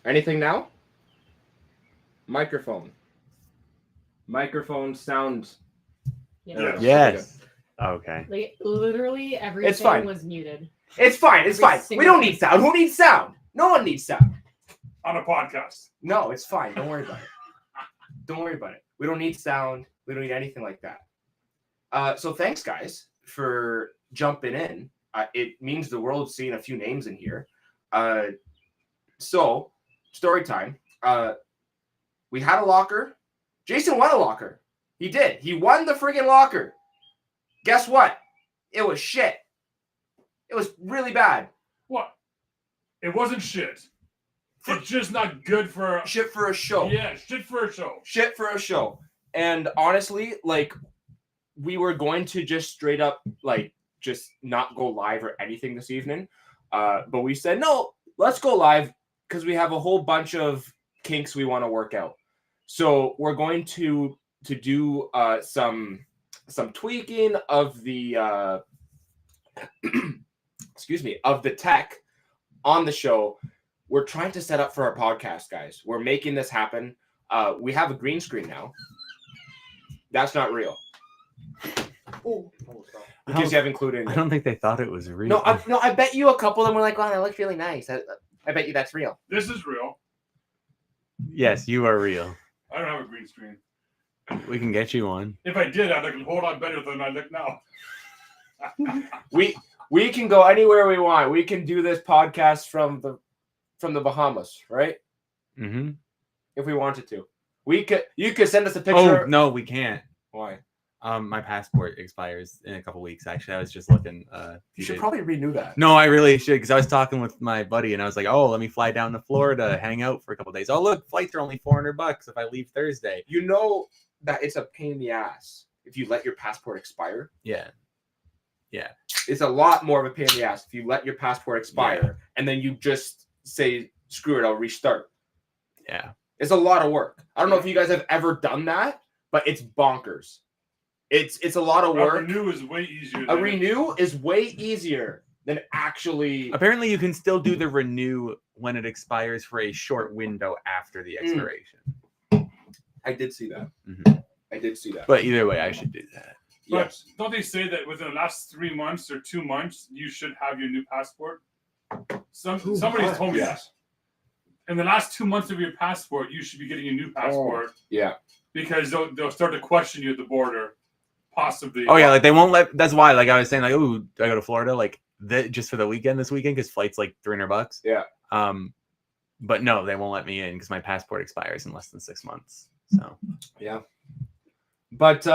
Anything now? Microphone sound. Yes. Okay. Like literally everything It's fine. was muted. It's fine. It's Every fine. We single don't thing. need sound. Who needs sound? No one needs sound. On a podcast. No, it's fine. Don't worry about it. Don't worry about it. We don't need sound. We don't need anything like that. So thanks, guys, for jumping in. It means the world seeing a few names in here. So, story time. We had a locker. Jason won a locker. He did. He won the friggin' locker. Guess what? It was shit. It was really bad. What? It wasn't shit. It's just not good for a... Shit for a show. Yeah, shit for a show. Shit for a show. And honestly, like, we were going to just straight up, like, just not go live or anything this evening. But we said, no, let's go live because we have a whole bunch of kinks we want to work out. So we're going to do some tweaking of the excuse me, of the tech on the show. We're trying to set up for our podcast, guys. We're making this happen. We have a green screen now. That's not real. Oh, because you have included. I don't think they thought it was real. No, I bet you a couple of them were like, "Wow, that looks really nice." I bet you that's real. This is real. Yes, you are real. I don't have a green screen. We can get you one. If I did, I'd look a whole lot better than I look now. We can go anywhere we want. We can do this podcast from the Bahamas, right? Mm-hmm. If we wanted to. You could send us a picture. Oh, no, we can't. Why? My passport expires in a couple weeks. Actually, I was just looking. You should probably renew that. No, I really should, because I was talking with my buddy and I was like, "Oh, let me fly down to Florida, hang out for a couple days. Oh, look, flights are only $400 if I leave Thursday." You know that it's a pain in the ass if you let your passport expire. Yeah. It's a lot more of a pain in the ass if you let your passport expire and then you just say, "Screw it, I'll restart." Yeah. It's a lot of work. I don't know if you guys have ever done that, but it's bonkers. It's a lot of work. A renew is way easier. A renew is way easier than actually. Apparently, you can still do the renew when it expires for a short window after the expiration. I did see that. Mm-hmm. I did see that. But either way, I should do that. But Yes. don't they say that within the last 3 months or 2 months, you should have your new passport? Somebody's told me that. In the last 2 months of your passport, you should be getting a new passport. Yeah. Because they'll start to question you at the border, possibly. Oh yeah, like they won't let. That's why, like I was saying, like, "Oh, do I go to Florida like just for the weekend this weekend because flights like $300." Yeah. But no, they won't let me in because my passport expires in less than 6 months. So yeah. But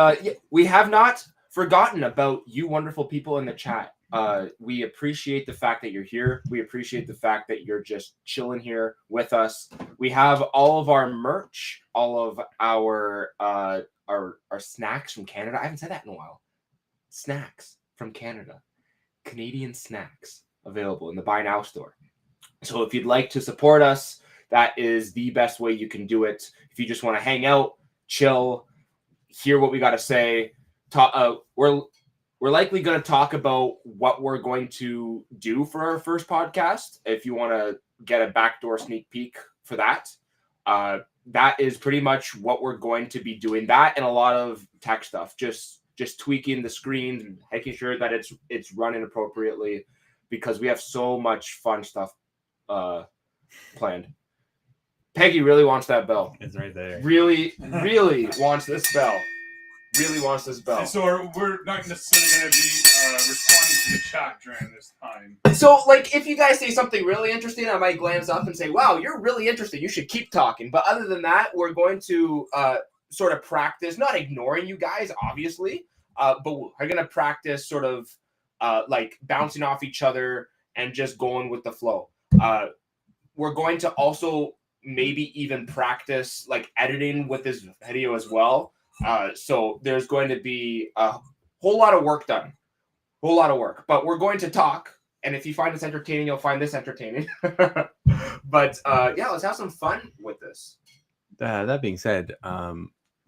we have not forgotten about you wonderful people in the chat. We appreciate the fact that you're here. We appreciate the fact that you're just chilling here with us. We have all of our merch, all of our snacks from Canada. I haven't said that in a while. Snacks from Canada. Canadian snacks available in the Buy Now store. So if you'd like to support us, that is the best way you can do it. If you just want to hang out, chill, hear what we got to say, we're likely going to talk about what we're going to do for our first podcast. If you want to get a backdoor sneak peek for that, that is pretty much what we're going to be doing. That and a lot of tech stuff, just tweaking the screens and making sure that it's running appropriately, because we have so much fun stuff planned. Peggy really wants that bell. it's right there. Really wants this bell. Really wants this bell. And so we're not necessarily going to be responding to the chat during this time. So, like, if you guys say something really interesting, I might glance up and say, "Wow, you're really interesting. You should keep talking." But other than that, we're going to sort of practice, not ignoring you guys, obviously, but we're going to practice sort of like bouncing off each other and just going with the flow. We're going to also maybe even practice like editing with this video as well. So there's going to be a whole lot of work done. Whole lot of work. But we're going to talk. And if you find this entertaining, you'll find this entertaining. But yeah, let's have some fun with this. That being said,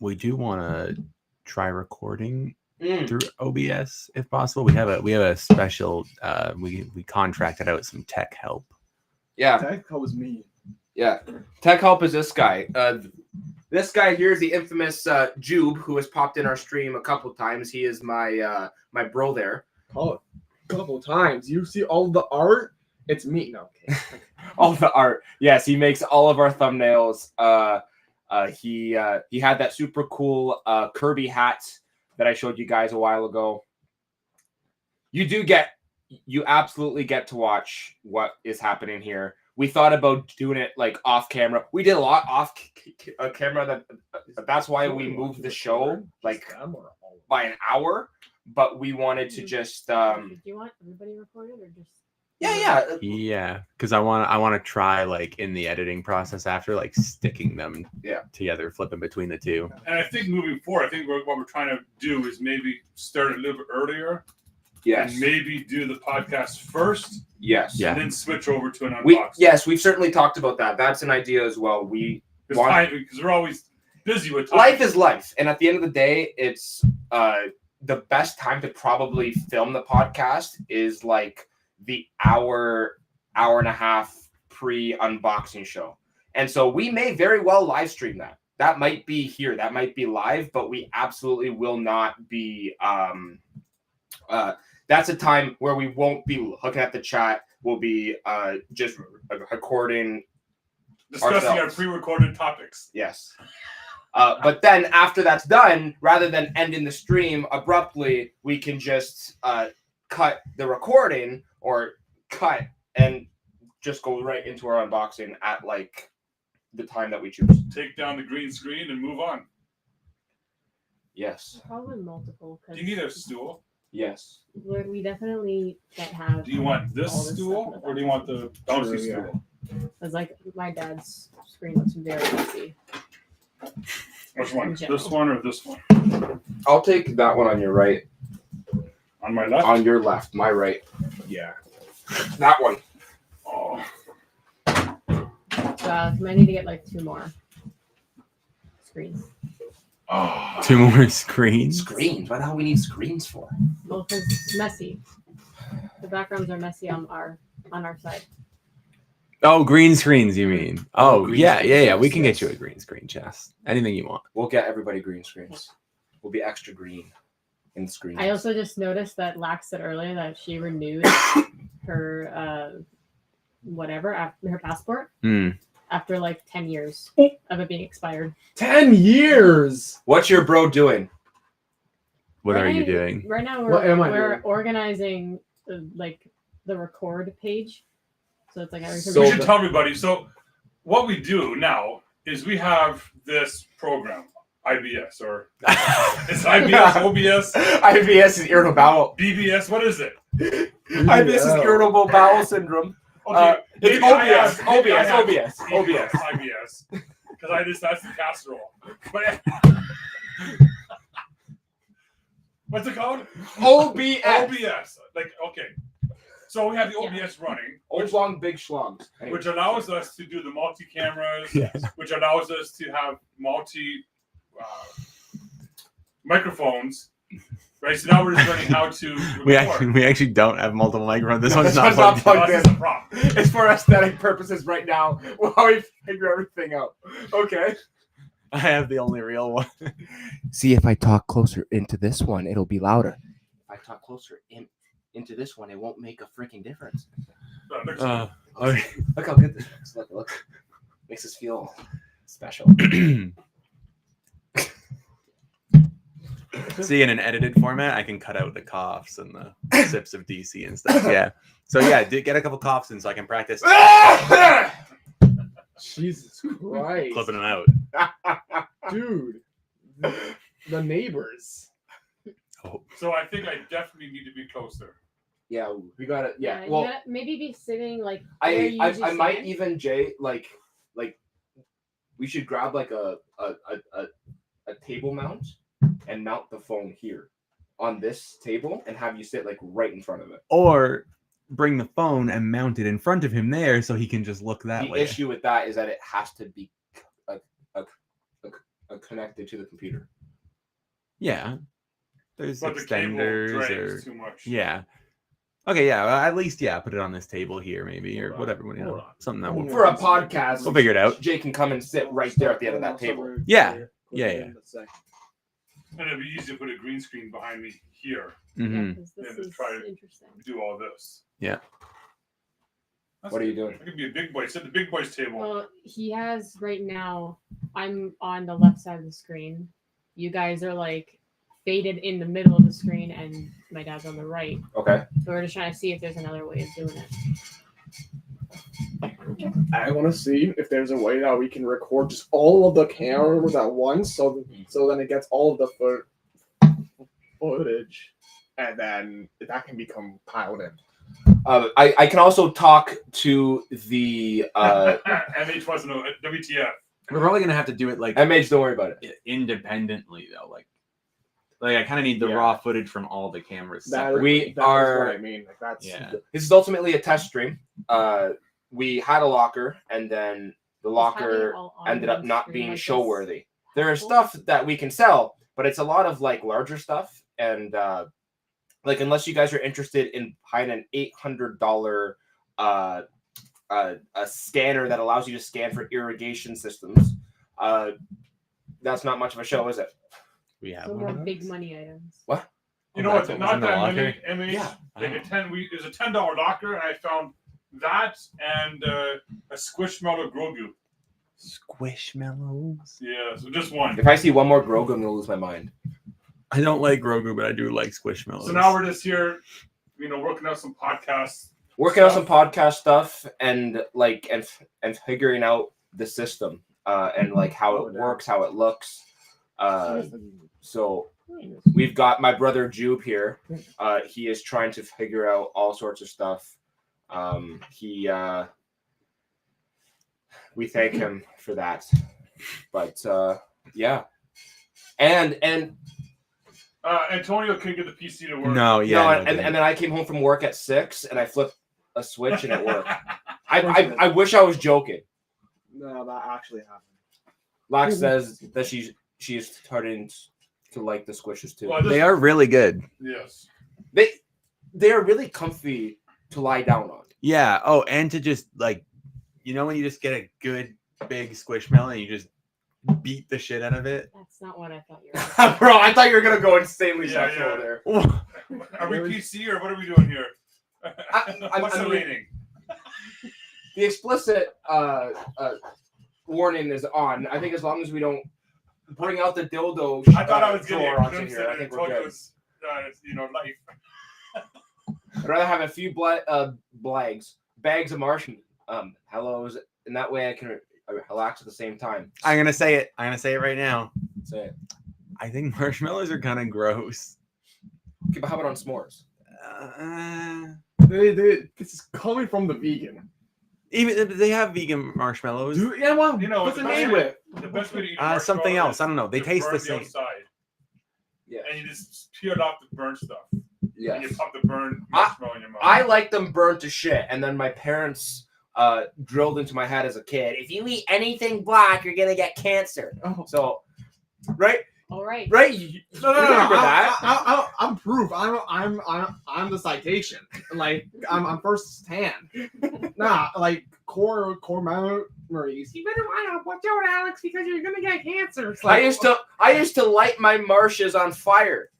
we do want to try recording through OBS if possible. We have a special. We contracted out some tech help. Yeah. Tech help was me. Yeah. Tech help is this guy. This guy here is the infamous Jube, who has popped in our stream a couple times. He is my my bro there. Oh, a couple times. You see all the art? It's me. No, okay. All the art. Yes, he makes all of our thumbnails. He had that super cool Kirby hat that I showed you guys a while ago. You absolutely get to watch what is happening here. We thought about doing it like off camera. We did a lot off camera. That's why we moved the show like by an hour. But we wanted to just Do you want everybody recorded or just? Yeah, because I want to try like in the editing process after like sticking them together, flipping between the two. And I think moving forward, I think what we're trying to do is maybe start a little bit earlier. Yes. And maybe do the podcast first. Yes. Yeah. And then switch over to an unboxing. Yes, we've certainly talked about that. That's an idea as well. Because we're always busy with time. Life is life, and at the end of the day, it's the best time to probably film the podcast is like the hour and a half pre-unboxing show. And so we may very well live stream that. That might be here. That might be live, but we absolutely will not be that's a time where we won't be looking at the chat. We'll be just recording, discussing our ourselves. pre-recorded topics. Yes. But then after that's done, rather than ending the stream abruptly, we can just cut the recording or cut and just go right into our unboxing at like the time that we choose. Take down the green screen and move on. Yes. Probably multiple. Do you need a stool? Yes. We definitely can't have. Do you want this all this stool stuff or do you want the bouncy True, yeah. stool? Because like my dad's screen looks very messy. Which one? In general. This one or this one? I'll take that one on your right. On my left? On your left, my right. Yeah. That one. Oh. So I might need to get like 2 more screens. Oh. 2 more screens. Screens? What the hell we need screens for? Well, because it's messy. The backgrounds are messy on our side. Oh, green screens, you mean? Oh, Green yeah. screens, We can yes. get you a green screen, Chess. Anything you want. We'll get everybody green screens. We'll be extra green in the screen. I also just noticed that Lax said earlier that she renewed her her passport after like 10 years of it being expired. 10 years. What's your bro doing? What are you Right- doing? Right now What am I we're doing? organizing like the record page. So it's like everything. So We should tell everybody. So what we do now is we have this program, IBS, or it's IBS, OBS, IBS is irritable bowel. BBS. What is it? IBS is irritable bowel syndrome. Okay, It's maybe I OBS. have- maybe I have OBS. IBS. Because that's the casserole. But what's it called? OBS. OBS. Like, okay. So we have the OBS running, Old long big schlongs. which allows us to do the multi-cameras, Yes. which allows us to have multi microphones. Right, so now we're just learning how to record. We actually don't have multiple microphones. This No, one's this not one's not plugged in. plugged That's the problem. It's for aesthetic purposes right now while we figure everything out. Okay. I have the only real one. See, if I talk closer into this one, it'll be louder. If I talk closer into this one, it won't make a freaking difference. Okay. Look how good this looks. Look. Makes us feel special. See, in an edited format, I can cut out the coughs and the sips of DC and stuff. Yeah. So yeah, get a couple coughs in so I can practice Jesus Christ. clipping them out. Dude. The neighbors. Oh. So I think I definitely need to be closer. Yeah, we got it. Yeah. you Well, gotta maybe be sitting like where you I usually might stand. even Jay like we should grab like a table mount and mount the phone here on this table and have you sit like right in front of it. Or bring the phone and mount it in front of him there so he can just look that The way. issue with that is that it has to be connected to the computer. Yeah. There's But the cable extenders drags or too much. yeah. Okay, yeah, at least put it on this table here, maybe, or Hold on, whatever. hold on. Something that will. For a podcast, We'll figure it out. Jay can come and sit right there at the end of that table. Yeah. Yeah. And it'd be easy to put a green screen behind me here. Mm-hmm. Yeah, 'cause this Yeah, just is try it. interesting. Do all this. Yeah. What are you doing? I could be a big boy. Sit at the big boys table. Well, he has right now. I'm on the left side of the screen. You guys are like faded in the middle of the screen, and my dad's on the right. Okay. So we're just trying to see if there's another way of doing it. I want to see if there's a way that we can record just all of the cameras at once, so then it gets all of the footage, and then that can become piled in. I can also talk to the MH wants to know WTF. We're probably gonna have to do it like MH. Don't worry about it. independently though. Like I kind of need the Yeah. raw footage from all the cameras. That, separate. We that is are- what I mean. Like that's Yeah. This is ultimately a test stream. We had a locker, and then the Just having it locker all on ended up one not screen being like show this. worthy. There is stuff that we can sell, but it's a lot of like larger stuff, and like unless you guys are interested in buying an $800 a scanner that allows you to scan for irrigation systems, that's not much of a show, is it? We have So one more of those? big money items. You know that's what? what was Not in the that many locker? MH. Yeah. Like Oh. a there's a $10 locker, and I found that and a Squishmallow Grogu. Squishmallows. Yeah, so just one. If I see one more Grogu, I'm gonna lose my mind. I don't like Grogu, but I do like Squishmallows. So now we're just here, working out some podcasts. Working on some podcast stuff and like and figuring out the system and like how it works, how it looks. So we've got my brother Jube here. He is trying to figure out all sorts of stuff. We thank him for that. But yeah. And Antonio couldn't get the PC to work. No, yeah. no, no, and dude. then I came home from work at 6 and I flipped a switch and it worked. I wish I was joking. no, that actually happened. Lax says that she's starting to like the squishes too. Well, They are really good. Yes. They are really comfy to lie down on. Yeah. Oh, and to just like, when you just get a good big Squishmallow and you just beat the shit out of it. That's not what I thought you were. Bro, I thought you were gonna go insanely Yeah, sexual yeah. there. Are we PC or what are we doing here? What's the mean, rating? the explicit warning is on. I think as long as we don't bring out the dildo I thought I was getting drawer a onto glimpse here, I at think we're good. Antonio's, life. I'd rather have a few bags of Martian hellos, and that way I can relax at the same time. I'm gonna say it. I'm gonna say it right now. Say it. I think marshmallows are kind of gross. Okay, but how about on s'mores? This is coming from the vegan. Even they have vegan marshmallows. Dude, yeah, well, what's the the best name way- with? The best way to eat Something marshmallow else. I don't know. They is taste burn the same. outside, Yeah. and you just peel off the burnt stuff. And you Yes. pop the burnt marshmallow in your mouth. I like them burnt to shit, and then my parents drilled into my head as a kid: if you eat anything black, you're gonna get cancer. Oh. So, right, All right. right. You remember that? I'm proof. I'm the citation. Like I'm first hand. Nah, like core memories. You better watch out, Alex, because you're gonna get cancer. It's I used to light my marshes on fire.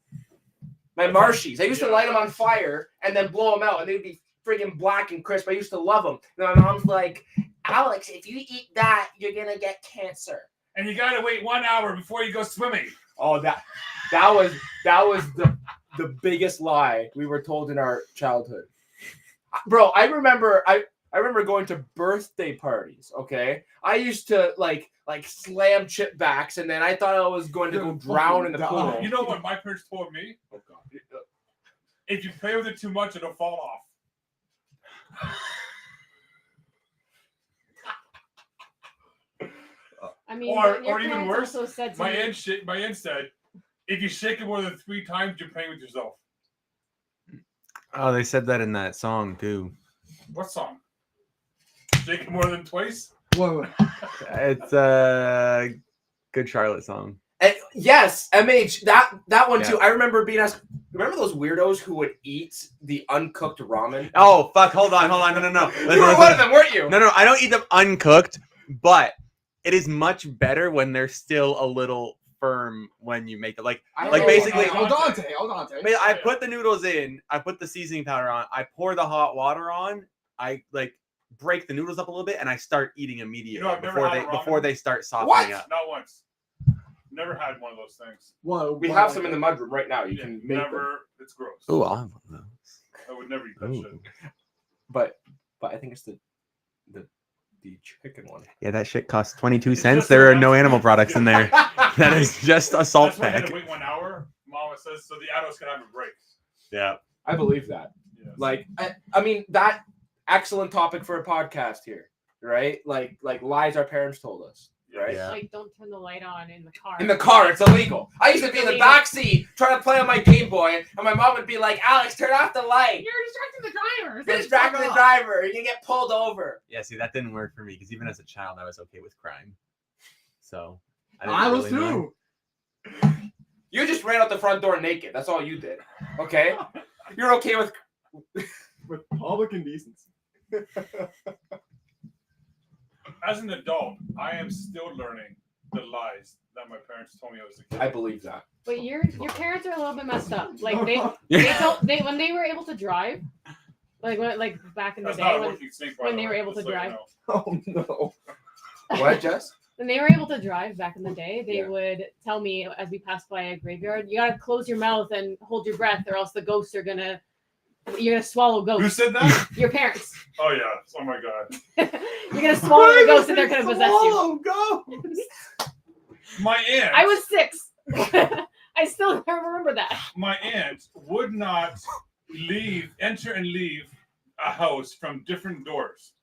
My marshies. I used to light them on fire and then blow them out, and they'd be friggin' black and crisp. I used to love them. And my mom's like, Alex, if you eat that, you're gonna get cancer. And you gotta wait 1 hour before you go swimming. Oh, that was the biggest lie we were told in our childhood, bro. I remember going to birthday parties. Okay, I used to like slam chip backs, and then I thought I was going to go drown in the pool. You know what my parents told me? Oh God. If you play with it too much, it'll fall off. I mean, Or your even parents worse, also said to My me, aunt said, if you shake it more than 3 times, you're playing with yourself. Oh, they said that in that song too. What song? Shake it more than twice? Whoa. It's Good Charlotte song. And Yes, MH. That one Yeah. too. I remember being asked. Remember those weirdos who would eat the uncooked ramen? Oh fuck! Hold on. No. You were one of them, weren't you? No. I don't eat them uncooked, but it is much better when they're still a little firm when you make it. Like basically, Hold on, Tay. I put the noodles in. I put the seasoning powder on. I pour the hot water on. I like break the noodles up a little bit, and I start eating immediately I've never had before ramen. they start softening What? up. Not once. Never had one of those things. Well, We have some in the mudroom right now. You can make them. never. It's gross. Ooh, I'll have one of those. I would never eat that Ooh. shit. But I think it's the chicken one. Yeah, that shit costs 22 cents. just There are enough. no animal products in there. That is just a salt That's why I had pack. to wait 1 hour. Mama says so the adults can have a break. Yeah. I believe that. Yes. Like, I mean, that excellent topic for a podcast here, right? Like lies our parents told us, right? Yeah. Like, don't turn the light on in the car. In the car, it's illegal. I used to be in the Illegal. back seat trying to play on my Game Boy, and my mom would be like, "Alex, turn off the light. You're distracting the driver. You're distracting the driver. You're gonna get pulled over." Yeah, see, that didn't work for me because even as a child, I was okay with crime. So I was really mind. too. You just ran out the front door naked. That's all you did. Okay? You're okay with. With public indecency. As an adult, I am still learning the lies that my parents told me I was a kid. I believe that. But your parents are a little bit messed up. Like they Yeah. when they were able to drive, like back in the That's day not a when, working snake. when they were able to drive. Oh no. What, Jess? when they were able to drive back in the day, they Yeah. would tell me as we passed by a graveyard, you gotta close your mouth and hold your breath, or else the ghosts are you're gonna swallow Who ghosts. said that? Your parents. Oh yeah. Oh my god. You're gonna swallow the ghost and they're gonna possess you. Go. My aunt. I was 6. I still remember that. My aunt would not enter and leave a house from different doors.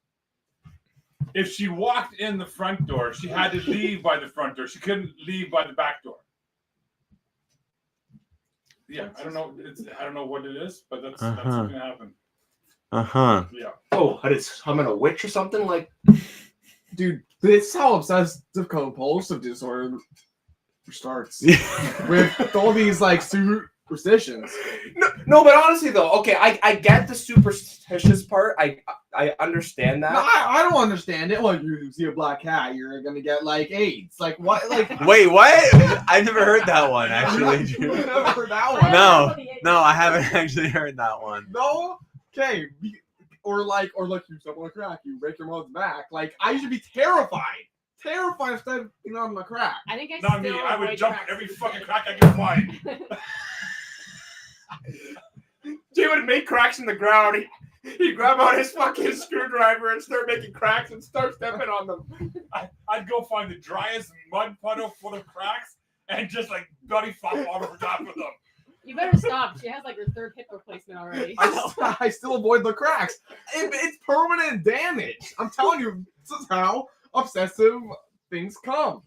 If she walked in the front door, she had to leave by the front door. She couldn't leave by the back door. Yeah, I don't know. I don't know what it is, but that's what's gonna happen. Uh-huh. Yeah. Oh, I'm in a witch or something? Like, Dude, this is how obsessive compulsive disorder starts. With all these like superstitions. no, but honestly though, okay, I get the superstitious part. I understand No, that. I don't understand it. Like, you see a black cat, you're gonna get like AIDS. Like what? Like Wait, what? I've never heard that one, actually. you never heard that one? No, I haven't actually heard that one. No. Okay. Or you step on a crack, you break your mom's back. Like I used to be terrified of stepping on the crack. I think I Not still me. I would avoid jump cracks. every fucking crack I could find. Jay would make cracks in the ground. He'd grab out his fucking screwdriver and start making cracks and start stepping on them. I'd go find the driest mud puddle full of cracks and just like bloody fuck all over top of them. You better stop. She has like her 3rd hip replacement already. I still avoid the cracks. It's permanent damage. I'm telling you, this is how obsessive things come.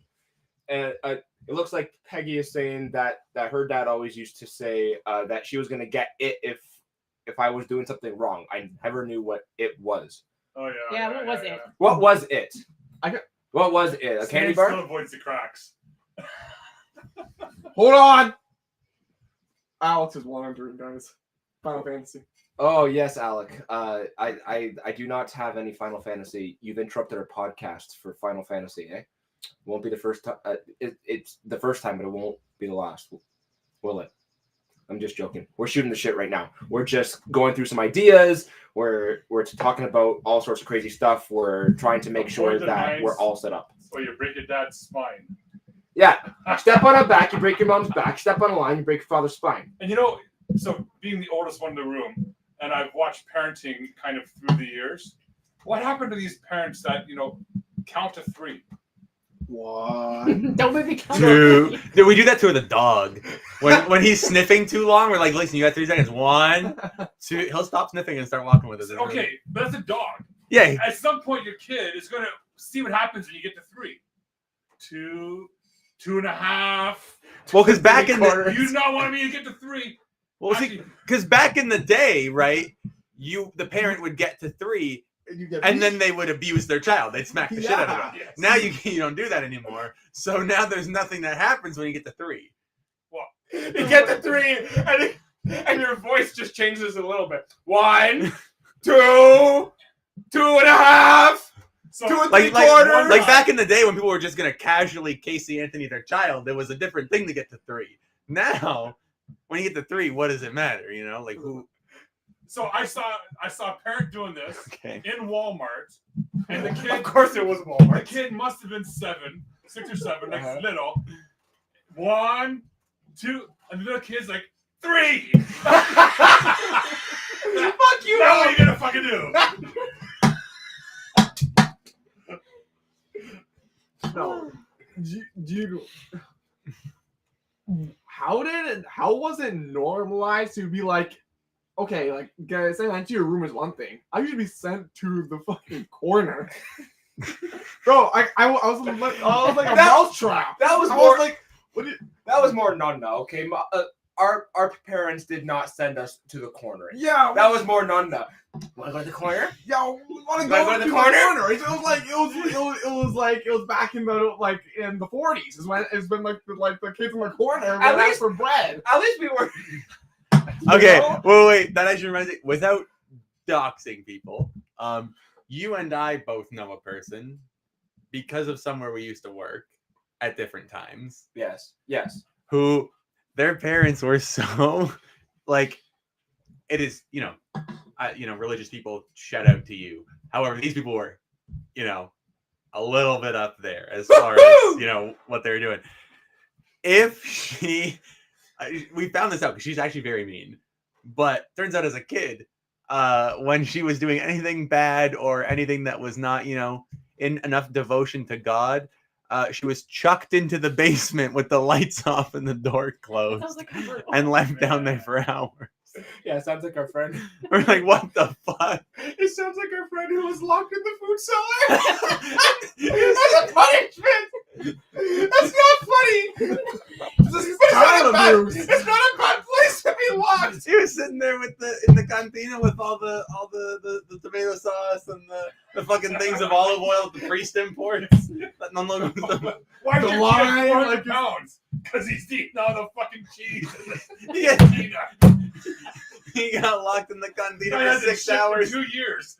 And it looks like Peggy is saying that her dad always used to say that she was gonna get it if I was doing something wrong. I never knew what it was. Oh yeah. Yeah, what was it? What was it? I got- What was it? A candy Snake bar? still avoids the cracks. Hold on. Alex is wandering, guys. Final Fantasy. Oh yes, Alec. I do not have any Final Fantasy. You've interrupted our podcast for Final Fantasy, eh? Won't be the first time. It's the first time, but it won't be the last. Will it? I'm just joking. We're shooting the shit right now. We're just going through some ideas. We're talking about all sorts of crazy stuff. We're trying to make sure Avoid the that knives. we're all set up. Or you break your dad's spine. Yeah. Step on a back, you break your mom's back. Step on a line, you break your father's spine. And you know, so being the oldest one in the room, and I've watched parenting kind of through the years. What happened to these parents that, count to 3? What? Don't make me count. Dude, we do that to the dog. When he's sniffing too long, we're like, listen, you got 3 seconds. 1, 2. He'll stop sniffing and start walking with us. Okay, but that's a dog. Yeah. At some point, your kid is going to see what happens when you get to 3. 2, 2.5. Well, because back in Quarter. the You do not want me to get to 3. well, see, because back in the day, right? The parent would get to 3, you get And then they would abuse their child. They'd smack the shit out of them. Yes. Now you don't do that anymore. So now there's nothing that happens when you get to 3. You get to 3, and your voice just changes a little bit. 1, 2, 2.5. So, 2 and Like 3/4. like back in the day when people were just gonna casually Casey Anthony their child, there was a different thing to get to 3. Now, when you get to 3, what does it matter? You know, like who? so I saw a parent doing this Okay. in Walmart, and the Of kid course, it was the Walmart. kid must have been 6 or 7, like Uh-huh. little. 1, 2, and the little kid's like 3. Fuck you. Now what are you gonna fucking do? No. Do how was it normalized to be like, okay, like guys, sent to your room is one thing. I usually be sent to the fucking corner. Bro, I was like a That- mouse trap. That was I more was like, what did, that was more nonna. Okay, our parents did not send us to the corner. yeah, That was more nonna. Want to go to the corner? yo, want to Wanna go go to to the the corner? corner? It was like it was back in the 40s. Is when it's been like the kids in the corner At when ask least- for bread. At least we were. Okay, You know? wait. That actually reminds me. Without doxing people, you and I both know a person because of somewhere we used to work at different times Yes. who their parents were so like it is. Religious people. Shout out to you. However, these people were, a little bit up there as far as what they were doing. If we found this out because she's actually very mean, but turns out as a kid, when she was doing anything bad or anything that was not, in enough devotion to God, she was chucked into the basement with the lights off and the door closed Sounds like a and left down there for hours. Yeah, sounds like our friend. We're like, what the fuck? It sounds like our friend who was locked in the food cellar. As a punishment. That's not funny. This is But it's not child a bad- abuse. It's not a bad place to be locked. She was sitting there in the cantina with all the tomato sauce and the fucking things of olive oil that the priest imports. That none of them- Why The did you line, get 400 like- pounds? Because he's eating all the fucking cheese and the Yeah. cantina. He got locked in the cantina I had for to 6 shit for hours. 2 years.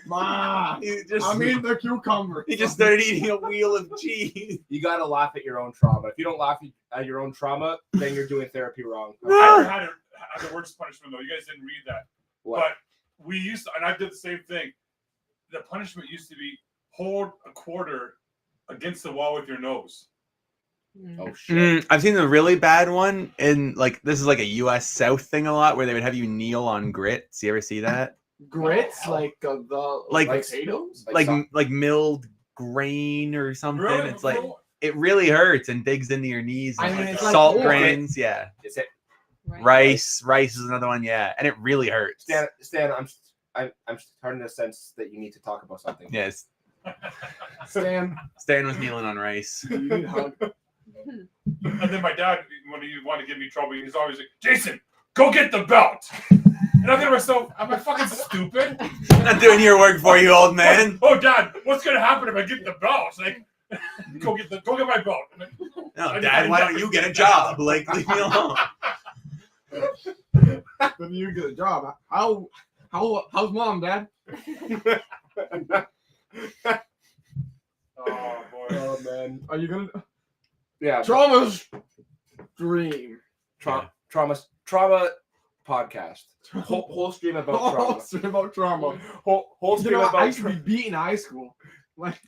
Ma, He just, I mean the cucumber. he just started eating a wheel of cheese. You gotta laugh at your own trauma. If you don't laugh at your own trauma, then you're doing therapy wrong. I had the worst punishment though. You guys didn't read that, What? but we used to, and I did the same thing. The punishment used to be hold a quarter against the wall with your nose. Oh shit. I've seen the really bad one in this is like a U.S. South thing a lot where they would have you kneel on grits. You ever see that? Grits, Oh, like the Like- potatoes. Like milled grain or something. Really? It's like it really hurts and digs into your knees. I And mean, like it's like salt corn. grains, yeah. Is it Rice is another one, yeah, and it really hurts. Stan? I'm starting to sense that you need to talk about something. Yes, Stan, Stan was kneeling on rice. you need a hug. And then my dad, when he wanted to give me trouble, he's always like, "Jason, go get the belt." And I think to myself, "Am I fucking stupid?" Not doing your work for you, old man. Oh, Dad, what's gonna happen if I get the belt? It's like, go get my belt. I'm like, No, Dad, why don't you get a job? Like, leave me alone. Then you get a job. How's mom, Dad? oh boy. Oh man. Are you gonna Yeah. trauma's dream? Trauma podcast. Whole stream about Oh, trauma. stream about trauma. Whole You stream know, I about used to be beat in high school. Like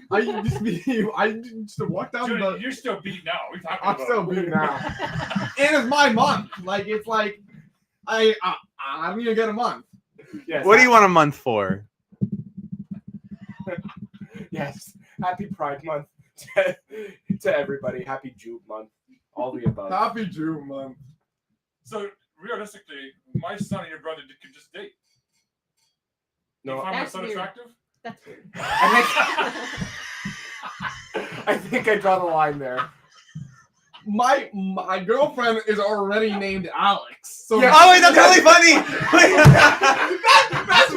I used to walk down Dude, the. you're still beat now. What are you talking I'm about? still beat now. And it's my month. Like it's like I'm gonna get a month. Yes. What do you want a month for? Yes. Happy Pride Month to everybody. Happy Jube Month. All the above. Happy June month. So realistically, my son and your brother could just date. You No, find my That's son weird. attractive? That's weird. I think I draw the line there. My girlfriend is already named Alex. So Yeah. Oh wait, that's really funny. Wait. that's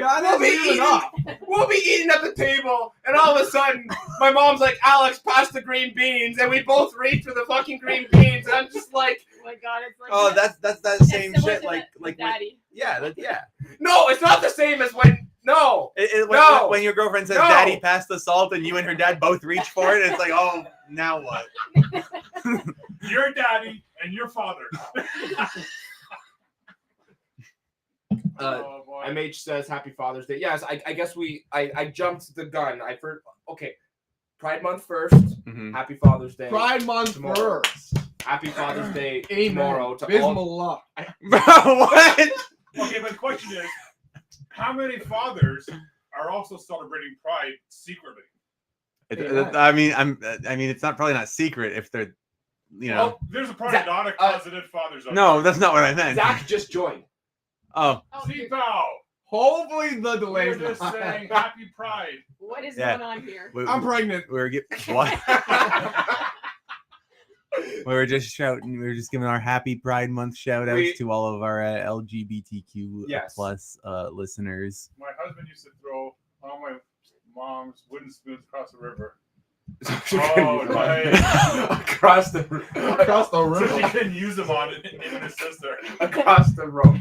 God, we'll that's be even eating, up. we'll be eating at the table, and all of a sudden, my mom's like, "Alex, pass the green beans," and we both reach for the fucking green beans, and I'm just like, Oh my god, it's like Oh, that. that's that It's same similar shit. to Like the when- daddy. yeah, "No, it's not the same as when." No, when, when your girlfriend says, No. "Daddy, pass the salt," and you and her dad both reach for it, it's like, oh, now what? Your daddy and your father. Oh, boy. MH says Happy Father's Day. Yes, I guess I jumped the gun. Okay, Pride Month first. Mhm. Happy Father's Day. Pride Month Tomorrow. first. Happy Father's Day Amen. tomorrow to all. Bismillah. Bro, what? Okay, but the question is, how many fathers are also celebrating Pride secretly? I mean, it's not probably not secret if they're, you know. Well, there's a probably Zach, not a closeted fathers. out No, there. that's not what I meant. Zach just joined. Oh, Oh, See, pal. Hopefully the delay We're is just not. saying Happy Pride. what is Yeah. going on here? I'm pregnant. we were what? We were just shouting. We were just giving our Happy Pride Month shout outs We- to all of our LGBTQ Yes. plus listeners. My husband used to throw all my mom's wooden spoons across the river. Oh, nice. Across the Across the So she river. couldn't use them on it, him and his sister. across the road.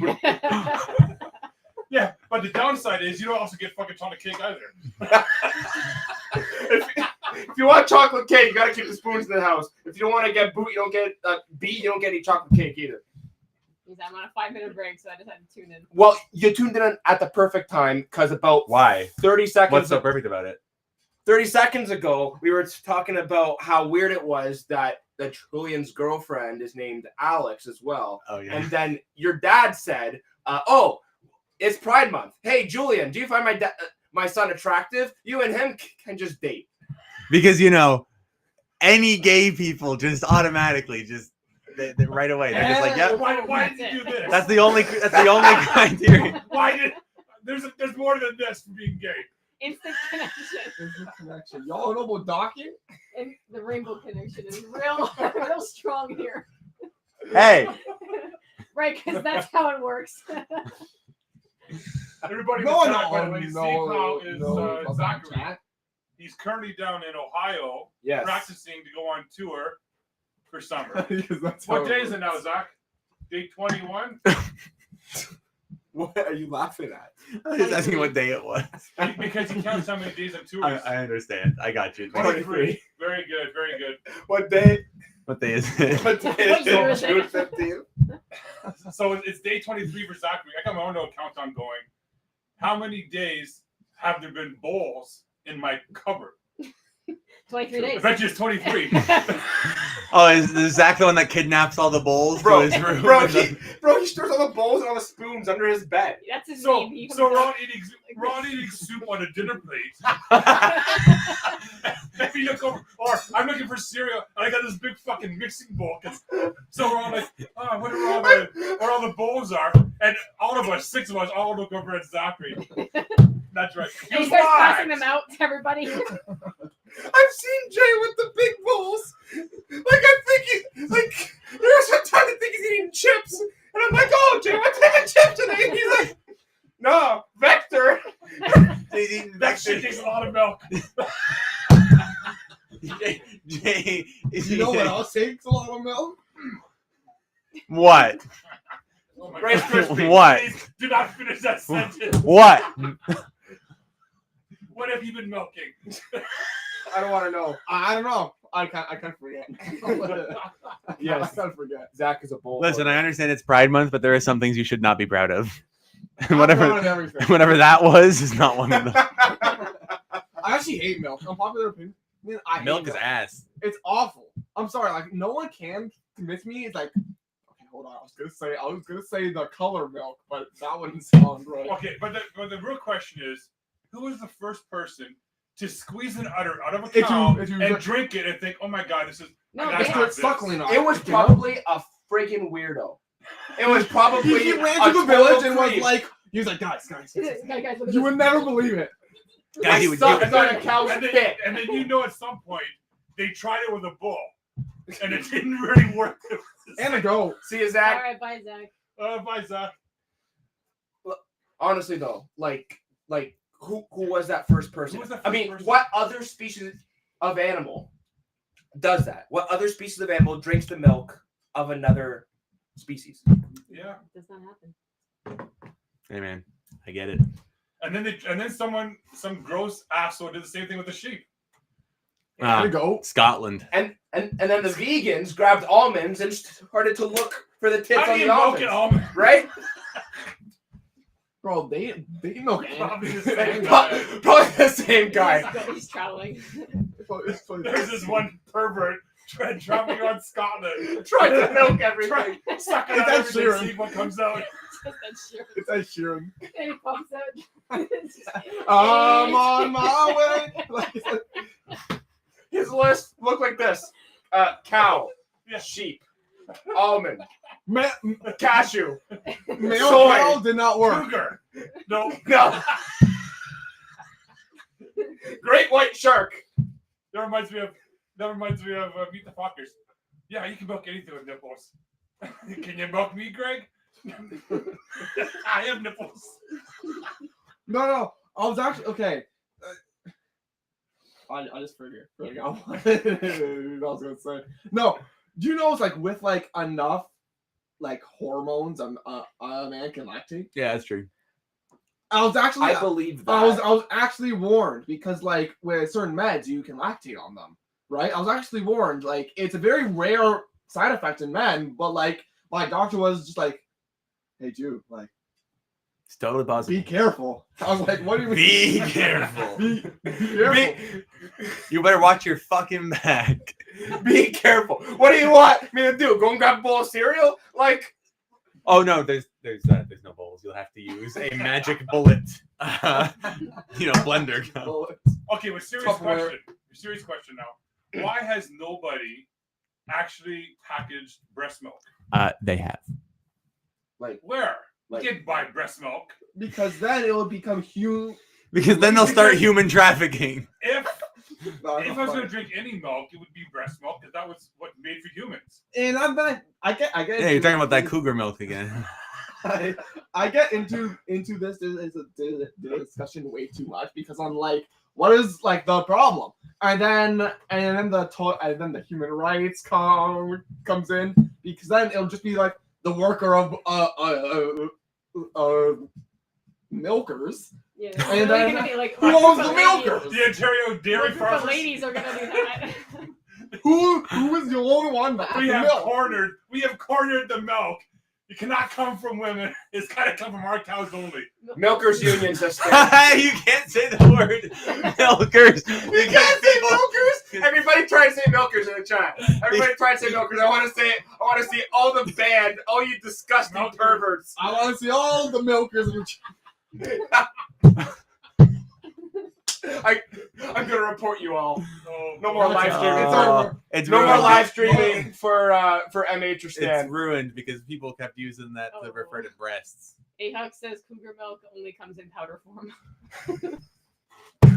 Yeah, but the downside is you don't also get fucking ton of cake either. If you want chocolate cake, you gotta keep the spoons in the house. If you don't want to get boot, you don't get B, you don't get any chocolate cake either. I'm on a 5-minute break, so I just had to tune in. Well, you tuned in at the perfect time because about Why? 30 seconds. What's so perfect about it? 30 seconds ago, we were talking about how weird it was that Julian's girlfriend is named Alex as well. Oh yeah. And then your dad said, "Oh, it's Pride Month. Hey, Julian, do you find my son attractive? You and him can just date." Because any gay people just automatically they right away they're just like, yeah, Why did you do this? that's the only criteria. Why did there's more than this for being gay. Instant connection. There's a connection. Y'all know about docking? And the rainbow connection is real strong here. Hey, Right, because that's how it works. Everybody, No, in the chat, by the way, no, Steve no, Howe is no. Zachary. He's currently down in Ohio Yes. practicing to go on tour for summer. Because that's What how day it is it now, Zach? Day 21? What are you laughing at? I was just asking what day it was. Because he counts how many days on tours. I understand. I got you. 23. Very good, very good. What day? What day is it? What day What year is is it? it? June 15th. So it's day 23 for Zachary. I got my own little countdown going. How many days have there been bowls in my cupboard? 23 I days. bet you it's 23. Oh, is Zach the one that kidnaps all the bowls Bro, to his room? bro, he stores all the bowls and all the spoons under his bed. That's his So, name. He comes so out- we're all eating soup on a dinner plate. And we look over, or I'm looking for cereal, and I got this big fucking mixing bowl. So we're all like, oh, I wonder where all the bowls are. And all of us, 6 of us, all look over at Zachary. That's right. And he He starts was passing live. them out to everybody. I've seen Jay with the big bowls. Like I think there was some time I think he's eating chips, and I'm like, "Oh, Jay, what type of chip today?" And he's like, "No, Vector." That shit takes a lot of milk. Jay, You know what else takes a lot of milk? What? Oh my Rice God. Krispies. What? Please do not finish that sentence. What? What have you been milking? I don't want to know. I don't know. I can't forget. Yes. I can't forget. Zach is a bowl. Listen, I understand it's Pride Month, but there are some things you should not be proud of. And I'm proud of whatever, everything. whatever that was is not one of them. I actually hate milk. Unpopular opinion. I hate Milk is ass. It's awful. I'm sorry. Like no one can convince me. It's like, okay, hold on. I was gonna say the color milk, but that wouldn't sound right. Okay, but the real question is, who was the first person to squeeze an udder out of a If you- cow if you- and drink it and think, oh my God, this is... No, I they- gotta Start have this. suckling on It was you know? probably a freaking weirdo. It was probably He ran a to the total village and was creep. like, he was like, guys, Guys, look at you this. would never believe it. Guys, I he would- sucked he would- on a cow's and then, spit. and then you know at some point, they tried it with a bull. And it didn't really work. And a goat. See, is All that right, bye, Zach. Bye, Zach. honestly though? Like Like who was that first person? Who was that I first mean, person? what other species of animal does that? What other species of animal drinks the milk of another species? Yeah. It does not happen. Hey man, I get it. And then some gross asshole did the same thing with the sheep. Ah, There you go. Scotland. And then the vegans grabbed almonds and started to look for the tits How on do the you milk almonds, an almond? right? Bro, they milk Probably the animals. same guy. Probably the same guy. He's traveling. There's this one pervert traveling on Scotland, Tried to milk everything. sucking It's out Ed everything, Sheeran. seeing what comes out. That's true. It's Ed Sheeran. And he pops out. I'm on my way. Like, His list looked like this: cow, Yeah. sheep, almond, ma- cashew. male Soy. cow did not work. Cougar. No. No. Great white shark. That reminds me of Meet the Fockers. Yeah, you can milk anything with nipples. Can you milk me, Greg? I have nipples. No. I was actually okay. I just forgot what I was gonna say. No, do you know it's like with like enough like hormones a man can lactate? Yeah, that's true. I was actually I believe that. I was actually warned because like with certain meds you can lactate on them, right? I was actually warned like it's a very rare side effect in men, but like my doctor was just like, "Hey, Jude, like It's totally possible. be careful." I was like, "What do you mean? Be careful. Be careful." You better watch your fucking back. Be careful. What do you want me to do? Go and grab a bowl of cereal? Like, Oh no, there's no bowls. You'll have to use a magic bullet, blender gun. Okay, but Tupperware. serious question now. Why has nobody actually packaged breast milk? They have. Where? Like- You can't buy breast milk. Because then it will become huge. Because then they'll start human trafficking. If I was going to drink any milk, it would be breast milk because that was what made for humans. And I get. Yeah, you're talking about that cougar milk again. I get into this discussion way too much because I'm like, what is like the problem? And then the human rights comes in because then it'll just be like the worker of milkers. Yeah. And They're then gonna be like, who a owns group the of milkers? ladies- The Ontario a Dairy group of Farmers. ladies are gonna do that. Who is the only one that has We the have milk? cornered the milk. It cannot come from women. It's got to come from our cows only. Milkers Union system. You can't say the word milkers. You can't say milkers. Everybody try to say milkers in the chat. Everybody try to say milkers. I want to say it. I want to see all the band, all you disgusting Milkers. perverts. I want to see all the milkers in the I'm gonna report you all. Oh, No more live streaming. It's Oh, over. it's No more ruined. live streaming for MH or It's Stan. ruined because people kept using that to Oh. refer to breasts. Ahawk says cougar milk only comes in powder form.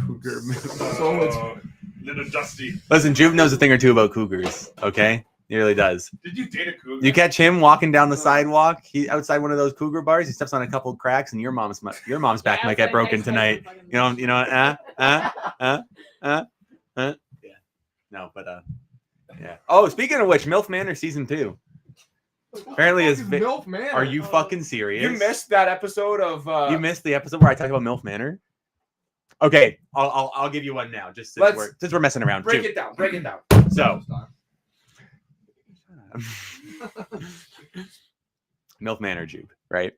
Cougar milk. So it's- Little Dusty. Listen, Juve knows a thing or two about cougars. Okay, he really does. Did you date a cougar? You catch him walking down the sidewalk. He outside one of those cougar bars. He steps on a couple of cracks, and your mom's back Yeah, might get outside broken nice tonight. fucking- Yeah. No, but yeah. Oh, speaking of which, MILF Manor season 2. Apparently, What is the fuck vi- MILF man. Are you Oh. fucking serious? You missed that episode of. You missed the episode where I talked about MILF Manor. Okay, I'll give you one now, just since we're messing around. Break too. it down. Break it down. So, MILF Manor Jupe, right,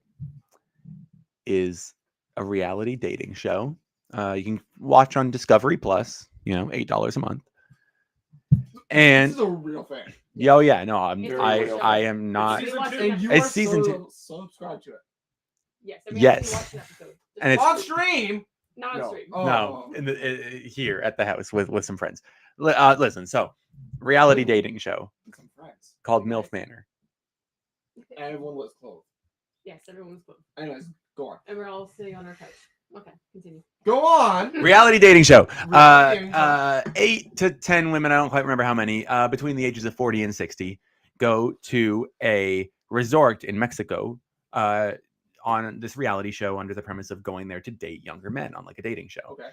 is a reality dating show. You can watch on Discovery Plus. $8 a month. And This is a real thing. oh yeah, no, It's a I real I am not. Season two. And you It's are season two. subscribed to it. Yes. Yes. And it's- On stream. not on No. stream. Oh. No, in the here at the house with some friends. Listen, so reality dating show Some friends. called MILF Manor. Everyone was close. Yes, everyone was close. Anyways, go on. And we're all sitting on our couch. Okay, continue. Go on. Reality dating show. Reality dating show. 8 to 10 women, I don't quite remember how many, between the ages of 40 and 60, go to a resort in Mexico on on this reality show under the premise of going there to date younger men on like a dating show. Okay.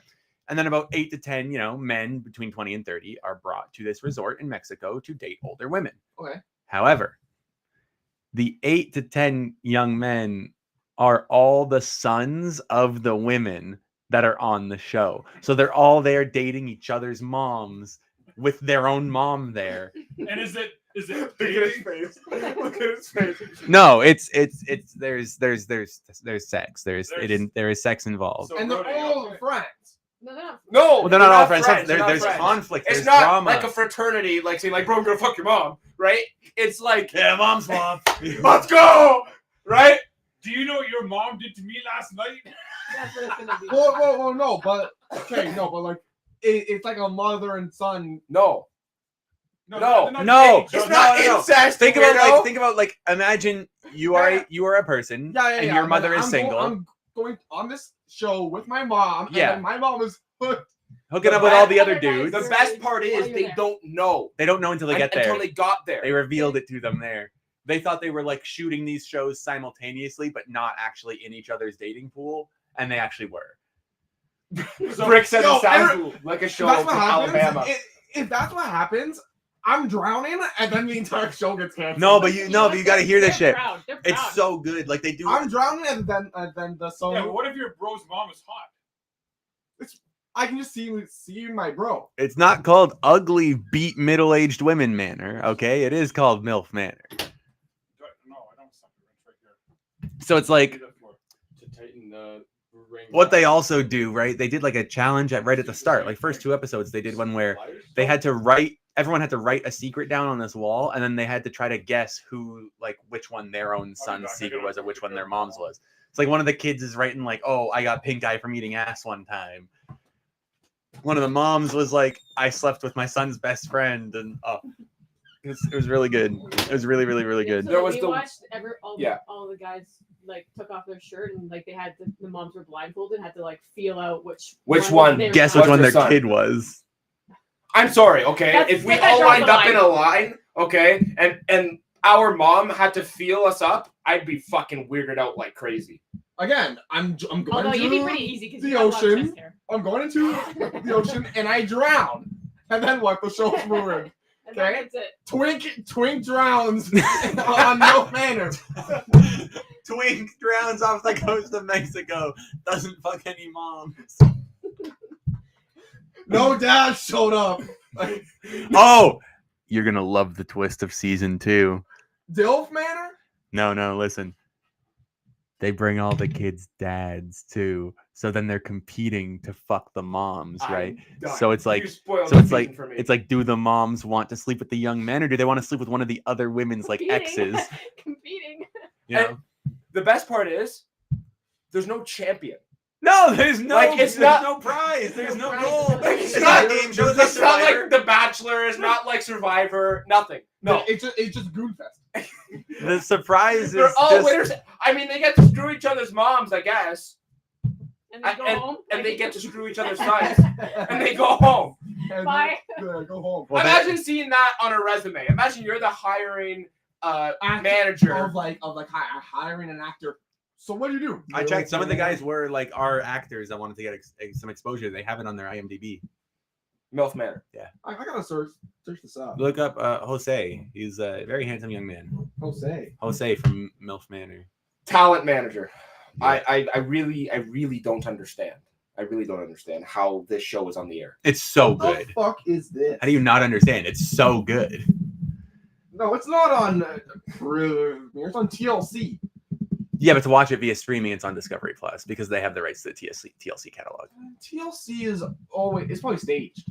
And then about 8 to 10, men between 20 and 30 are brought to this resort in Mexico to date older women. Okay. However, the 8 to 10 young men are all the sons of the women that are on the show. So they're all there dating each other's moms with their own mom there. And is it Look at his dating? face. Look at his face. No, it's there's sex. There is sex involved. So And they're Rodeo. all friends. No, they're not. No, Well, they're not all friends. They're not There's friends. conflict. It's There's not drama. like a fraternity, like saying, like, bro, I'm gonna fuck your mom, right? It's like, Yeah, mom swap. let's go, right? Do you know what your mom did to me last night? That's what it's gonna be. Whoa, no, but like it's like a mother and son. No, No, No. they're not No. dating. it's No, not no. incest. think weirdo. about like imagine you are a person and your mother is single, I'm going on this show with my mom. Yeah. And my mom is hooked. hooking The up with all the other other guys dudes. The Right. best part While is you're they there. don't know They don't know until they get there. until they got there. They revealed it to them there. They thought they were like shooting these shows simultaneously, but not actually in each other's dating pool, and they actually were. So- Brick said Yo, it sounds like a show That's from what happens. Alabama. If that's what happens, I'm drowning, and then the entire show gets canceled. No, but you got to hear this They're shit. proud. They're It's proud. so good. Like they do. I'm drowning, and then the song. Yeah, but what if your bro's mom is hot? I can just see my bro. It's not called ugly beat middle-aged women manor. Okay, it is called MILF manor. No, I don't suck your wrench right here. So it's like Leave that floor. To tighten the ring. what they also do, right? They did like a challenge right at the start. Like first 2 episodes, they did one where they had to write. Everyone had to write a secret down on this wall, and then they had to try to guess which one their own son's secret was, or which one their mom's was. It's like one of the kids is writing like, "Oh, I got pink eye from eating ass one time." One of the moms was like, "I slept with my son's best friend," and it was really good. It was really, really, really good. So There was we the- watched Yeah. all the guys like took off their shirt and like they had the moms were blindfolded, had to like feel out which one? they were Guess from. which one their What's your son? kid was. I'm sorry, okay? That's- if we that all draws lined the up in line. a line, okay, and our mom had to feel us up, I'd be fucking weirded out like crazy. Again, I'm going Although to you'd be pretty easy because the you have a lot of ocean. chest hair. I'm going into the ocean and I drown. And then what? The show's ruined. And then Okay. that's it. Twink drowns on no manner. Twink drowns off the coast of Mexico. Doesn't fuck any moms. No dad showed up. Oh, you're gonna love the twist of season 2. Dilf Manor? No, listen. They bring all the kids' dads too, so then they're competing to fuck the moms, right? So it's like, it's like, do the moms want to sleep with the young men, or do they want to sleep with one of the other women's like Competing. exes? Competing. You know? the best part is there's no champion. No, there's no, Like, it's there's not- no prize. There's no prize. goal. Like, It's it's not not- game show. It's not It's not Survivor. like The Bachelor, it's not like Survivor, nothing. No. It's just Goonfest. The surprise They're is all just winners. I mean, they get to screw each other's moms, I guess. And they go home. And they get to screw each other's sons. And they go home. And Bye. go home. Well, Imagine seeing that on a resume. Imagine you're the hiring Actor manager. of hiring an actor. So what do you do? I checked. Some of the guys were like our actors that wanted to get some exposure. They have it on their IMDb. MILF Manor. I gotta search this up. Look up Jose. He's a very handsome young man. Jose. Jose from MILF Manor. Talent manager. Yeah. I really don't understand. I really don't understand how this show is on the air. It's so What good. the fuck is this? How do you not understand? It's so good. No, it's not on. It's on TLC. Yeah, but to watch it via streaming, it's on Discovery Plus because they have the rights to the TLC catalog. TLC is always. It's probably staged.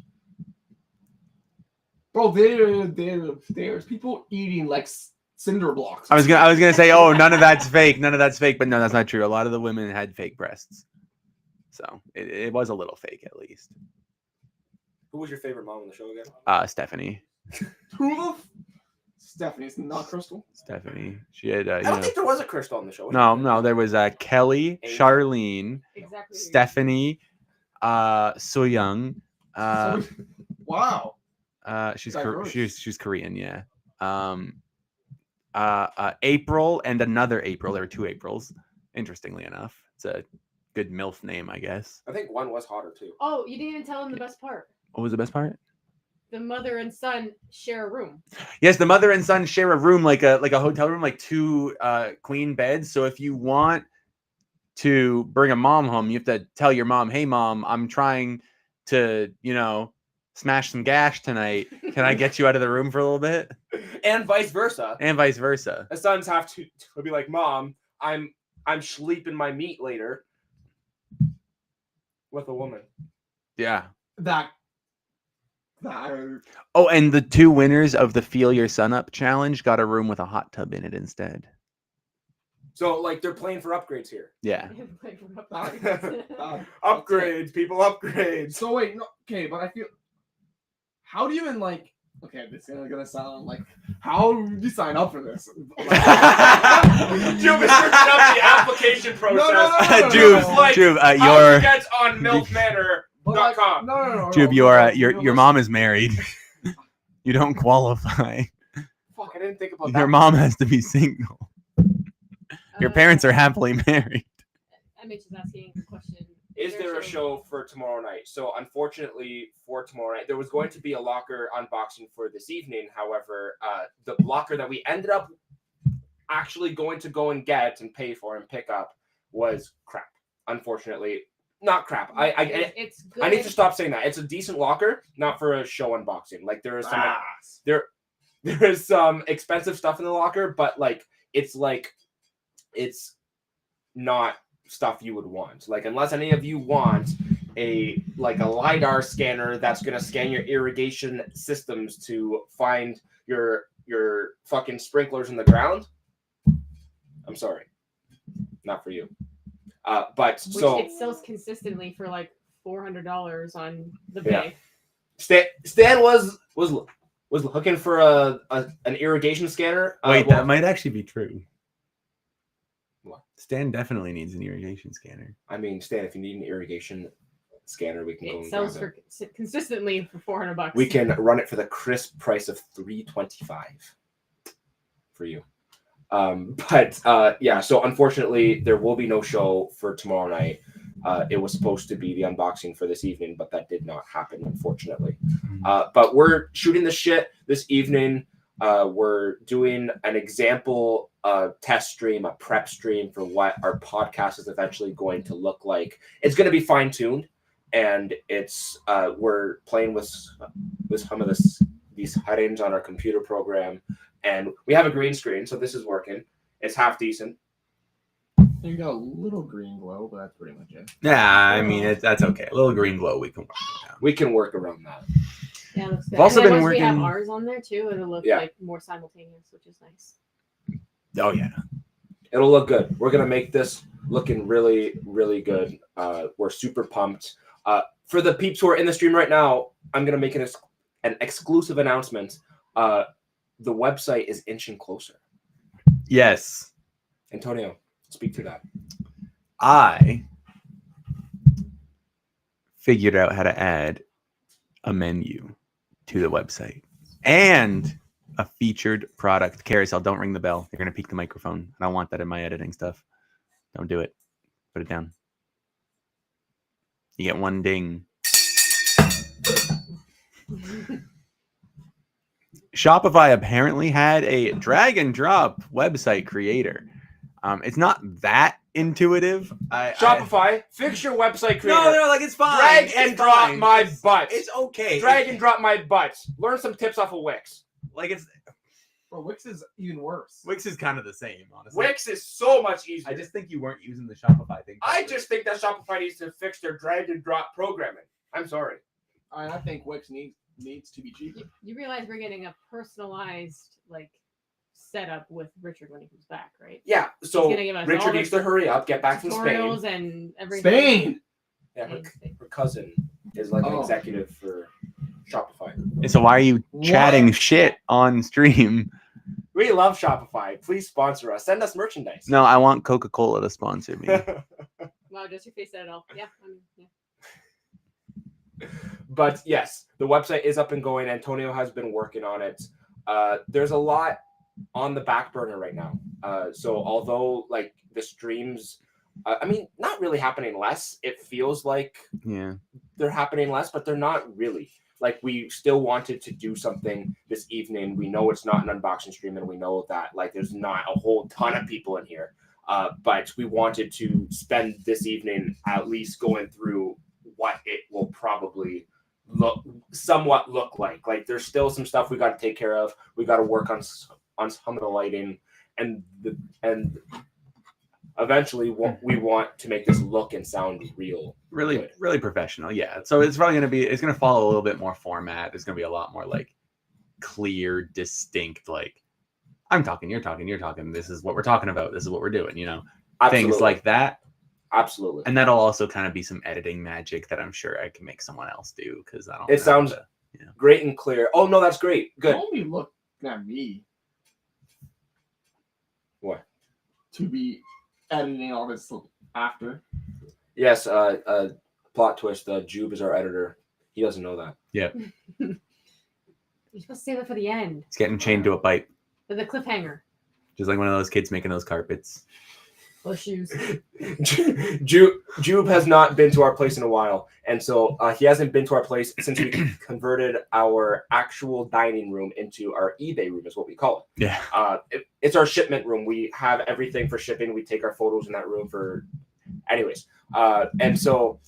Bro, there's people eating like cinder blocks. I was gonna say, oh, none of that's fake, but no, that's not true. A lot of the women had fake breasts, so it was a little fake at least. Who was your favorite mom on the show again? Stephanie, Stephanie's not Crystal. she had I don't think there was a Crystal on the show. no, there was Kelly, Amy. Charlene, Exactly. Stephanie, So Young. Wow. She's Diverse. she's Korean, yeah. April and another April. There were 2 Aprils. Interestingly enough, it's a good MILF name, I guess. I think one was hotter too. Oh, you didn't even tell him the best part. What was the best part? The mother and son share a room. Yes, the mother and son share a room, like a hotel room, like 2 queen beds. So if you want to bring a mom home, you have to tell your mom, "Hey, mom, I'm trying to, smash some gash tonight. Can I get you out of the room for a little bit?" And vice versa. And vice versa. The sons have to be like, "Mom, I'm sleeping my meat later." With a woman. Yeah. That. Oh, and the 2 winners of the Feel Your Sun Up challenge got a room with a hot tub in it instead. So like they're playing for upgrades here. Yeah. Upgrades, people, upgrades. So wait, no, okay, but I feel. How do you even like? Okay, this is gonna sound like. How do you sign up for this? Jube is searching up the application process. Jube, how your to get on milfmanor.com. No. Jube, your mom is married. You don't qualify. Fuck, I didn't think about Your that. mom has to be single. Your parents are happily married. MH is asking a question. Is there a show for tomorrow night? So unfortunately for tomorrow night, there was going to be a locker unboxing for this evening. However, the locker that we ended up actually going to go and get and pay for and pick up was crap. Unfortunately, not crap. It's good. I need to stop saying that. It's a decent locker, not for a show unboxing. Like there is some there is some expensive stuff in the locker, but it's not stuff you would want. Like unless any of you want a LiDAR scanner that's gonna scan your irrigation systems to find your fucking sprinklers in the ground. I'm sorry. Not for you. But Which so it sells consistently for like $400 on the bay. Stan was looking for an irrigation scanner. Wait, well, that might actually be true. What? Stan definitely needs an irrigation scanner. I mean, Stan, if you need an irrigation scanner, we can go It and sells grab for consistently for $400. We can run it for the crisp price of $325 for you. Yeah, so unfortunately there will be no show for tomorrow night. It was supposed to be the unboxing for this evening, but that did not happen, unfortunately. But we're shooting the shit this evening. We're doing an example test stream, a prep stream for what our podcast is eventually going to look like. It's going to be fine-tuned, and it's we're playing with some of these settings on our computer program, and we have a green screen, so this is working. It's half decent. You got a little green glow, but that's pretty much it. Yeah, I mean that's okay. A little green glow, we can work it out. We can work around that. Yeah, it looks good. I've also and then been once we have working- ours on there too, it'll look Yeah. like more simultaneous, which is nice. Oh yeah. It'll look good. We're gonna make this looking really, really good. We're super pumped. For the peeps who are in the stream right now, I'm gonna make an exclusive announcement. The website is inching closer. Yes. Antonio, speak to that. I figured out how to add a menu to the website and a featured product carousel. Don't ring the bell. You're going to peek the microphone. I don't want that in my editing stuff. Don't do it. Put it down. You get one ding. Shopify apparently had a drag and drop website creator. It's not that intuitive. Shopify, fix your website creator. No, like it's fine. Drag It's and drop fine. my butt. It's okay. Drag and drop my butt. Learn some tips off of Wix. Like it's Bro, Wix is even worse. Wix is kind of the same, honestly. Wix is so much easier. I just think you weren't using the Shopify thing. I just think that Shopify needs to fix their drag and drop programming. I'm sorry. I think Wix needs to be cheaper. You realize we're getting a personalized setup with Richard when he comes back, right? Yeah, so gonna give us all Richard the needs to hurry up, get back from Spain. Tutorials and everything. Spain. Yeah, Spain. her cousin is like an Oh. executive for Shopify. So why are you chatting shit on stream? We love Shopify. Please sponsor us. Send us merchandise. No, I want Coca-Cola to sponsor me. Wow, just your face said it all. Yeah, yeah. But yes, the website is up and going. Antonio has been working on it. There's a lot on the back burner right now. So although the streams I mean, not really happening less. It feels like Yeah. they're happening less, but they're not really. Like, we still wanted to do something this evening. We know it's not an unboxing stream, and we know that like there's not a whole ton of people in here. But we wanted to spend this evening at least going through what it will probably somewhat look like. Like, there's still some stuff we got to take care of. We got to work on some of the lighting, and eventually we want to make this look and sound real. Really, Good. really professional. Yeah. So it's probably it's going to follow a little bit more format. There's going to be a lot more like clear, distinct, like I'm talking, you're talking, you're talking. This is what we're talking about. This is what we're doing, you know, Absolutely. things like that. Absolutely. And that'll also kind of be some editing magic that I'm sure I can make someone else do because I don't. It know sounds how to- great and clear. Oh no, that's great. Good. Don't be looking at me What? to be editing all this after. Yes. Plot twist. Jube is our editor. He doesn't know that. Yeah. You're supposed to save it for the end, It's getting chained to a pipe, for the cliffhanger. just like one of those kids making those carpets. Those shoes. Jube has not been to our place in a while, and so he hasn't been to our place since we converted our actual dining room into our eBay room, is what we call it. Yeah. It's our shipment room. We have everything for shipping. We take our photos in that room for, anyways. And so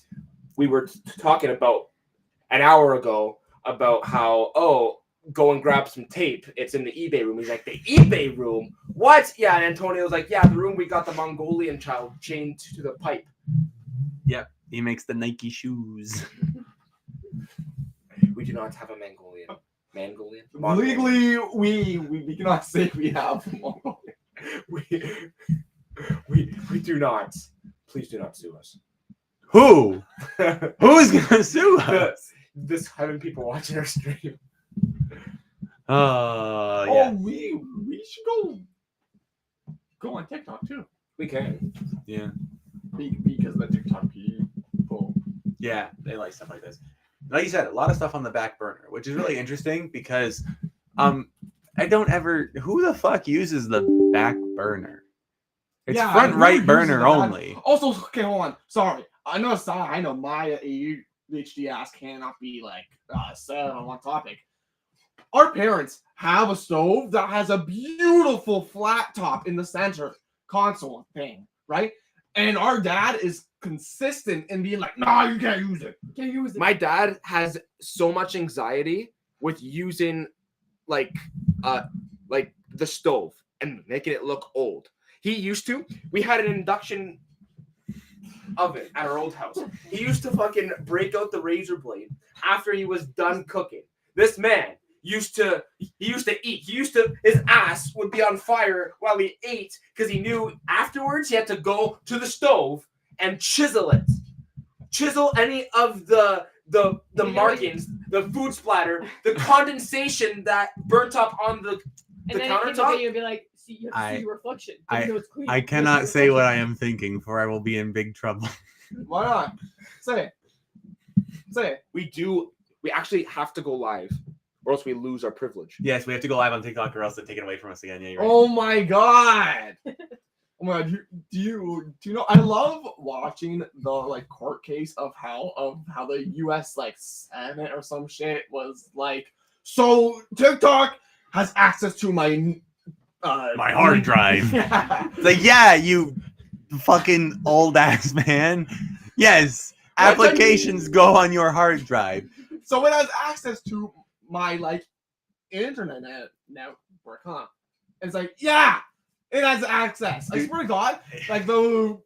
we were talking about an hour ago about how go and grab some tape. It's in the eBay room. He's like, the eBay room? What? Yeah, and Antonio's like, yeah, the room we got the Mongolian child chained to the pipe. Yep. He makes the Nike shoes. We do not have a Mongolian. Mongolian? Legally, we cannot say we have Mongolian. We do not. Please do not sue us. Who? Who's gonna sue us? This having people watching our stream. Oh yeah. Oh, we should go on TikTok too. We can. Yeah. Because the TikTok people. Yeah, they like stuff like this. Like you said, a lot of stuff on the back burner, which is really interesting because I don't ever who the fuck uses the back burner? It's front who right uses burner that? only. Also, okay, hold on. Sorry. I know my ADHD ass cannot be like set on one topic. Our parents have a stove that has a beautiful flat top in the center console thing, right? And our dad is consistent in being like, nah, you can't use it. You can't use it. My dad has so much anxiety with using like the stove and making it look old. He used to. We had an induction oven at our old house. He used to fucking break out the razor blade after he was done cooking. This man used to eat. His ass would be on fire while he ate because he knew afterwards he had to go to the stove and chisel it. Chisel any of the markings, the food splatter, the condensation that burnt up on the And then countertop. you'd be like, see, you have to see your reflection. You know it's clean. I You have to see cannot your say what I reflection. am thinking, for I will be in big trouble. Why not? Say it. Say it. We actually have to go live, or else we lose our privilege. Yes, we have to go live on TikTok, or else they take it away from us again. Yeah, you're right. Oh my god. Oh my god, do you know? I love watching the like court case of how the U.S. like Senate or some shit was like. So TikTok has access to my hard drive. Yeah. It's like, yeah, you fucking old ass man. Yes, That's what I applications go on your hard drive. So it has access to my like internet network, huh? It's like, yeah, it has access. I Dude. swear to God, like the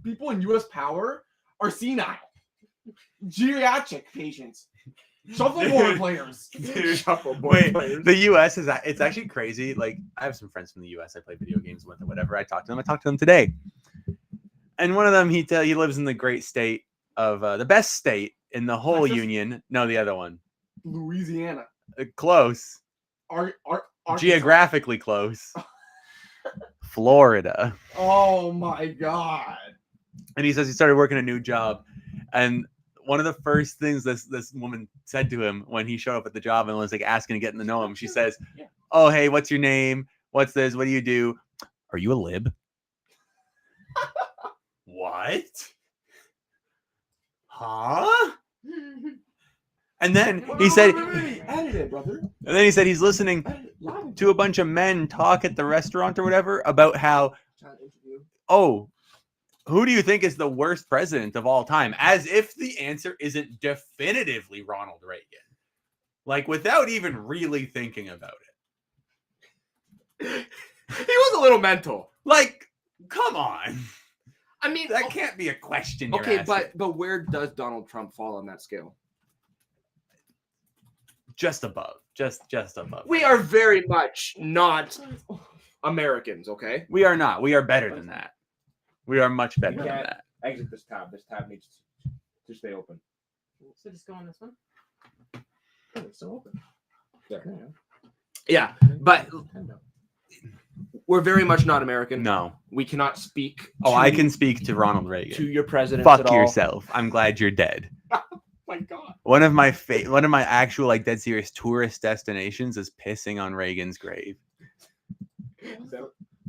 people in U.S. power are senile, geriatric patients, shuffleboard players. Wait, the U.S. it's actually crazy. Like, I have some friends from the U.S. I play video games with or whatever. I talked to them today, and one of them he lives in the great state of the best state in the whole Texas? union. No, the other one. Louisiana. Close. Arkansas. Geographically close. Florida. Oh my God. And he says he started working a new job, and one of the first things this woman said to him when he showed up at the job and was like asking and getting to know him, she says, Yeah. "Oh, hey, what's your name? What's this? What do you do? Are you a lib?" what? Huh? And then he said, Edit it, brother. and then he said he's listening Edit it live. to a bunch of men talk at the restaurant or whatever about how, Trying to interview. oh, who do you think is the worst president of all time? As if the answer isn't definitively Ronald Reagan. Like, without even really thinking about it. He was a little mental. Like, come on. I mean, That can't be a question. You're okay, asking. but where does Donald Trump fall on that scale? Just above. Just above. We are very much not Americans, okay? We are not. We are better than that. We are much better than can't- that. Exit this tab. This tab needs to stay open. So just go on this one. Oh, it's still open. There. Yeah, but we're very much not American. No. We cannot speak. Oh, to, I can speak to Ronald Reagan. to your president. Fuck yourself. I'm glad you're dead. My God. One of my actual like dead serious tourist destinations is pissing on Reagan's grave.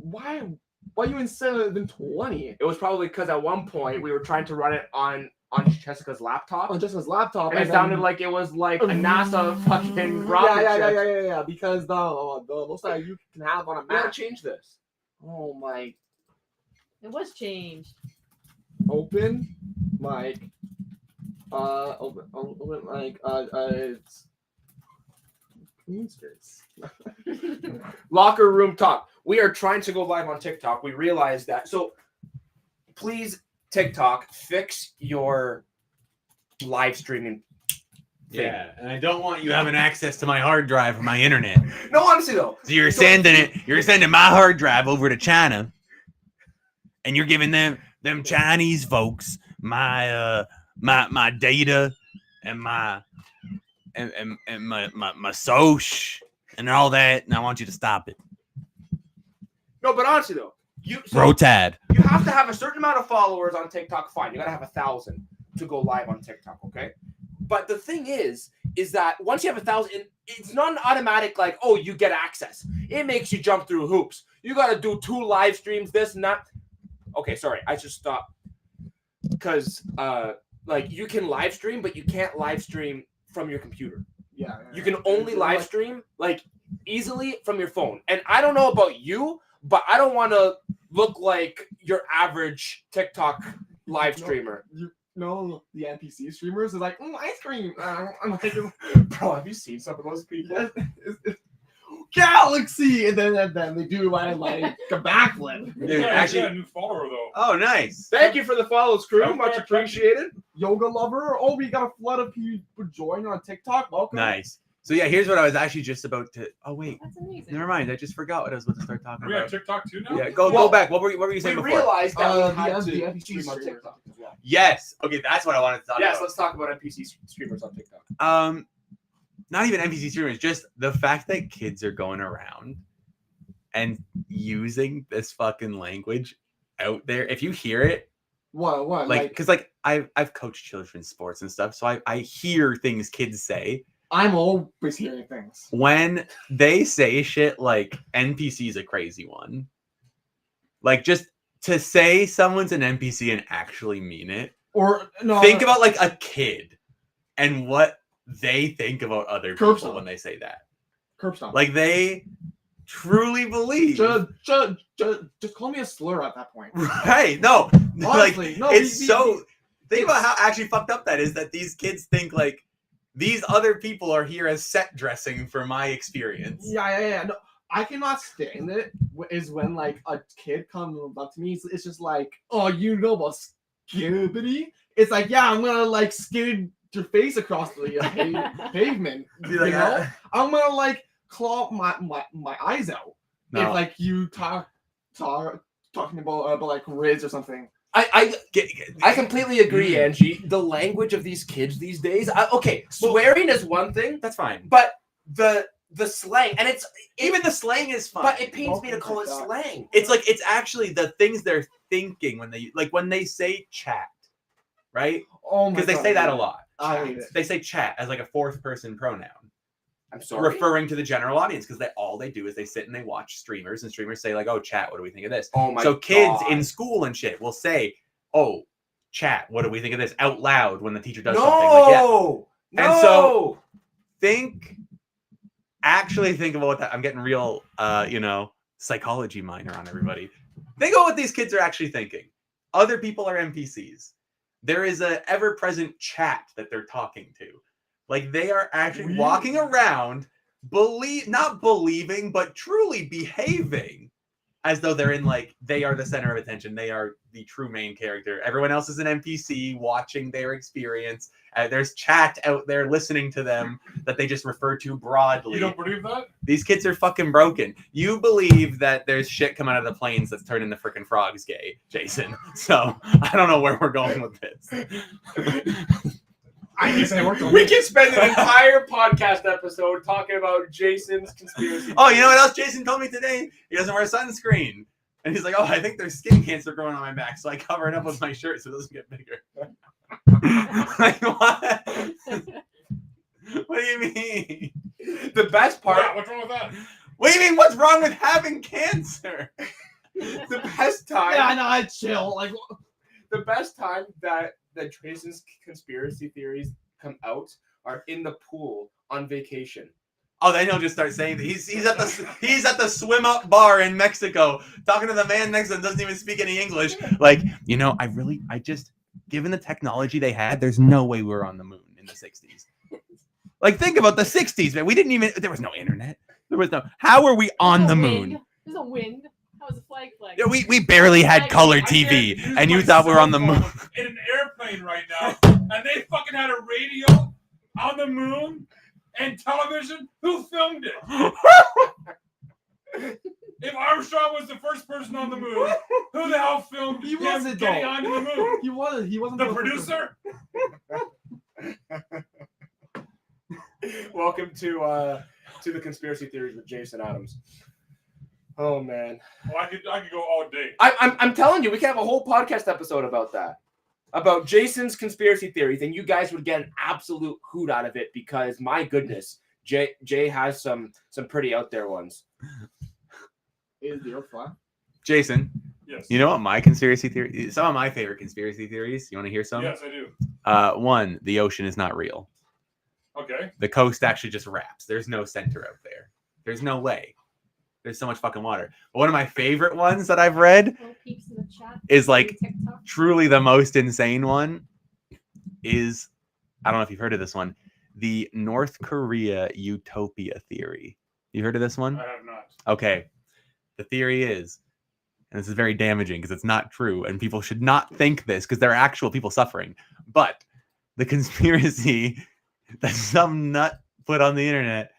Why you in 720? It was probably because at one point we were trying to run it on Jessica's laptop, On Jessica's laptop. and it then- sounded like it was like a NASA fucking rocket ship. Yeah. Because the most that you can have on a We gotta map. change this. Oh my! It was changed. Open, like, open, like, it's green skirts. Locker room talk. We are trying to go live on TikTok. We realize that. So please, TikTok, fix your live streaming thing. Yeah, and I don't want you having access to my hard drive or my internet. No, honestly though. So you're sending my hard drive over to China, and you're giving them Chinese folks my my data and my soch and all that, and I want you to stop it. No, but honestly though, Rotad. you have to have a certain amount of followers on TikTok. Fine, you gotta have 1,000 to go live on TikTok. Okay, but the thing is that once you have 1,000, it's not an automatic like, oh, you get access. It makes you jump through hoops. You gotta do 2 live streams, this and that. Okay, sorry, I should stop because like you can live stream, but you can't live stream from your computer. Yeah. You can only live stream like easily from your phone. And I don't know about you, but I don't want to look like your average TikTok live streamer. No, the NPC streamers are like, ice cream. I'm like, Bro, have you seen some of those people? Galaxy, and then they do like a backflip. Dude, I actually- got a new follower though. Oh, nice. Thank you for the follows, crew. Much appreciated. Yoga lover. Oh, we got a flood of people joining on TikTok. Welcome. Nice. So yeah, here's what I was actually just about to. Oh wait, That's amazing. never mind. I just forgot what I was about to start talking We have about. TikTok too now. Yeah, go Well, back. What were you We saying before? realized that we had the to NPC stream on streamers. TikTok as well. Yes. Okay, that's what I wanted to talk Yes, about. let's talk about NPC streamers on TikTok. Not even NPC streamers, just the fact that kids are going around and using this fucking language out there. If you hear it, What? like, because like I've coached children's sports and stuff, so I hear things kids say I'm always hearing things. when they say shit like NPC is a crazy one. Like, just to say someone's an NPC and actually mean it. Or no. Think about like a kid and what they think about other Curb people stomp. when they say that. curb stomp. Like, they truly believe. Just call me a slur at that point. Right? No, Honestly, like, no. it's so. Think about how actually fucked up that is. That these kids think like these other people are here as set dressing for my experience. Yeah. No, I cannot stand it. Is when like a kid comes up to me. It's just like, oh, you know about skibbity? It's like, yeah, I'm gonna like skid your face across the pavement. Be You like, know? I'm gonna like claw my eyes out no. if like you talking about like Riz or something. I Get- completely agree, Angie. The language of these kids these days. Okay, swearing is one thing, That's fine. but the slang, and it's Even the slang is fine. but it pains me to call it Oh my God. slang. it's like it's actually the things they're thinking when they say chat, right? Oh my Because they God, say that a yeah. lot. I hate it. They say chat as like a fourth person pronoun, I'm sorry. referring to the general audience, because all they do is they sit and they watch streamers, and streamers say like, "Oh, chat, what do we think of this?" Oh my So kids God. in school and shit will say oh, chat, what do we think of this out loud when the teacher does something? Like, yeah. No. And so actually think about what that. I'm getting real, psychology minor on everybody. Think about what these kids are actually thinking. Other people are NPCs. There is a ever-present chat that they're talking to. Like, they are actually walking around, not believing, but truly behaving as though they're in, like, they are the center of attention. They are the true main character. Everyone else is an NPC watching their experience. There's chat out there listening to them that they just refer to broadly. You don't believe that? These kids are fucking broken. You believe that there's shit coming out of the planes that's turning the freaking frogs gay, Jason. So I don't know where we're going with this. I guess I worked on We can spend an entire podcast episode talking about Jason's conspiracy. Oh, you know what else Jason told me today? He doesn't wear sunscreen. And he's like, oh, I think there's skin cancer growing on my back, so I cover it up with my shirt so it doesn't get bigger. Like, what? What do you mean? The best part. Yeah, what's wrong with that? What do you mean? What's wrong with having cancer? The best time. Yeah, no, I chill. Like, The best time that Jason's conspiracy theories come out are in the pool on vacation. Oh, then he'll just start saying that he's at the swim up bar in Mexico, talking to the man next to him, doesn't even speak any English. Like, given the technology they had, there's no way we were on the moon in the 60s. Like, think about the 60s, man. There was no internet. How were we on the moon? There's no wind. How was the flag? Yeah, we barely had color TV, and you thought we were on the moon. In an airplane right now, and they fucking had a radio on the moon and television. Who filmed it? If Armstrong was the first person on the moon, who the hell filmed He him wasn't, getting though. onto the moon? he wasn't The producer? Welcome to the conspiracy theories with Jason Adams. Oh man, Well, I could go all day. I'm telling you, we could have a whole podcast episode about that, about Jason's conspiracy theories, and you guys would get an absolute hoot out of it because my goodness, Jay has some pretty out there ones. Is the Earth flat? Jason, Yes. you know what my conspiracy theory? Some of my favorite conspiracy theories. You want to hear some? Yes, I do. One, the ocean is not real. Okay. The coast actually just wraps. There's no center out there. There's no way. There's so much fucking water. But one of my favorite ones that I've read Little peeps in the chat. is like TikTok. truly the most insane one is, I don't know if you've heard of this one, the North Korea utopia theory. You heard of this one? I have not. Okay. The theory is, and this is very damaging because it's not true and people should not think this because there are actual people suffering, but the conspiracy that some nut put on the internet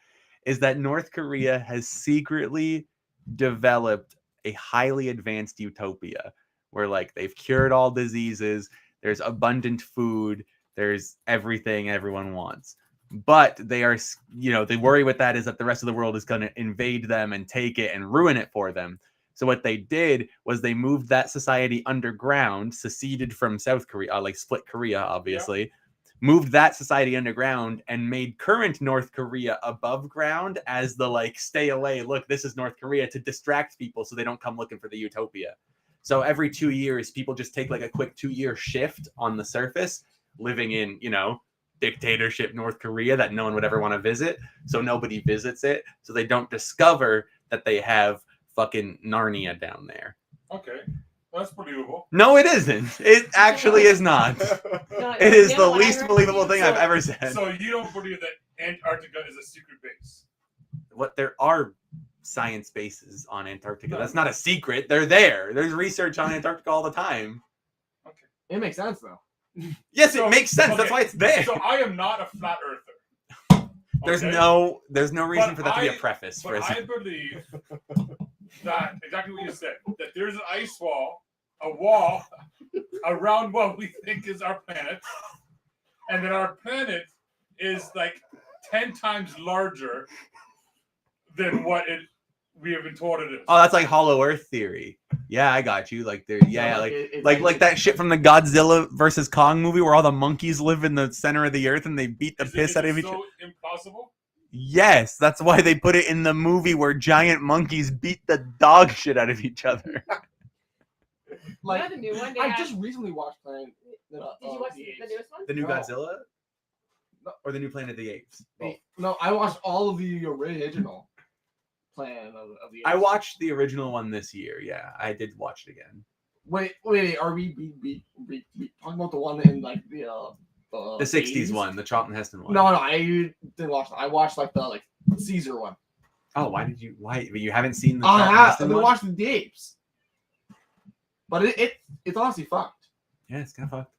is that North Korea has secretly developed a highly advanced utopia where like they've cured all diseases, there's abundant food, there's everything everyone wants. But they are, they worry with that is that the rest of the world is going to invade them and take it and ruin it for them. So what they did was they moved that society underground, seceded from South Korea, like split Korea, obviously, moved that society underground and made current North Korea above ground as the like, stay away, look, this is North Korea, to distract people so they don't come looking for the utopia. So every 2 years, people just take like a quick 2-year shift on the surface, living in, dictatorship North Korea that no one would ever want to visit. So nobody visits it. So they don't discover that they have fucking Narnia down there. Okay. That's believable. No, it isn't. It actually is not. No, It is the what I least heard believable from you- thing I've ever said. So you don't believe that Antarctica is a secret base? What there are science bases on Antarctica. That's not a secret. They're there. There's research on Antarctica all the time. It makes sense though. Yes, So- it makes sense. okay, That's why it's there. So I am not a flat earther. There's Okay? no reason But for that to be a I- preface. For But a I believe that exactly what you said. That there's an ice wall, a wall around what we think is our planet, and that our planet is like 10 times larger than what we have been told it is. Oh, that's like Hollow Earth theory. Yeah, I got you. Like there, It's like that shit from the Godzilla versus Kong movie where all the monkeys live in the center of the earth and they beat the Is piss out of each other. so impossible? Yes, that's why they put it in the movie where giant monkeys beat the dog shit out of each other. Like, the new one. They I have- just recently watched Planet. Did you watch the newest one? The new No. Godzilla No. or the new Planet of the Apes? Both. No, I watched all of the original Planet of the Apes. I watched the original one this year. Yeah, I did watch it again. Wait, are we talking about the one in like the The '60s 80s? one, the Charlton Heston one. No, I didn't watch that. I watched like the Caesar one. Oh, why did you? Why? But you haven't seen the I Charlton have. Heston I've been one? watching the Apes, but it's honestly fucked. Yeah, it's kind of fucked.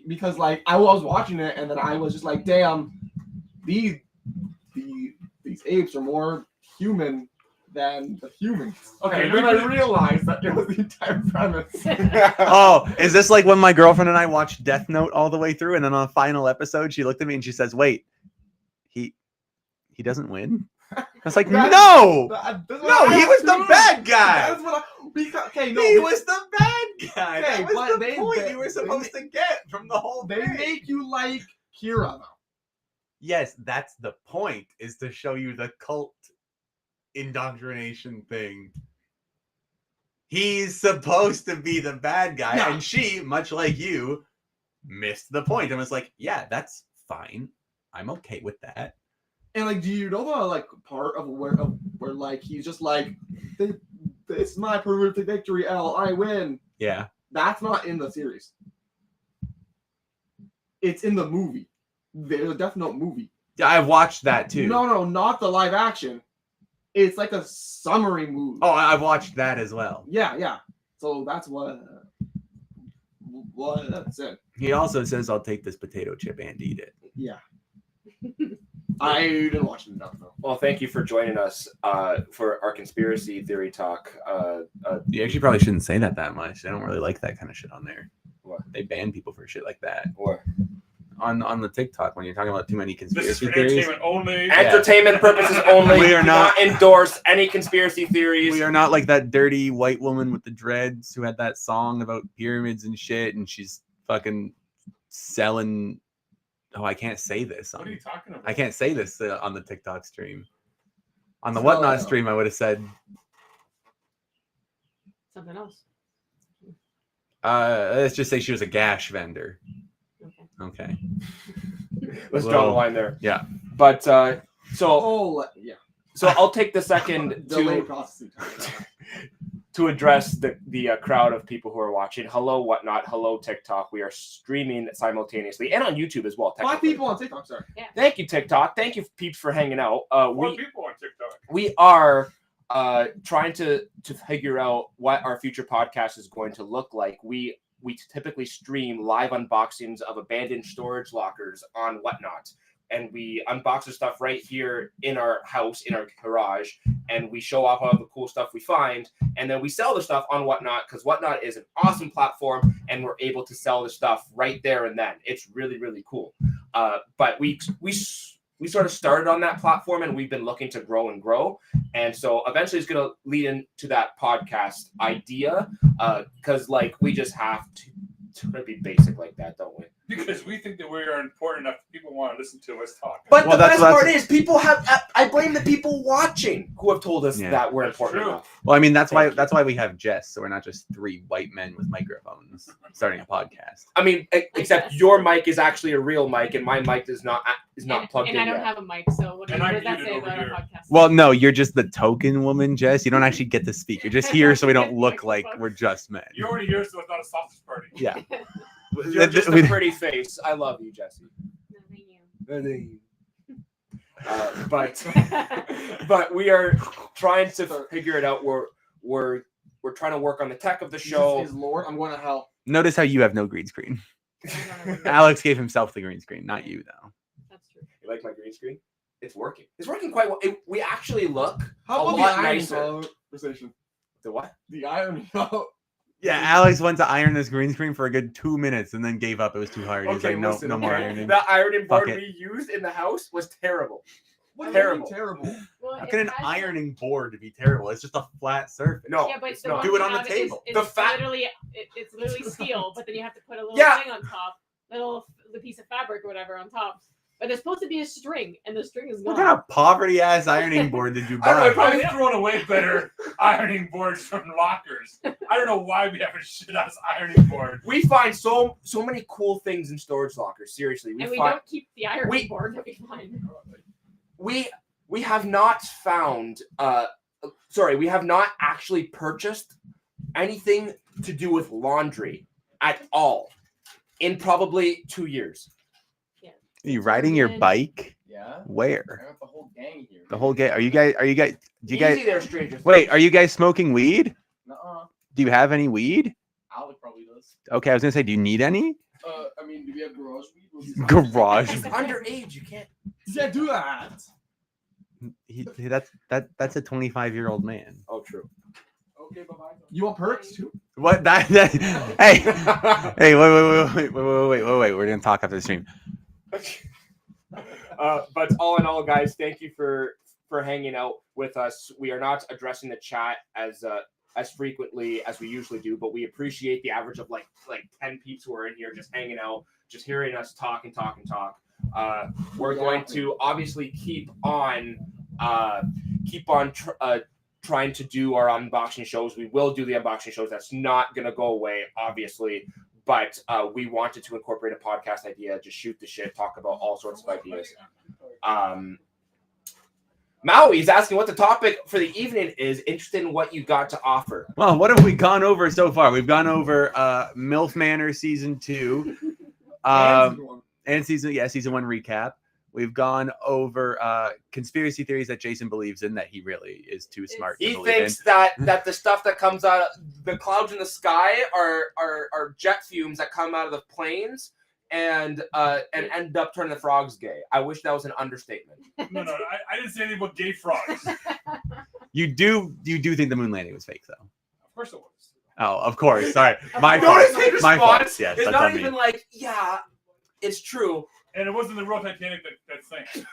Because like I was watching it and then I was just like, damn, these apes are more human than the humans. Okay, Okay, then we- I realized that it was the entire premise. Oh, is this like when my girlfriend and I watched Death Note all the way through, and then on the final episode, she looked at me and she says, "Wait, he doesn't win?" I was like, That's- "No, That's what no, I he was the assumed. bad guy. That's what okay, no, He was the bad guy. Okay, That was but the they- point they- you were supposed to get from the whole they thing." make you like Kira though. Yes, that's the point, is to show you the cult indoctrination thing. He's supposed to be the bad guy, Yeah. and she, much like you, missed the point and was like, "Yeah, that's fine. I'm okay with that." And like, do you know the like part of where like he's just like, this is my proof of victory, L. I win. Yeah. That's not in the series. It's in the movie. There's a Death Note movie. Yeah, I've watched that too. No, not the live action. It's like a summary movie. Oh, I've watched that as well. Yeah. So that's what that's it. He also says, "I'll take this potato chip and eat it." Yeah. I didn't watch it enough though. Well, thank you for joining us for our conspiracy theory talk. You actually probably shouldn't say that much. I don't really like that kind of shit on there. What? They ban people for shit like that Or on the TikTok when you're talking about too many This is conspiracy for theories. entertainment only. entertainment purposes only. We are Do not- endorse any conspiracy theories. We are not like that dirty white woman with the dreads who had that song about pyramids and shit, and she's fucking selling. Oh, I can't say this. What are you talking about? I can't say this on the TikTok stream. On the So- Whatnot stream, I would have said, Something else. let's just say she was a gash vendor. Okay. Okay. Let's draw the Well, line there. yeah. But so Yeah. I'll take the second Delay to processing time. to address the crowd of people who are watching. Hello, Whatnot. Hello, TikTok. We are streaming simultaneously and on YouTube as well. 5 technically. people on TikTok, sorry. Thank you, TikTok. Thank you, peeps, for hanging out. 4 people on TikTok. We are trying to figure out what our future podcast is going to look like. We typically stream live unboxings of abandoned storage lockers on Whatnot, and we unbox the stuff right here in our house, in our garage, and we show off all the cool stuff we find, and then we sell the stuff on Whatnot, because Whatnot is an awesome platform, and we're able to sell the stuff right there and then. It's really, really cool. But we sort of started on that platform, and we've been looking to grow and grow. And so eventually it's going to lead into that podcast idea, because like we just have to be basic like that, don't we? Because we think that we are important enough that people want to listen to us talk. But Well, the best that's- part is people have. I blame the people watching who have told us Yeah. that we're That's important true. enough. Well, I mean, that's Thank why you. we have Jess, so we're not just 3 white men with microphones starting a podcast. I mean, except guess. your mic is actually a real mic, and my mic is not plugged and in I don't yet. have a mic, so what And does I'm that muted say over about our here. podcast? Well, no, you're just the token woman, Jess. You don't actually get to speak. You're just here so we don't look like we're just men. You're already here, so it's not a sausage party. Yeah. You're just We- a pretty face. I love you, Jesse. No, thank you. But we are trying to figure it out. We're trying to work on the tech of the show. Jesus is Lord, I'm going to hell. Notice how you have no green screen. That's Alex gave himself the green screen, not you, though. true. You like my green screen? It's working. It's working quite well. We actually look How a about lot the iron nicer. conversation? The what? The iron. Oh, Yeah, Alex went to iron this green screen for a good 2 minutes and then gave up. It was too hard. He was Okay, like, no, listen, no more okay. ironing. The ironing board Fuck it. we used in the house was terrible. what Terrible. Terrible. Well, How it can an has- ironing board be terrible? It's just a flat surface. No, Yeah, but it's the not. one Do it we on the have table. Is The fat- it's literally steel, but then you have to put a little Yeah. thing on top, the piece of fabric or whatever on top. But it's supposed to be a string, and the string is What gone. kind of poverty ass ironing board did you I don't know, buy? probably thrown away better ironing boards from lockers. I don't know why we have a shit ass ironing board. We find so many cool things in storage lockers. Seriously, and we find don't keep the ironing board that we find. we have not found. We have not actually purchased anything to do with laundry at all in probably 2 years. Are you riding your bike? Yeah. Where? I got the whole gang here. The whole gang? Are you guys? Do you guys? Easy there, strangers. Wait, are you guys smoking weed? Nuh-uh. Do you have any weed? Alec probably does. Okay, I was gonna say, do you need any? I mean, do we have garage weed? Garage. He's underage. You can't. You can't do that. That's a 25-year-old man. Oh, true. Okay, bye-bye. You want perks too? What that hey hey wait, we're gonna talk after the stream. But all in all, guys, thank you for hanging out with us. We are not addressing the chat as frequently as we usually do, but we appreciate the average of like 10 peeps who are in here just hanging out, just hearing us talk. We're going to obviously keep on trying to do our unboxing shows. We will do the unboxing shows. That's not going to go away, obviously. But we wanted to incorporate a podcast idea, just shoot the shit, talk about all sorts of ideas. Maui's asking what the topic for the evening is. Interested in what you got to offer. Well, what have we gone over so far? We've gone over MILF Manor season 2, and season 1 recap. We've gone over conspiracy theories that Jason believes in, that he really is too smart to He believe thinks that the stuff that comes out of the clouds in the sky are jet fumes that come out of the planes and end up turning the frogs gay. I wish that was an understatement. No, I didn't say anything about gay frogs. Of You do think the moon landing was fake, though? course it was. Oh, of course. Sorry, my Notice fault. his My fault. response Yes, is that's not on even me. like, yeah, it's true. And it wasn't the real Titanic that sank.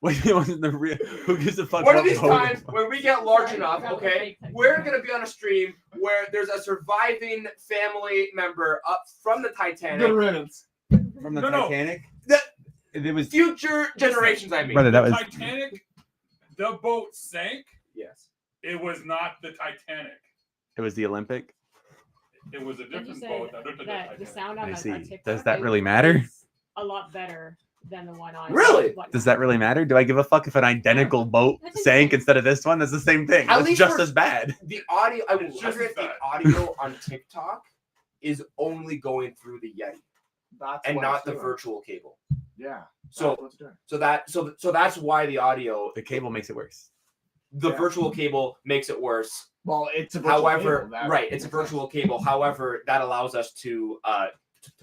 Wait, it wasn't the real. Who gives a fuck? One of what these boat it times was? when we get large enough, Probably okay, fake. we're gonna be on a stream where there's a surviving family member up from the Good Titanic. riddance. From the No, no. Titanic. The- It was. Future generations, I mean. Brother, that The was. Titanic, the boat sank. Yes. It was not the Titanic. It was the Olympic. It was a And you different said boat that looked like the that the Titanic. sound on I our see. TikTok Does that really matter? is a lot better than the one on. Really? Whatnot. Does that really matter? Do I give a fuck if an identical boat That's sank insane. instead of this one? That's the same thing. At That's least just for- as bad. The audio, I It's just wonder if as the bad. audio on TikTok is only going through the Yeti That's and what not it's the doing. virtual cable. Yeah. So that's what it's doing. so that's why the audio, The cable makes it worse. the Yeah. virtual cable makes it worse. Well, it's a virtual However, cable, that right, it's a makes sense. virtual cable. However, that allows us to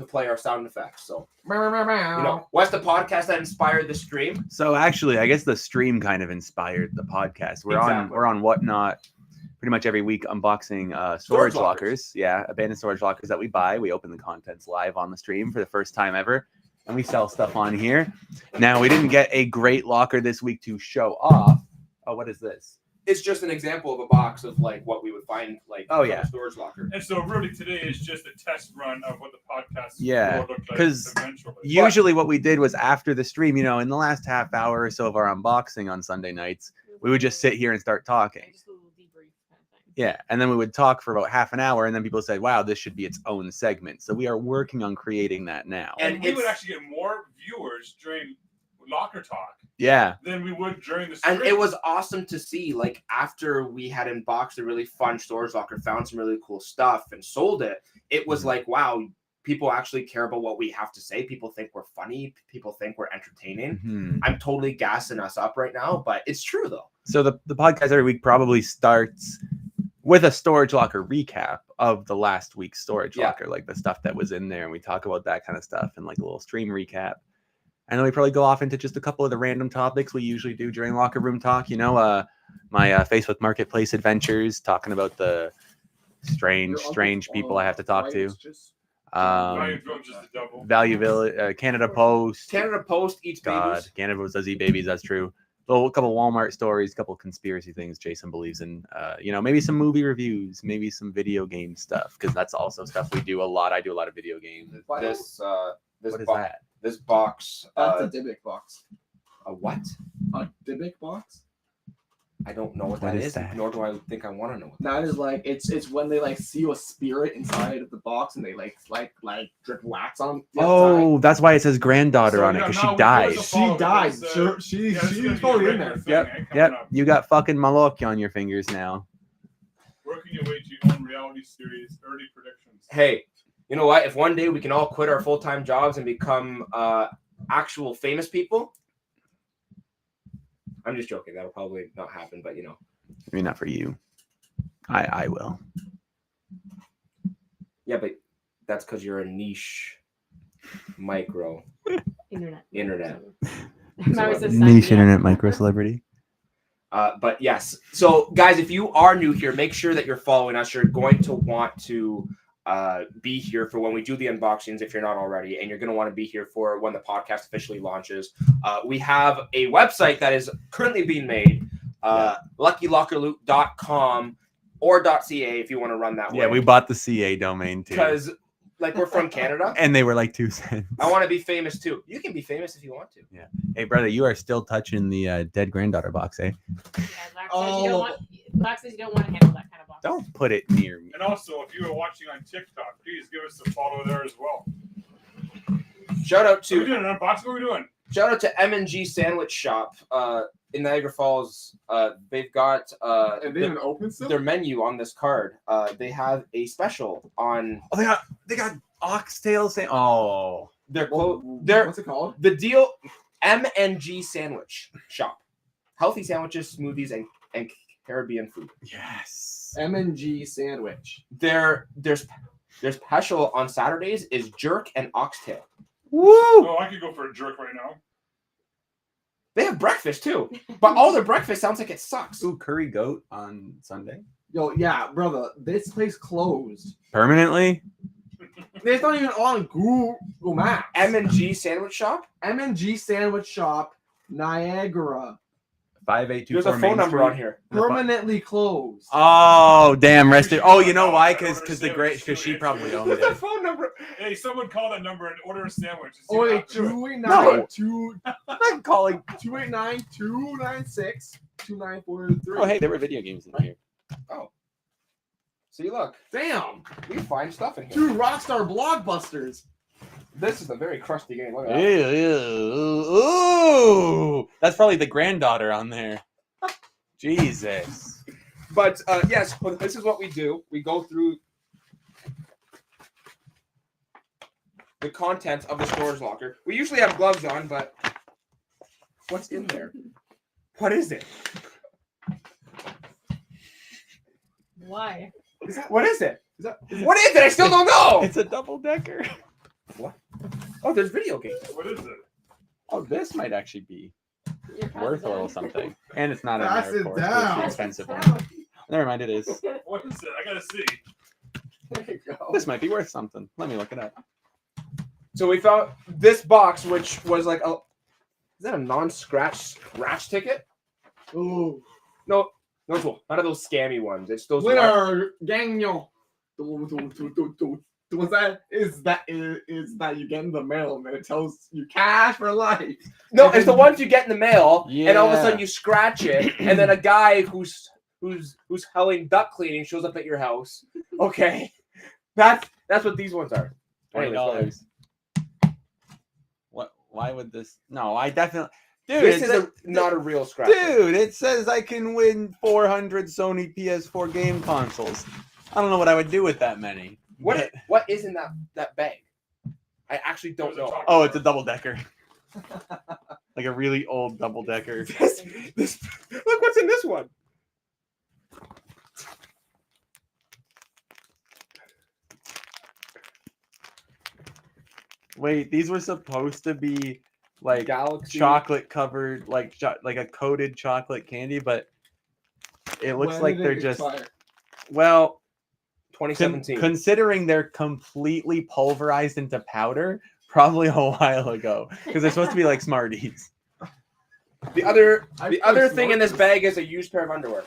play our sound effects. So Meow, meow, meow, you know, what's the podcast that inspired the stream? So actually, I guess the stream kind of inspired the podcast. We're Exactly. on Whatnot pretty much every week, unboxing storage lockers. Yeah, abandoned storage lockers that we buy. We open the contents live on the stream for the first time ever, and we sell stuff on here. Now, we didn't get a great locker this week to show off. Oh, what is this? It's just an example of a box of like what we would find like Oh, from yeah. a storage locker. And so really today is just a test run of what the podcast Yeah, will look like 'cause eventually. Usually, what we did was after the stream, in the last half hour or so of our unboxing on Sunday nights, we would just sit here and start talking. Yeah, just a little debrief kind of thing. Yeah, and then we would talk for about half an hour, and then people said, "Wow, this should be its own segment." So we are working on creating that now. And And we would it's- actually get more viewers during locker talk Yeah, than we would during the stream. And it was awesome to see, like, after we had unboxed a really fun storage locker, found some really cool stuff, and sold it, it was like, wow, people actually care about what we have to say. People think we're funny. People think we're entertaining. Mhm. I'm totally gassing us up right now, but it's true, though. So the podcast every week probably starts with a storage locker recap of the last week's storage Yeah. locker, like the stuff that was in there, and we talk about that kind of stuff and like a little stream recap. And then we probably go off into just a couple of the random topics we usually do during locker room talk. My Facebook Marketplace adventures, talking about the strange people I have to talk to. Value Drone just a double. Value Village, Canada Post. Canada Post eats God, babies. Canada Post does eat babies. That's true. A couple Walmart stories, a couple conspiracy things Jason believes in. Maybe some movie reviews, maybe some video game stuff, because that's also stuff we do a lot. I do a lot of video games. This What is bo- that? This box. That's a Dybbuk box. A what? A Dybbuk box? I don't know what What that is is, that? nor do I think I want to know. What That is like it's when they like seal a spirit inside of the box and they like drip wax on the outside. Oh, that's why it says granddaughter So, on it yeah, because now she we died. give us a She follow died. because, Sure, she's yeah, this is gonna be a totally in regular there. thing, Yep, coming Yep, up. you got fucking Malok on your fingers now. Working your way to your own reality series, early predictions. Hey, you know what? If one day we can all quit our full-time jobs and become actual famous people, I'm just joking. That'll probably not happen, but you know. I mean, not for you. I will. Yeah, but that's because you're a niche micro Internet. Niche internet micro celebrity. But yes. So guys, if you are new here, make sure that you're following us. You're going to want to be here for when we do the unboxings if you're not already, and you're going to want to be here for when the podcast officially launches. We have a website that is currently being made, luckylockerloot.com or .ca if you want to run that way. Yeah, we bought the CA domain too. because like we're from Canada. And they were like 2 cents. I want to be famous too. You can be famous if you want to. Hey, brother, you are still touching the dead granddaughter box, eh? Yeah, Black says you don't want to handle that kind of box. Don't put it near me. And also, if you are watching on TikTok, please give us a follow there as well. Shout out So we're to doing an unboxing. What are we doing? M&G Sandwich Shop in Niagara Falls. They've got And they didn't open still? their menu on this card. They have a special on Oh, they got oxtail saying. Oh, their What's it called? the deal. M&G Sandwich Shop, healthy sandwiches, smoothies, and Caribbean food. yes. M&G sandwich. There's special on Saturdays is jerk and oxtail. Woo! Oh, I could go for a jerk right now. They have breakfast too, but all their breakfast sounds like it sucks. Ooh, curry goat on Sunday. Yo, yeah, brother, this place closed. Permanently? It's not even on Google Maps. M&G Sandwich Shop. M&G Sandwich Shop, Niagara, 5824 There's a phone number on here. permanently closed. Oh, damn, rested. Oh, you know why? Because she probably owned There's a it. phone number. Hey, someone call that number and order a sandwich. And see Oh, what wait, happens. 289 I'm calling. 289 296 2943. Oh, hey, there were video games in here. See, look, Damn. we find stuff in here. 2 Rockstar Blockbusters. This is a very crusty game. Look at Ew, that. ew, ooh, that's probably the granddaughter on there. Jesus. But yes, but this is what we do. We go through the contents of the storage locker. We usually have gloves on, but what's in there? What is it? Why? What is it? Is What is it? I still don't know. It's a double decker. Oh, there's video games. What is it? Oh, this might actually be You're passing worth a little down. something. And it's not in Pass there, it of course. down. It's the expensive one. Never mind, it is. What is it? I gotta see. There you go. This might be worth something. Let me look it up. So we found this box, which was like a. Is that a scratch ticket? Ooh. No, none of those scammy ones. It's those. Winner, Gagnon. What's that? Is that you get in the mail and it tells you cash for life? No, it's the ones you get in the mail, and all of a Yeah. sudden you scratch it, and then a guy who's hauling duck cleaning shows up at your house. Okay, that's what these ones are. Anyways, go ahead. $20. What? Why would this? No, I definitely. Dude, This it is says- not a real scratch. Dude, it says I can win 400 Sony PS4 game consoles. I don't know what I would do with that many. What is in that bag? I actually don't There's a know. top- Oh, it's a double decker. Like a really old double decker. This look what's in this one. Wait, these were supposed to be like Galaxy chocolate covered, like like a coated chocolate candy, but it looks When like did they're it just expire? well. 2017. Considering they're completely pulverized into powder, probably a while ago, because they're supposed to be like Smarties. The other I thing in this bag is a used pair of underwear.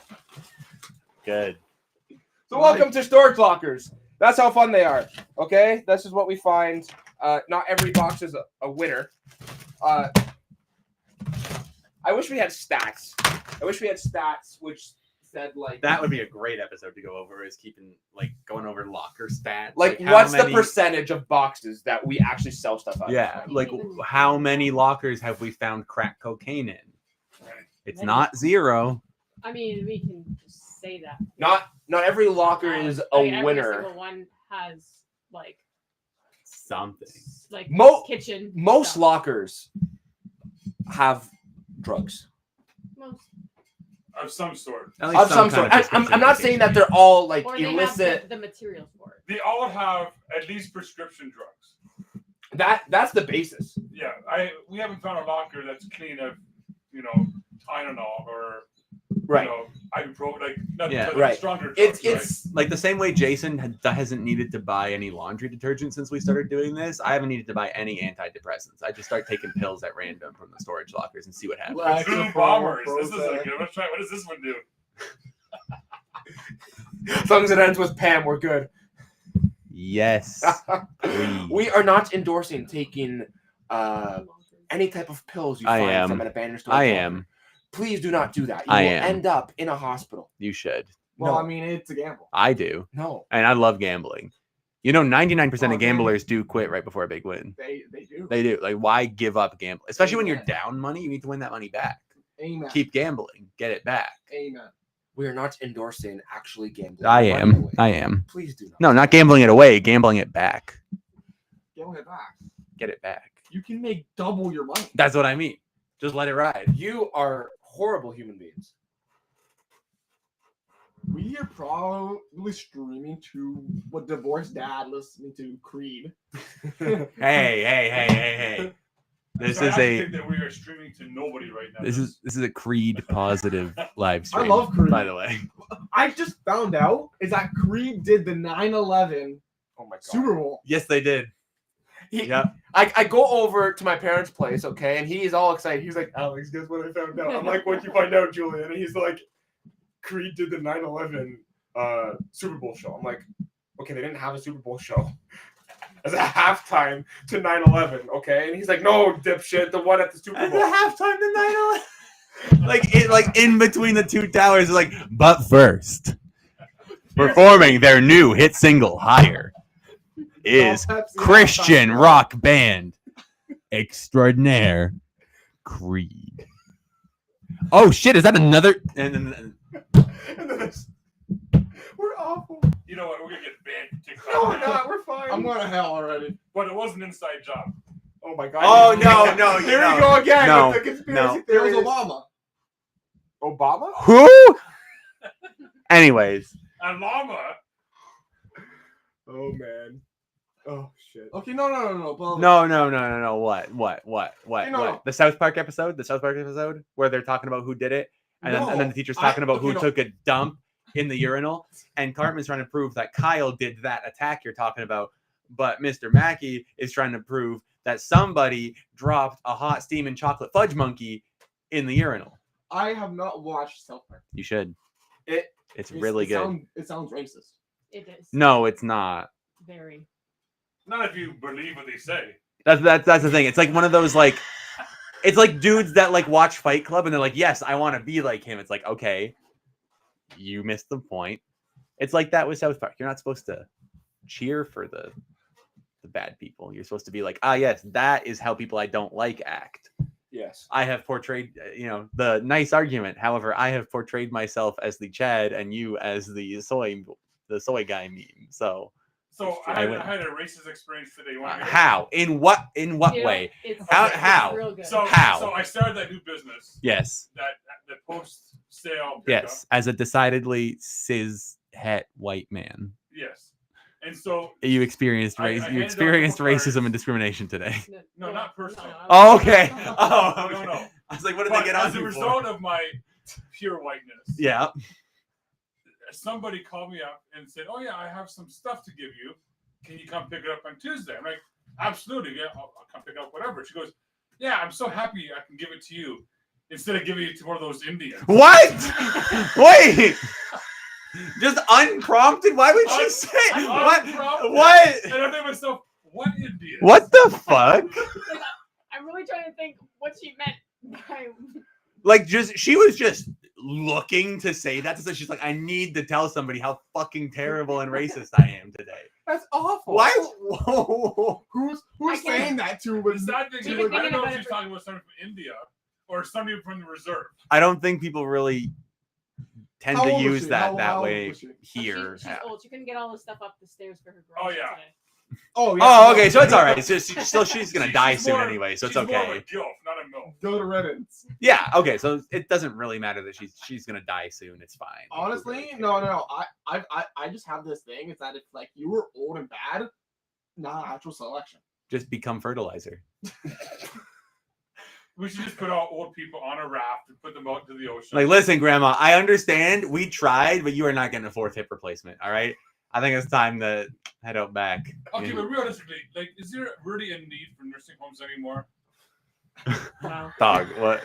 Good. So welcome to Storage Lockers. That's how fun they are. Okay, this is what we find. Not every box is a winner. I wish we had stats. Which said like That would be a great episode to go over. Is going over locker stats. like how what's many- the percentage of boxes that we actually sell stuff out? Yeah, of? like how many lockers have we found crack cocaine in? It's Many. not 0. I mean, we can just say that. Not every locker is a Like, every winner. single one has like Something. kitchen. Most stuff. lockers have drugs Most. Of some sort. At least of some kind sort. of I'm not saying that they're all like Or they illicit. have the materials for it. They all have at least prescription drugs. That's the basis. Yeah, we haven't found a locker that's clean of, Tylenol or Right. ibuprofen, like nothing Yeah. but Right. stronger drugs. It's Like the same way Jason hasn't needed to buy any laundry detergent since we started doing this. I haven't needed to buy any antidepressants. I just start taking pills at random from the storage lockers and see what happens. right. Blue bombers. This is a good. Let's try. What does this one do? as long as it ends with Pam, we're good. Yes. please. We are not endorsing taking any type of pills you I find am. from an abandoned store. I am. Please do not do that. You I will am. end up in a hospital. You should. Well, No. I mean, it's a gamble. I do. No. And I love gambling. 99% Oh, of gamblers do quit right before a big win. They do. They do. Like, why give up gambling? Especially when you're Amen. down money, you need to win that money back. Amen. Keep gambling. Get it back. Amen. We are not endorsing actually gambling. I money am. away. I am. Please do not. No, not gambling it away, gambling it back. Get it back. Get it back. You can make double your money. That's what I mean. Just let it ride. You are horrible human beings. We are probably streaming to what divorced dad listening to Creed. Hey. This So I is actually a think that we are streaming to nobody right now. this is a Creed positive live stream. love Creed. by the way. I just found out is that Creed did the 9/11 Oh my god. Super Bowl. Yes, they did. He- Yep. I go over to my parents' place, okay, and he's all excited. He's like, Alex, guess what I found out? I'm like, what'd you find out, Julian? And he's like, Creed did the 9/11 Super Bowl show. I'm like, okay, they didn't have a Super Bowl show as a halftime to 9/11, okay? And he's like, no, dipshit, the one at the Super At the Bowl. halftime to 9/11. like in between the two towers, it's like, but first, performing their new hit single, Higher, is Pepsi Christian halftime. rock band extraordinaire Creed. Oh shit, is that another? And then And then it's, we're awful. You know what? We're gonna get banned from TikTok. No, we're not. We're fine. I'm going to hell already. But it was an inside job. Oh my god. Oh, no, Here no. we go again No, with the conspiracy no. It was theories. Obama. Obama? who? Anyways, And llama. Oh man. Oh shit. Okay, no. But no. What? You know- What? The South Park episode where they're talking about who did it, and then the teacher's talking about who took a dump in the urinal, and Cartman's trying to prove that Kyle did that attack you're talking about, but Mr. Mackey is trying to prove that somebody dropped a hot steaming chocolate fudge monkey in the urinal. I have not watched South Park. You should. It- It's really good. It sounds racist. It is. No, it's not. Very. Not if you believe what they say. That's the thing. It's like one of those like, it's like dudes that like watch Fight Club and they're like, yes, I want to be like him. It's like, okay, you missed the point. It's like that with South Park. You're not supposed to cheer for the bad people. You're supposed to be like, ah, yes, that is how people I don't like act. Yes. I have portrayed, the nice argument. However, I have portrayed myself as the Chad and you as the soy guy meme. So So I I win. had a racist experience today. You wanna hear it? how? In what You know, way? It's, How? It's real good. So How? So I started that new business. Yes. That the post sale. Yes, as a decidedly cis het white man, Yes. And so you experienced I handed out experienced couple racism cards. and discrimination today. No, not personal. Oh, okay. Oh, no, okay. no. I was like, what did But they get on as a you result for? of my pure whiteness, Yeah. somebody called me up and said, "Oh yeah, I have some stuff to give you. Can you come pick it up on Tuesday?" I'm like, "Absolutely, yeah, I'll come pick up whatever." She goes, "Yeah, I'm so happy I can give it to you instead of giving it to one of those Indians." What? Wait. Just unprompted. Why would she say what? Unprompted. What? And I think to myself, what Indian? What the fuck? I'm really trying to think what she meant by. Like, she was just looking to say that. So she's like, I need to tell somebody how fucking terrible and racist I am today. That's awful. Why? Whoa. Who's I can't- saying that to? The sad thing She is, was I don't thinking know about if it she's for- talking about somebody from India or somebody from the reserve. I don't think people really tend How to old was use she? that How that old way was she? here. She's old. She couldn't get all the stuff up the stairs for her Oh, groceries yeah. today. Oh yeah. Oh, no, okay, so it's no, all right. It's just, still, she's gonna die She's soon more- anyway, so it's she's more of okay. a gilf, not a milf. Go to riddance. Yeah, okay, so it doesn't really matter that she's gonna die soon. It's fine. Honestly, no. I just have this thing. It's that if like you were old and bad, not natural selection. Just become fertilizer. We should just put all old people on a raft and put them out into the ocean. Like, listen, Grandma, I understand we tried, but you are not getting a 4th hip replacement. All right, I think it's time to head out back. Okay, Yeah. but realistically, like, is there really a need for nursing homes anymore? Wow. Dog, what?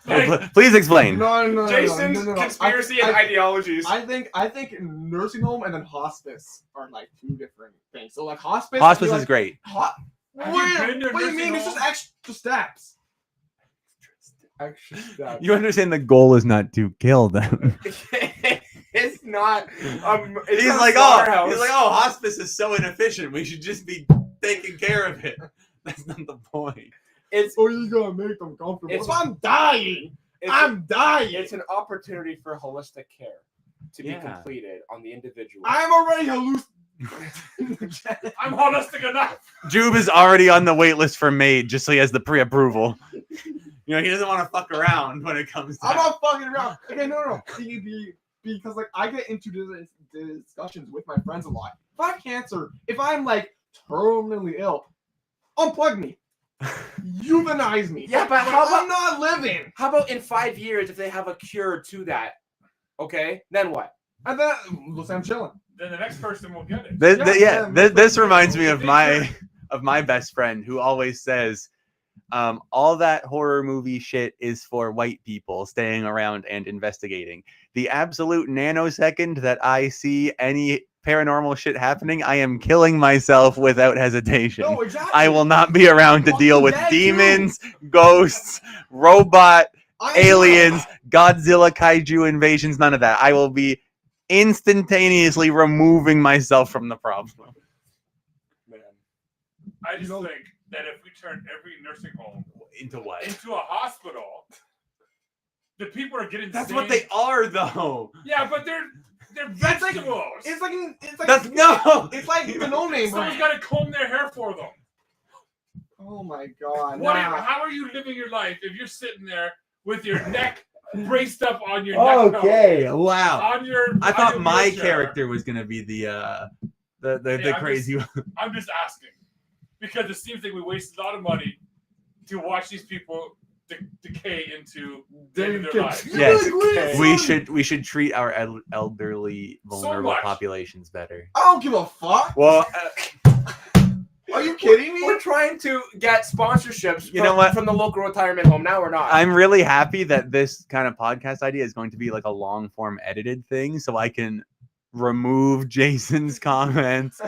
Like- Please explain. No. Jason's no. conspiracy and ideologies. I think nursing home and then hospice are like two different things. So like hospice. Hospice you're is like, great. What? Have you been to a What do you nursing mean? It's just home? extra steps. You understand the goal is not to kill them. It's not. It's He's not like, a oh, slaughterhouse. he's like, oh, hospice is so inefficient. We should just be taking care of it. That's not the point. It's Oh, you gotta make them comfortable. It's- If I'm dying, it's, I'm dying. it's an opportunity for holistic care to Yeah. be completed on the individual. I'm already hallucinating. I'm holistic enough. Jube is already on the wait list for maid, just so he has the pre-approval. You know, he doesn't want to fuck around when it comes to I'm not fucking around. Okay, no. Because like I get into discussions with my friends a lot. If I have cancer, if I'm like terminally ill, unplug me. Euthanize me. Yeah, but how I'm not living. How about in 5 years if they have a cure to that? Okay, then what? And then we'll say I'm chilling. Then the next person will get it. This reminds me of my best friend who always says, all that horror movie shit is for white people staying around and investigating. The absolute nanosecond that I see any paranormal shit happening, I am killing myself without hesitation. No, exactly. I will not be around to deal with Fucking dead, demons, ghosts, robot, I'm aliens, Godzilla, kaiju invasions, none of that. I will be instantaneously removing myself from the problem. Man. I just think that if we turn every nursing home Into what? into a hospital, the people are getting That's sane. what they are, though. Yeah, but they're It's like- vegetables. It's like That's no. It's like the no name Someone's brand. got to comb their hair for them. Oh my god. What? nah. How are you living your life if you're sitting there with your neck braced up on your neck? Wow. On your. I on thought your my wheelchair? character was gonna be the I'm crazy one. I'm just asking because it seems like we wasted a lot of money to watch these people decay into the end of their lives. Yes. We should treat our elderly, vulnerable much. populations better. I don't give a fuck. Well, Are you kidding me? We're trying to get sponsorships You know what? from the local retirement home. Now we're not. I'm really happy that this kind of podcast idea is going to be like a long form edited thing, so I can remove Jason's comments.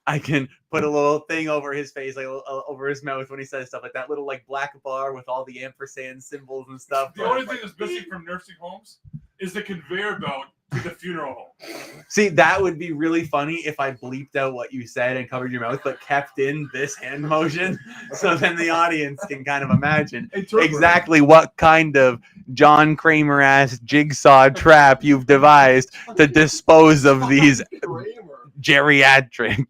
I can put a little thing over his face, like over his mouth when he says stuff like that. Little like black bar with all the ampersand symbols and stuff. The only thing that's missing from nursing homes is the conveyor belt to the funeral home. See, that would be really funny if I bleeped out what you said and covered your mouth, but kept in this hand motion, so then the audience can kind of imagine exactly what kind of John Kramer ass jigsaw trap you've devised to dispose of these geriatrics.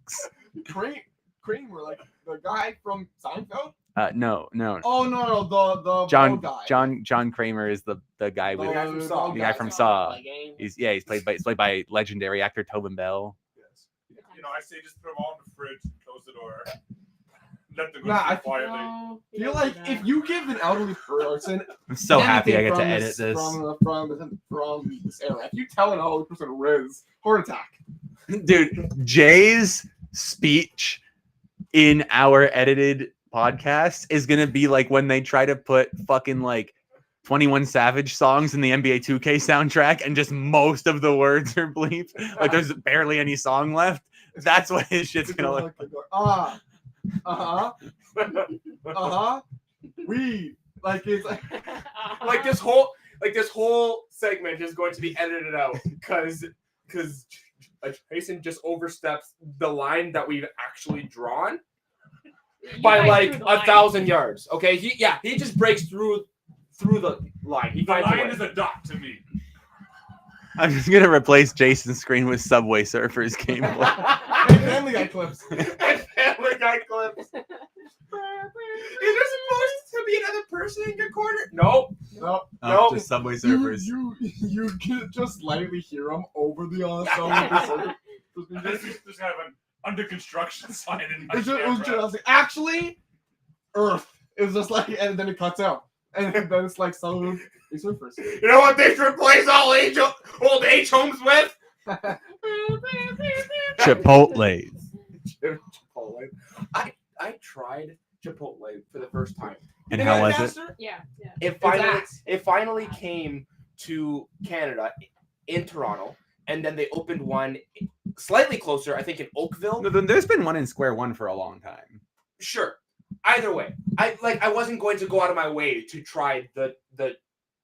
Kramer, like the guy from Seinfeld. No. Oh no, the John bald guy. John Kramer is the guy with guy from Saw. the guy from Saw. Like, He's played by legendary actor Tobin Bell. You know, I say just put them all in the fridge, close the door, let them go Nah, I sleep quietly. No, you feel don't do like that. if you give an elderly person I'm so happy I get to anything edit this. from this era, if you tell an elderly person Riz, heart attack. Dude, Jay's speech in our edited podcast is gonna be like when they try to put fucking like 21 Savage songs in the NBA 2K soundtrack, and just most of the words are bleep. Like there's barely any song left. That's what his shit's gonna look. We like it's like Like this whole segment is going to be edited out because Jason just oversteps the line that we've actually drawn by like 1,000 yards. Okay, he just breaks through the line. He The finds a line way. is a dot to me. I'm just gonna replace Jason's screen with Subway Surfers gameplay. Family Guy clips. And Family Guy clips. Is there supposed to be another person in your corner? Nope. No, No. Just Subway Surfers. you can just slightly hear them over the ensemble. This is just kind of an under construction sign in my It was camera. just actually Earth. It was just like, and then it cuts out, and then it's like some surfers. You know what they should replace old age homes with? Chipotle. Chipotle. I tried Chipotle for the first time. And how was it? Yeah. It finally came to Canada in Toronto, and then they opened one slightly closer, I think in Oakville. No, there's been one in Square One for a long time. Sure. Either way, I wasn't going to go out of my way to try the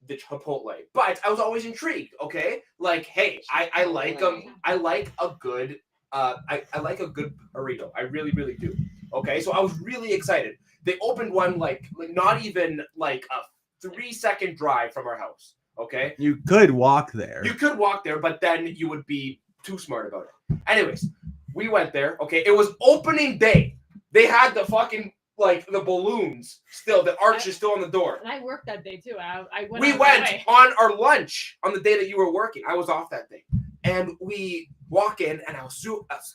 Chipotle, but I was always intrigued. Okay, like hey, I like I like a good I like a good burrito. I really do. Okay, so I was really excited. They opened one like not even like a 3-second drive from our house. Okay, You could walk there. you could walk there, but then you would be too smart about it. Anyways, we went there. Okay, it was opening day. They had the fucking like the balloons still, the arch is still on the door. And I worked that day too. I went. We out of my went way. on our lunch on the day that you were working. I was off that day. And we walk in, and I was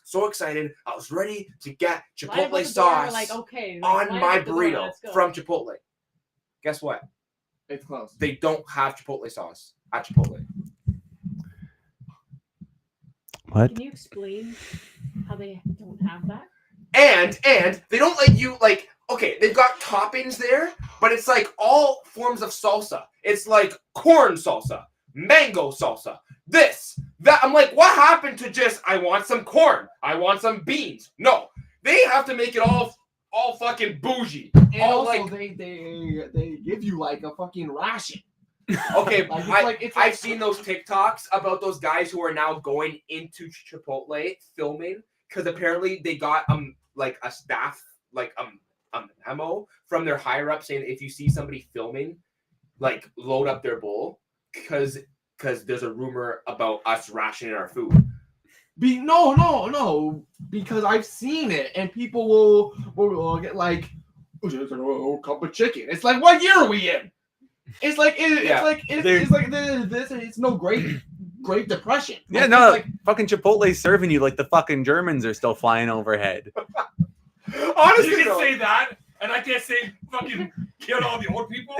so excited. I was ready to get Line up Chipotle at the door, sauce like, okay, on line my up at the door, burrito let's go. from Chipotle. Guess what? It's close. They don't have Chipotle sauce at Chipotle. What? Can you explain how they don't have that? And they don't let you like. Okay, they've got toppings there, but it's like all forms of salsa. It's like corn salsa, mango salsa, this, that. I'm like, what happened to just I want some corn, I want some beans? No, they have to make it all fucking bougie. And all also, like they give you like a fucking ration. okay, It's I've seen those TikToks about those guys who are now going into Chipotle filming because apparently they got like a staff like memo from their higher up saying if you see somebody filming, like load up their bowl because there's a rumor about us rationing our food. No, because I've seen it, and people will get like, oh, cup of chicken. It's like, what year are we in? It's like it's no Great Depression. Yeah, Like, no, it's like, fucking Chipotle serving you like the fucking Germans are still flying overhead. Honestly, You can though, say that, and I can't say fucking kill all the old people.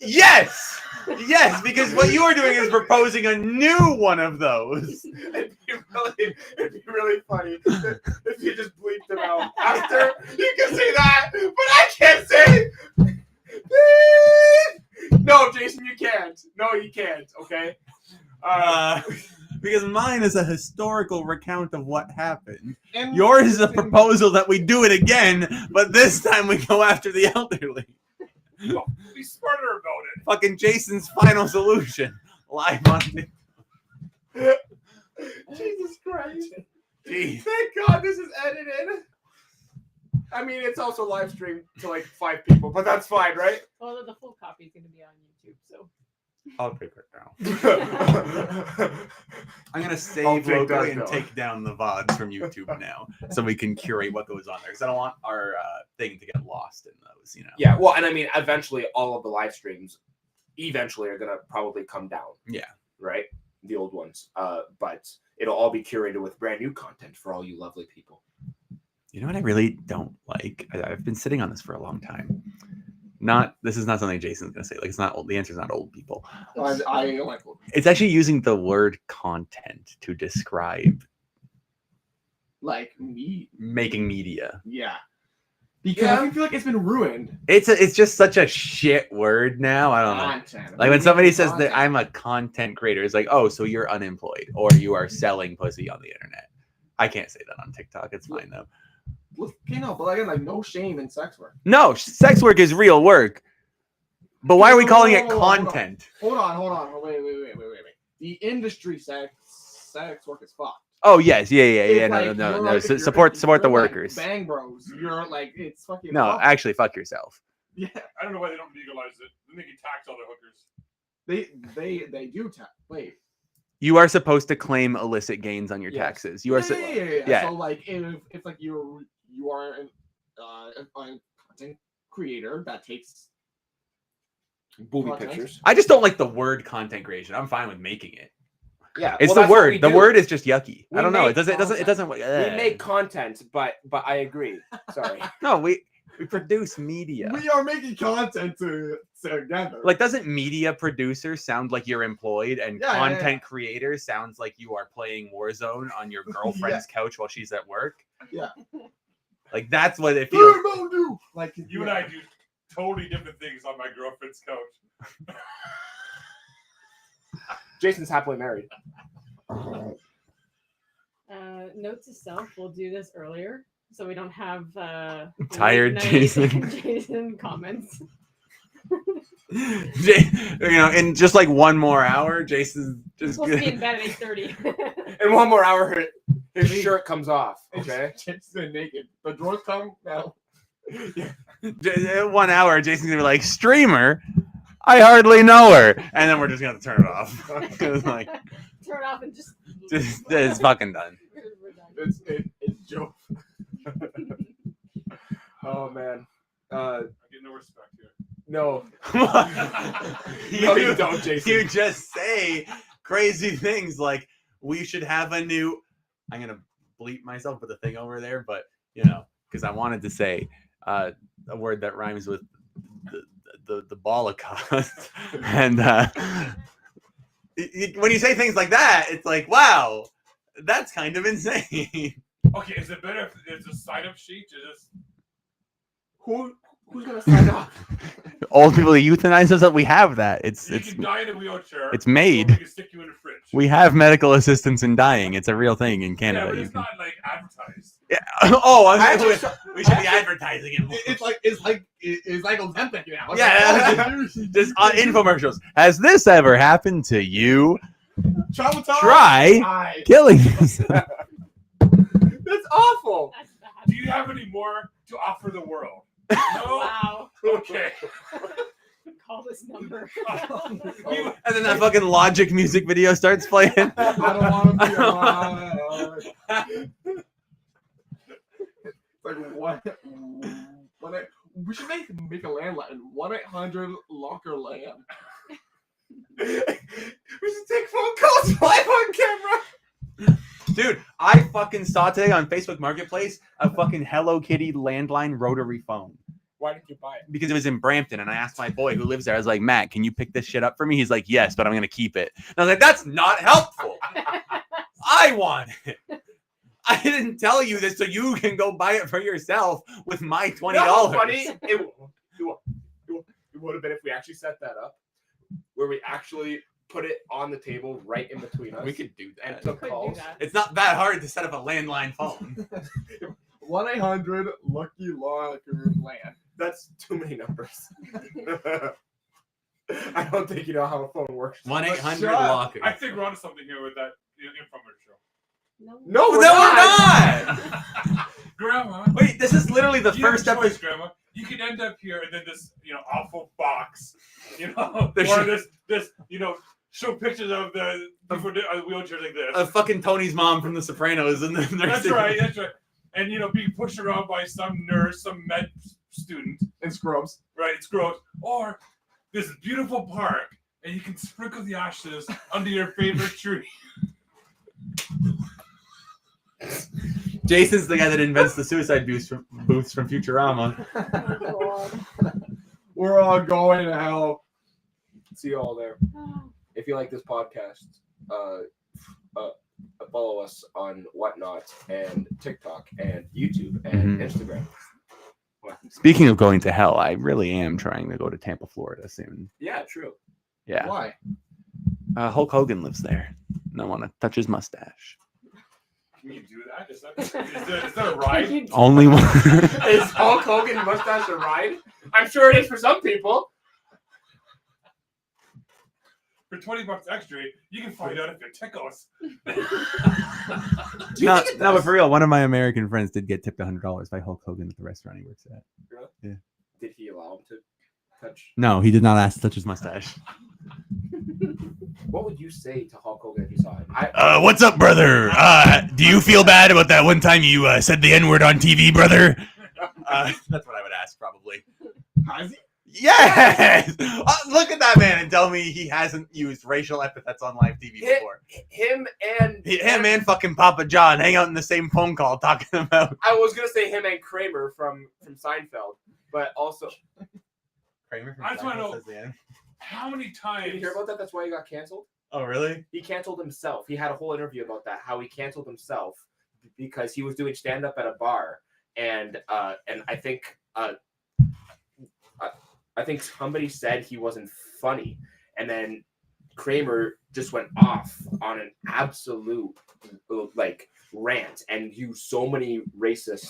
Yes! Yes, because what you are doing is proposing a new one of those. it'd be really funny if you just bleeped them out after. You can say that, but I can't say. No, Jason, you can't. No, you can't. Okay. Because mine is a historical recount of what happened. and Yours is a proposal that we do it again, but this time we go after the elderly. Be smarter about it. Fucking Jason's final solution. Live on the... Jesus Christ. Jeez. Thank God this is edited. I mean, it's also live streamed to like 5 people, but that's fine, right? Well, the full copy is going to be on YouTube, so. I'll take it down. I'm gonna I'll save take locally that and down. take down the VODs from YouTube now, so we can curate what goes on there. Because I don't want our thing to get lost in those, you know. Yeah, well, and I mean, eventually all of the live streams eventually are going to probably come down. Yeah. Right? The old ones. But it'll all be curated with brand new content for all you lovely people. You know what I really don't like? I've been sitting on this for a long time. This is not something Jason's gonna say. Like, it's not old. The answer's not old people. I like It's actually using the word content to describe me. making media. Yeah. Because Yeah. I feel like it's been ruined. It's just such a shit word now. I don't know. Content. Like when somebody says that Content. I'm a content creator, it's like, oh, so you're unemployed or you are selling pussy on the internet. I can't say that on TikTok. It's fine though. Okay, no, but again, like no shame in sex work. No, sex work is real work. But why are we calling it Hold on. content? Hold on. Wait. The industry sex work is fucked. Oh yes, yeah. It's No, like, no. you're like- you're- Support the you're like workers. Bang bros. You're like it's fucking No, awful. actually, fuck yourself. Yeah. I don't know why they don't legalize it. Then they can tax all the hookers. They do wait. You are supposed to claim illicit gains on your Yes. taxes. You are. Yeah. yeah. So like if like you are a content creator that takes Booby Content. pictures. I just don't like the word content creation. I'm fine with making it. Yeah, It's well, the that's what we word. The do. word is just yucky. We I don't know. make It doesn't. We make content, but I agree. Sorry. No, we produce media. We are making content together. Like, doesn't media producer sound like you're employed, and Yeah, yeah, content creator sounds like you are playing Warzone on your girlfriend's couch while she's at work? Yeah. Like that's what it feels. Like You and I do totally different things on my girlfriend's couch. Jason's happily married. Note to self: we'll do this earlier, so we don't have Tired late night Jason. Jason comments. In just like one more hour, Jason's just Supposed to be in good. bed at 8:30. In one more hour, his shirt comes off. Okay. It's naked. The drawers come now. 1 hour, Jason's gonna be like, streamer, I hardly know her, and then we're just gonna turn it off. 'Cause, like, Turn it off and just. it's fucking done. We're done. It's Joe. Oh man. I get no respect here. No. you, you don't, Jason. You just say crazy things like we should have a new. I'm gonna bleep myself with the thing over there, but because I wanted to say a word that rhymes with the Holocaust, and when you say things like that, it's like, wow, that's kind of insane. Okay, is it better if it's a sign-up sheet or just Who's gonna sign up? Old people euthanize us. We have that. It's you can die in a wheelchair? it's made. Or we can stick you in a fridge. we have medical assistance in dying. It's a real thing in yeah, Canada. but You it's can- not like advertised. Yeah. Oh, I actually we should be advertising it more. It's like Ozempic now. Yeah. Just infomercials. Has this ever happened to you? Traumatized. Try killing yourself. That's awful. That's bad. Do you have any more to offer the world? No? Wow. Okay. Call this number. We- And then that fucking Logic music video starts playing. I don't want to be alive. Like what? We should make a landline. 1-800-LOCKER-LAND. We should take phone calls live on camera. Dude, I fucking saw today on Facebook Marketplace a fucking Hello Kitty landline rotary phone. Why did you buy it? Because it was in Brampton, and I asked my boy who lives there, I was like, Matt, can you pick this shit up for me? He's like, yes, but I'm gonna keep it. And I was like, that's not helpful. I want it. I didn't tell you this so you can go buy it for yourself with my $20. No, buddy. It would have been if we actually set that up, where we actually put it on the table right in between us. We could do and that. took Could do calls. that. It's not that hard to set up a landline phone. 1-800-LOCKER-LAND. That's too many numbers. I don't think you know how a phone works. 1-800-LOCKER. I think we're onto something here with that infomercial. No. No, No, we're we're not. not. Grandma. Wait, this is literally the You have first a choice, episode. Grandma. You could end up here and then this, awful box, or There's- this, show pictures of the people in wheelchairs like this. Of fucking Tony's mom from The Sopranos, and then That's right. And being pushed around by some nurse, some med student, And scrubs. right? It's gross. Or this beautiful park, and you can sprinkle the ashes under your favorite tree. Jason's the guy that invents the suicide booths from Futurama. Oh, God. We're all going to hell. See you all there. If you like this podcast, follow us on Whatnot and TikTok and YouTube and Instagram. Speaking of going to hell, I really am trying to go to Tampa, Florida soon. Yeah, true. Yeah. Why? Hulk Hogan lives there. And I want to touch his mustache. Can you do that? Is that a ride? Only one. Is Hulk Hogan mustache a ride? I'm sure it is for some people. For $20 extra, you can find out if it tickles. No, but for real, one of my American friends did get tipped $100 by Hulk Hogan at the restaurant he works at. Did he allow him to touch? No, he did not ask to touch his mustache. What would you say to Hulk Hogan if you saw him? What's up, brother? Do you feel bad about that one time you said the N-word on TV, brother? That's what I would ask, probably. Has he? Yes! Look at that man and tell me he hasn't used racial epithets on live TV before. Him and Him and fucking Papa John hang out in the same phone call talking about... I was gonna say him and Kramer from Seinfeld, but also Kramer from I just wanna Seinfeld know- says the end. How many did times? you hear about that? That's why he got canceled. Oh, really? He canceled himself. He had a whole interview about that. How he canceled himself because he was doing stand up at a bar, and I think somebody said he wasn't funny, and then Kramer just went off on an absolute like rant and used so many racist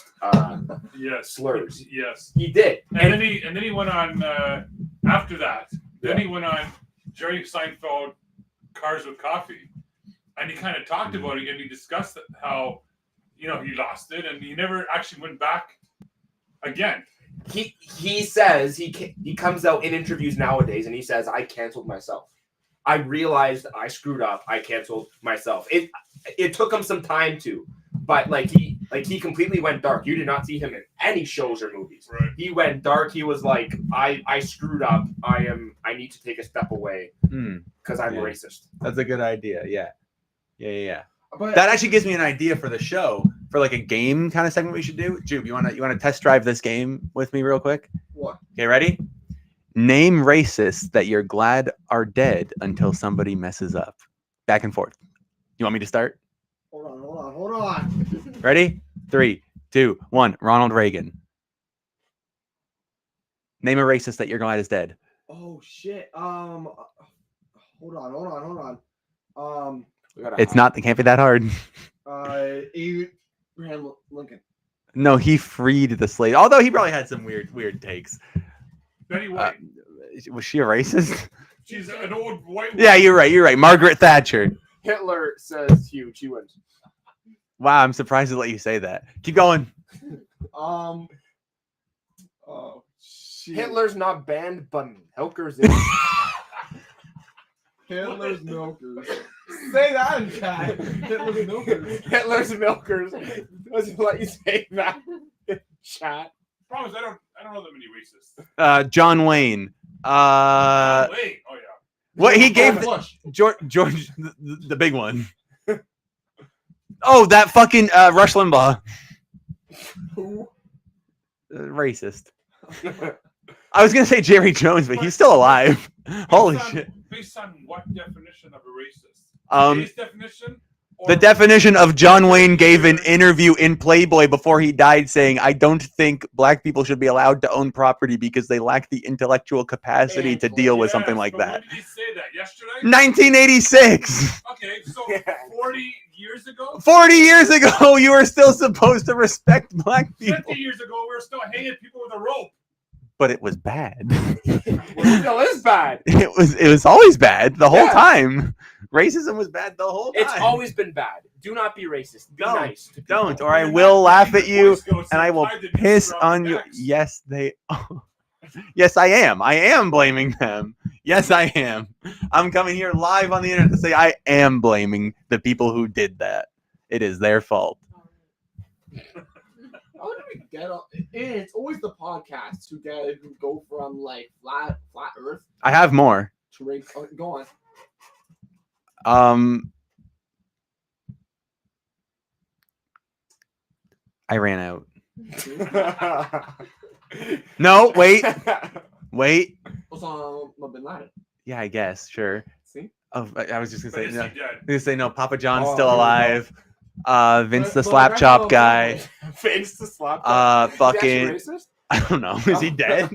Yes. slurs. Yes. He did, And then he went on after that. Then he went on Jerry Seinfeld Cars with Coffee, and he kind of talked about it and he discussed how he lost it and he never actually went back again. he says he comes out in interviews nowadays and he says, I canceled myself. I realized I screwed up. I canceled myself. It took him some time to, but he completely went dark. You did not see him in any shows or movies. Right. He went dark. He was like, I screwed up. I need to take a step away because I'm Yeah. racist. That's a good idea. Yeah. But That actually gives me an idea for the show, for like a game kind of segment we should do. Jube, you wanna test drive this game with me real quick? what? Okay, ready? Name racists that you're glad are dead until somebody messes up. Back and forth. You want me to start? Hold on. Ready? 3, 2, 1. Ronald Reagan. Name a racist that you're glad is dead. Oh shit. Hold on. It can't be that hard. Abraham Lincoln. No, he freed the slave. Although he probably had some weird takes. Betty White. Was she a racist? She's an old white woman. Yeah, you're right. Margaret Thatcher. Hitler says huge. He wins. Wow, I'm surprised to let you say that. Keep going. Oh shit. Hitler's not banned, but Helker's is. Hitler's milkers. Say that in chat. Hitler's milkers. Hitler's milkers. Doesn't let you say that in chat. Problem is, I don't know that many racists. John Wayne. Wait. Oh yeah. What he gave Bush. George the big one. Oh, that fucking Rush Limbaugh. Who? Racist. I was gonna say Jerry Jones, but he's still alive. Holy shit. Based on what definition of a racist? His definition? The definition of John Wayne gave an interview in Playboy before he died saying, I don't think black people should be allowed to own property because they lack the intellectual capacity to deal with something like that. When did he say that? Yesterday? 1986. Okay, so 40 years ago? 40 years ago, you were still supposed to respect black 50 people. years ago, we were still hanging people with a rope. But it was bad. It still is bad. It was always bad the whole Yeah. time. Racism was bad the whole time. It's always been bad. Do not be racist. Be Don't. nice. to people. Don't, or I They're will not laugh taking at the you Boy Scouts and I will tied the piss noose around on their you. necks. Yes, they Yes, I am. I am blaming them. Yes, I am. I'm coming here live on the internet to say I am blaming the people who did that. It is their fault. How do we get on? It's always the podcasts who go from like flat Earth I have more. to race. Oh, go on. I ran out. No, wait. Osama bin Laden. Yeah, I guess. Sure. See? Oh, I was just But gonna is say no. he dead? I was gonna say no. Papa John's Oh, still here we go. alive. Vince the But slap right chop now, guy. Face to slap. Is he actually Fucking racist? I don't know. Is he dead?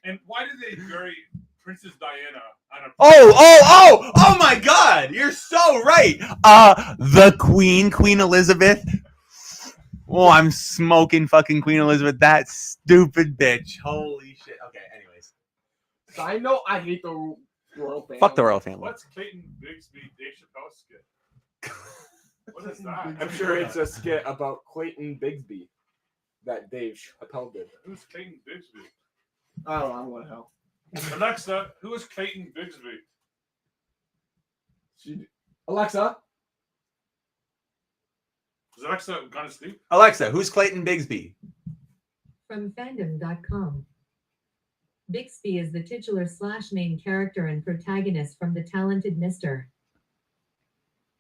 And why did they bury Princess Diana on a Oh my God! You're so right. The Queen Elizabeth. Oh, I'm smoking fucking Queen Elizabeth. That stupid bitch. Holy shit. Okay. Anyways, Side note, I hate the royal family. fuck the royal family. What's Clayton Bigsby Dave Chappelle skit? What is that? I'm sure it's a skit about Clayton Bigsby that Dave Chappelle did. Who's Clayton Bigsby? I don't know what the hell. Alexa, who is Clayton Bigsby? Alexa, Is Alexa gone to sleep? Alexa, who's Clayton Bigsby? From fandom.com. Bixby is the titular / main character and protagonist from The Talented Mr.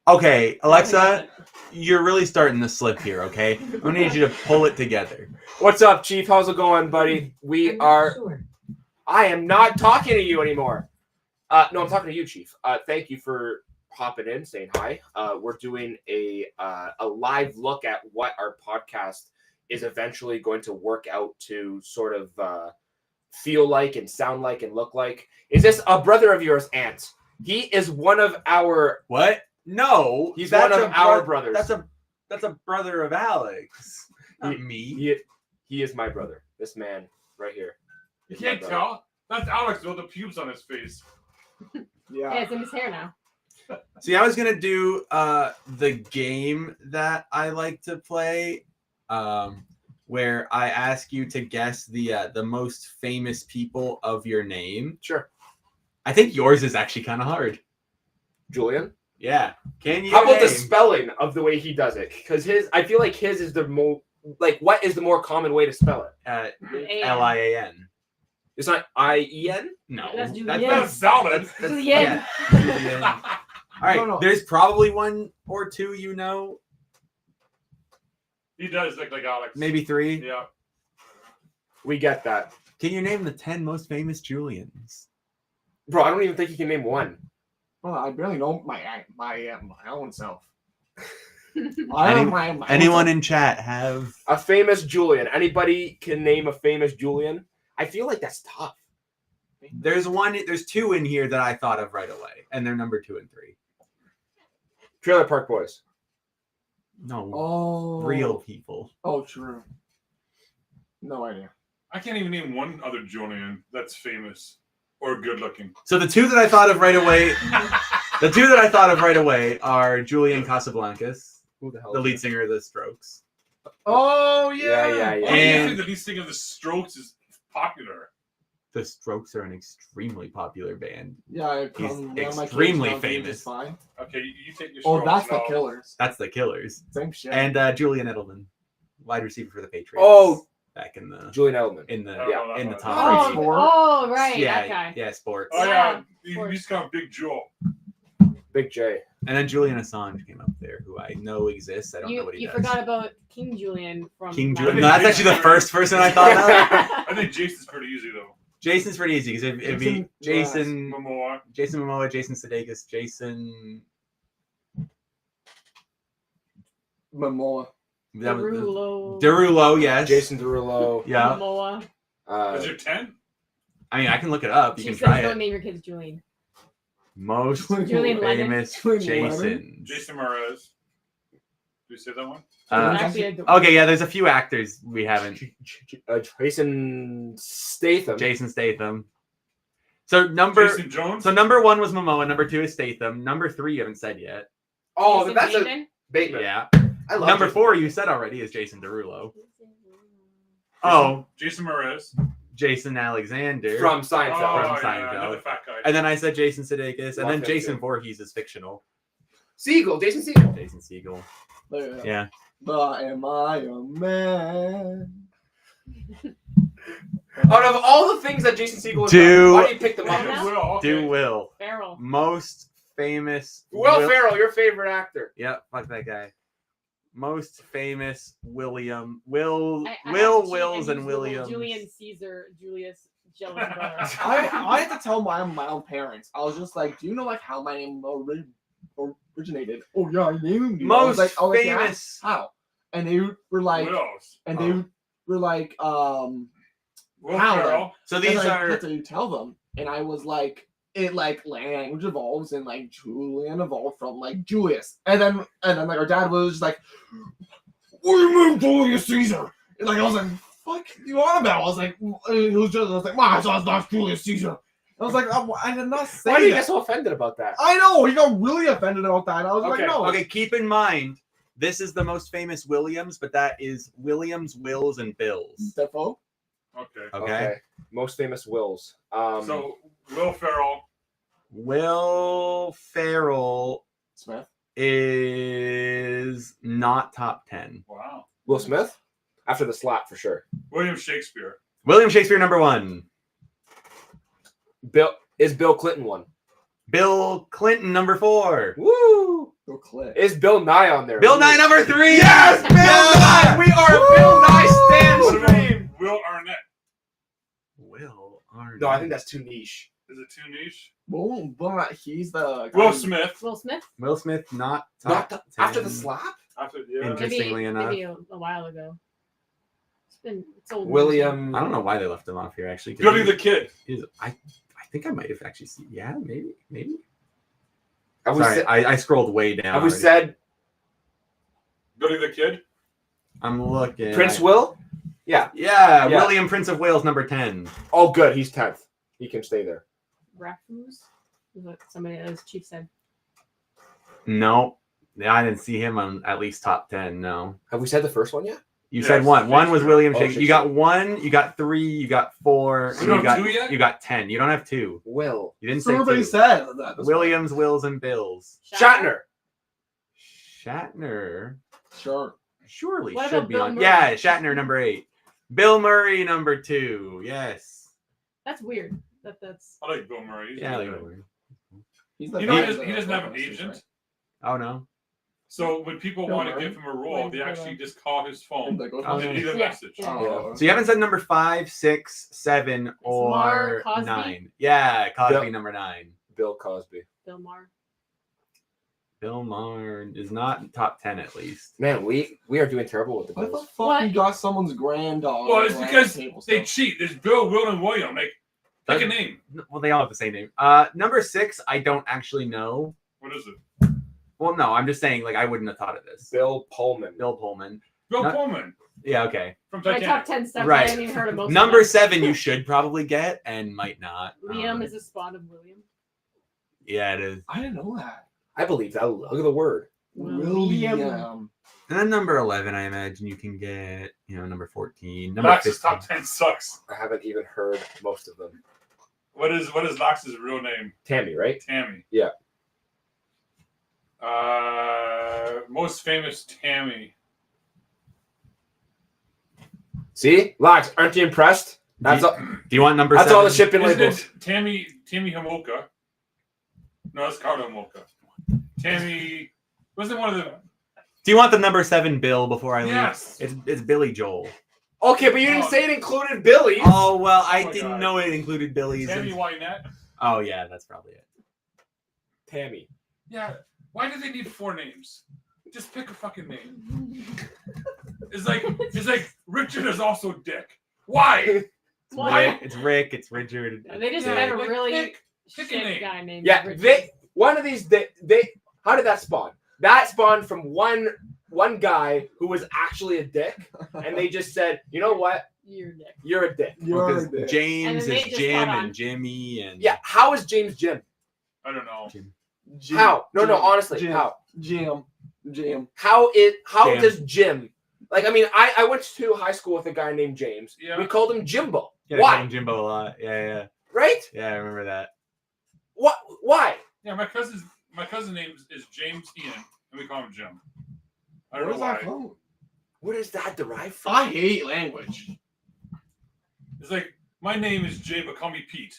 Okay, Alexa, you're really starting to slip here. Okay, I'm gonna need you to pull it together. What's up, Chief? How's it going, buddy? We I'm not are. sure. I am not talking to you anymore. No, I'm talking to you, Chief. Thank you for hopping in, saying hi. We're doing a live look at what our podcast is eventually going to work out to sort of feel like and sound like and look like. Is this a brother of yours, Ant? He is one of our. What? No, He's that's one of a our brothers. That's a brother of Alex, not me. He is my brother. This man right here. You is my can't brother. tell. That's Alex with the pubes on his face. Yeah, yeah. it's in his hair now. See, I was gonna do the game that I like to play, where I ask you to guess the most famous people of your name. Sure. I think yours is actually kind of hard. Julian? Yeah. Can you? How about the name- spelling of the way he does it? Because I feel like his is the more, like, what is the more common way to spell it? Lian? It's not I-E-N? No, That's that's, Julian. That's salad. Julian. yeah. Julian. All right, No, no. there's probably one or two you know, He does look like Alex. maybe three. Yeah. We get that. Can you name the 10 most famous Julians? Bro, I don't even think you can name one. Well, I barely know my own self. Any- I don't know my own Anyone self. in chat have? A famous Julian. Anybody can name a famous Julian? I feel like that's tough. There's one. There's two in here that I thought of right away, and they're number 2 and 3. Trailer Park Boys. No, Oh, real people. Oh, true. No idea. I can't even name one other Julian that's famous or good looking. So the two that I thought of right away, the two that I thought of right away are Julian Casablancas, Who the hell? the lead singer of the Strokes. Oh Yeah, yeah, yeah. Why do you And- think the lead singer of the Strokes is popular? The Strokes are an extremely popular band. Yeah, He's one of my kids extremely now think famous. it's Fine. Okay, you take your Oh, Strokes that's the now. Killers. That's the Killers. Same shit. And Julian Edelman, wide receiver for the Patriots. Oh. back in the Julian Edelman. Yeah, in the oh, top. Oh, three. oh, right, yeah, that guy. yeah, sports. Oh yeah, Yeah. he's called Big Joel. Big J. And then Julian Assange came up there, who I know exists. I don't know You, what he you does. forgot about King Julian from King Mad Julian. Men. No, that's actually the first person I thought of. I think Jason's pretty easy though. Jason's pretty easy because it'd be Jason- Momoa. Jason Momoa, Jason Sudeikis, Jason. Momoa. that was- Derulo. Derulo, yes. Jason Derulo. Yeah. Momoa. Is there 10? I mean, I can look it up. You She can says try don't it. name your kids Julian. Most Julian Lennon. famous Julian Lennon. Jasons. Jason Mraz. Did you say that one? Actually, Okay, yeah, there's a few actors we haven't. Jason Statham. Jason Statham. So number Jason Jones. so number 1 was Momoa. Number 2 is Statham. Number 3 you haven't said yet. Oh, Jason that's a Bateman? Bateman. Yeah. I love Number Jason 4 you said already is Jason Derulo. Oh, Jason Mraz. Jason Alexander From Oh, Seinfeld. From yeah, Seinfeld. another fat guy. And then I said Jason Sudeikis, and Love then him Jason too. Voorhees is fictional. Siegel. Jason Siegel. Jason Segel. Yeah. Yeah. But am I a man? Out of all the things that Jason Siegel has Do- done, why do you pick them up? Yeah. Will, okay. Do Will. Farrell. Most famous. Will Ferrell, your favorite actor. Yep, fuck that guy. Most famous William. Will I Will asked Wills you and he was Williams. Julian Caesar, Julius, jealous brother. I had to tell my own parents. I was just like, do you know like how my name originated? Oh yeah, I named you. I was Most like, yeah, famous. how? And they were like, Wills. and they were like, Will How, Ferrell. So and these I are had to tell them, and I was like, it like language evolves, and like Julian evolved from like Julius, and then like our dad was just like, what do you mean Julius Caesar? And like I was like, fuck you on about? I was like, my son's not Julius Caesar. I was like, I did not say Why do you that. get so offended about that? I know he got really offended about that. I was Okay, like, no, okay. Keep in mind, this is the most famous Williams, but that is Williams, Wills, and Bills. Defoe. Okay. Okay. Most famous Wills. So Will Ferrell. Will Ferrell Smith. is not top 10. Wow. Will Smith? After the slap, for sure. William Shakespeare. William Shakespeare, number 1. Bill Clinton one? Bill Clinton, number 4. Woo! Go Clint. Is Bill Nye on there? Bill Nye, number 3. Yes, Bill Nye! We are a Bill Nye What stand about stream. Will Arnett? Will Arnett. No, I think that's too niche. Is it too niche? Well, but he's the guy Will who- Smith. Will Smith? Will Smith, not Not top after the 10. slap. After Interestingly enough. Maybe a while ago. It's old. William. I don't know why they left him off here, actually. 'cause Billy he- the Kid. I think I might have actually seen. Yeah, maybe. Have we Sorry, said, I scrolled way down. have we already. said Billy the Kid. I'm looking. Prince Will? Yeah, Yeah. William, Prince of Wales, number 10. Oh, good. He's 10th. He can stay there. Raffles? Is what somebody as Chief said. No, yeah, I didn't see him on at least top 10. No, Have we said the first one yet? you Yes, said one. One was Shakespeare. William Oh, Shakespeare. You got 1, you got 3, you got 4, You and don't you got have 2 yet? you got 10. You don't have 2. Will. You didn't say Everybody 2. said that. Williams, Wills, and Bills. Shatner. Shatner Sure. surely What should about be Bill on. Murray? Yeah, Shatner, number 8. Bill Murray, number 2. Yes. That's weird. That's I like Bill Murray. He's Yeah, I good. like Bill Murray. He's the You know, guy he doesn't, that- he doesn't have an agent. Oh no. So when people Bill want to Murray? give him a role, they Bill actually Murray. just call his phone That goes Oh, on and yeah. leave a Yeah, message. yeah. Oh. So you haven't said number 5, 6, 7, or Mar Cosby? 9. Yeah, Cosby, Bill- number 9. Bill Cosby. Bill Maher. Bill Maher is not top 10 at least. Man, we are doing terrible with the What the Bills. fuck? What? You got someone's granddaughter. Well, it's around because the table They still. cheat. There's Bill, Will, and William. Like, pick a Doesn't- name. Well, they all have the same name. Number 6, I don't actually know. What is it? Well, no, I'm just saying, like, I wouldn't have thought of this. Bill Pullman. Bill Pullman. Bill Not- Pullman Yeah, okay. from My Titanic. top 10 stuff. Right. I haven't even heard of most Number of them. 7, you should probably get and might not. Liam is a spawn of William. Yeah, it is. I didn't know that. I believe that. Look at the word. William. And then number 11, I imagine you can get, number 14. Number Lax's 15. top 10 sucks. I haven't even heard most of them. What is Lax's real name? Tammy, right? Tammy. Yeah. Most famous Tammy. See, Lax, aren't you impressed? That's Do all. Do you want number That's 7? all the shipping Isn't labels. it Tammy Homolka? No, that's Carla Homolka. Tammy wasn't one of the. Do you want the number 7 Bill before I leave? Yes. It's Billy Joel. Okay, but you didn't Oh. say it included Billy. Oh, well, I my didn't God. know it included Billy's. Tammy Wynette. Oh, yeah, that's probably it. Tammy. Yeah. Why do they need 4 names? Just pick a fucking name. It's like Richard is also Dick. Why? Why? It's Rick, it's Richard. They just Yeah, had a like, really pick a shit name. guy named Yeah, Richard. one of these they how did that spawn? That spawned from one guy who was actually a dick, and they just said, you know what? You're Nick. You're a dick. You're Because a dick. James And then they is just Jim caught on. and Jimmy and Yeah, how is James Jim? I don't know. Jim. How? No, Jim. honestly, Jim. how? Jim. How Jim. does Jim? Like, I mean, I went to high school with a guy named James. Yeah. We called him Jimbo. Yeah, they call Why? him Jimbo a lot. Yeah. Right? Yeah, I remember that. What? Why? Yeah, my cousin name is James Ian, and we call him Jim. I don't Where's know that why. from? Where does that derive from? I hate language. It's like my name is Jay, but call me Pete.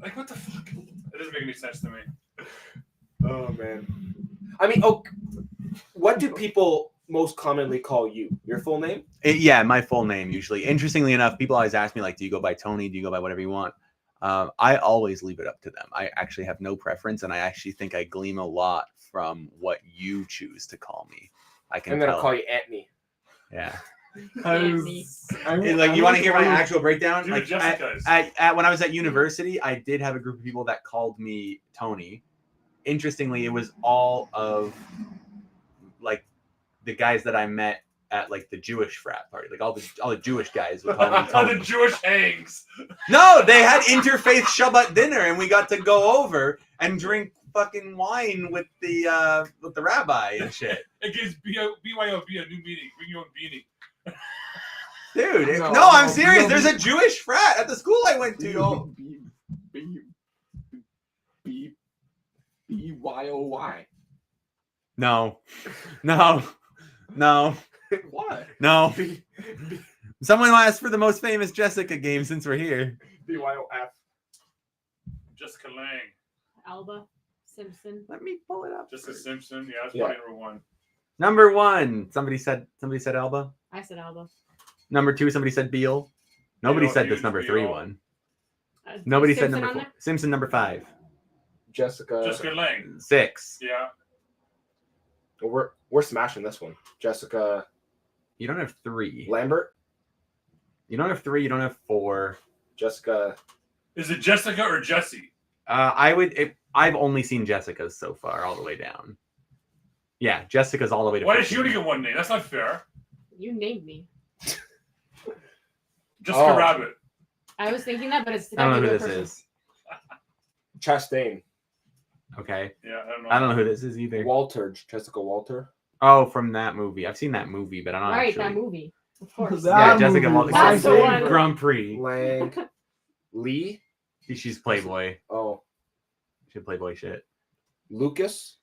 Like what the fuck? It doesn't make any sense to me. Oh man. I mean, what do people most commonly call you? Your full name? Yeah, my full name usually. Interestingly enough, people always ask me, like, do you go by Tony? Do you go by whatever you want? I always leave it up to them. I actually have no preference, and I actually think I glean a lot from what you choose to call me. I can I'm tell. gonna call you Anthony. Yeah. Andy. Like, you want to hear my actual breakdown? Dude, Like, Jessica's. at when I was at university, I did have a group of people that called me Tony. Interestingly, it was all of like the guys that I met at like the Jewish frat party. Like all the Jewish guys would call me On Tony. the Jewish hangs. No, they had interfaith Shabbat dinner, and we got to go over and drink fucking wine with the rabbi and shit. It gives BYOB a new meaning. Bring your own beanie. Dude, No, I'm no, serious. no. There's a Jewish frat at the school I went to. BYOY. No. What? No. Someone asked for the most famous Jessica game since we're here. BYOF. Jessica Lange. Alba Simpson. Let me pull it up. Jessica Simpson. Yeah, that's Yeah. probably number one. Number 1. Somebody said Alba. I said Alba. Number 2, somebody said Beal. Nobody Beal, said this huge number Beal. 3 one. Is Nobody said Simpson number on 4. there? Simpson number 5. Jessica. Jessica Lange. 6. Yeah. We're smashing this one. Jessica You don't have 3. Lambert. You don't have 3. You don't have 4. Jessica. Is it Jessica or Jessie? I've only seen Jessica's so far, all the way down. Yeah, Jessica's all the way to. Why did she 15. only get one name? That's not fair. You named me. Jessica Oh. Rabbit. I was thinking that, but it's I don't know who gotta this be a is. Chastain. Okay, Yeah, I don't know. I don't know who this is either. Walter. Jessica Walter. Oh, from that movie. I've seen that movie, but I don't Right, actually. that movie. Of course. That Yeah, Jessica movie. Walter. That's the one. Grand Prix. Lang. Lee. She's Playboy. Oh, She's Playboy shit. Lucas.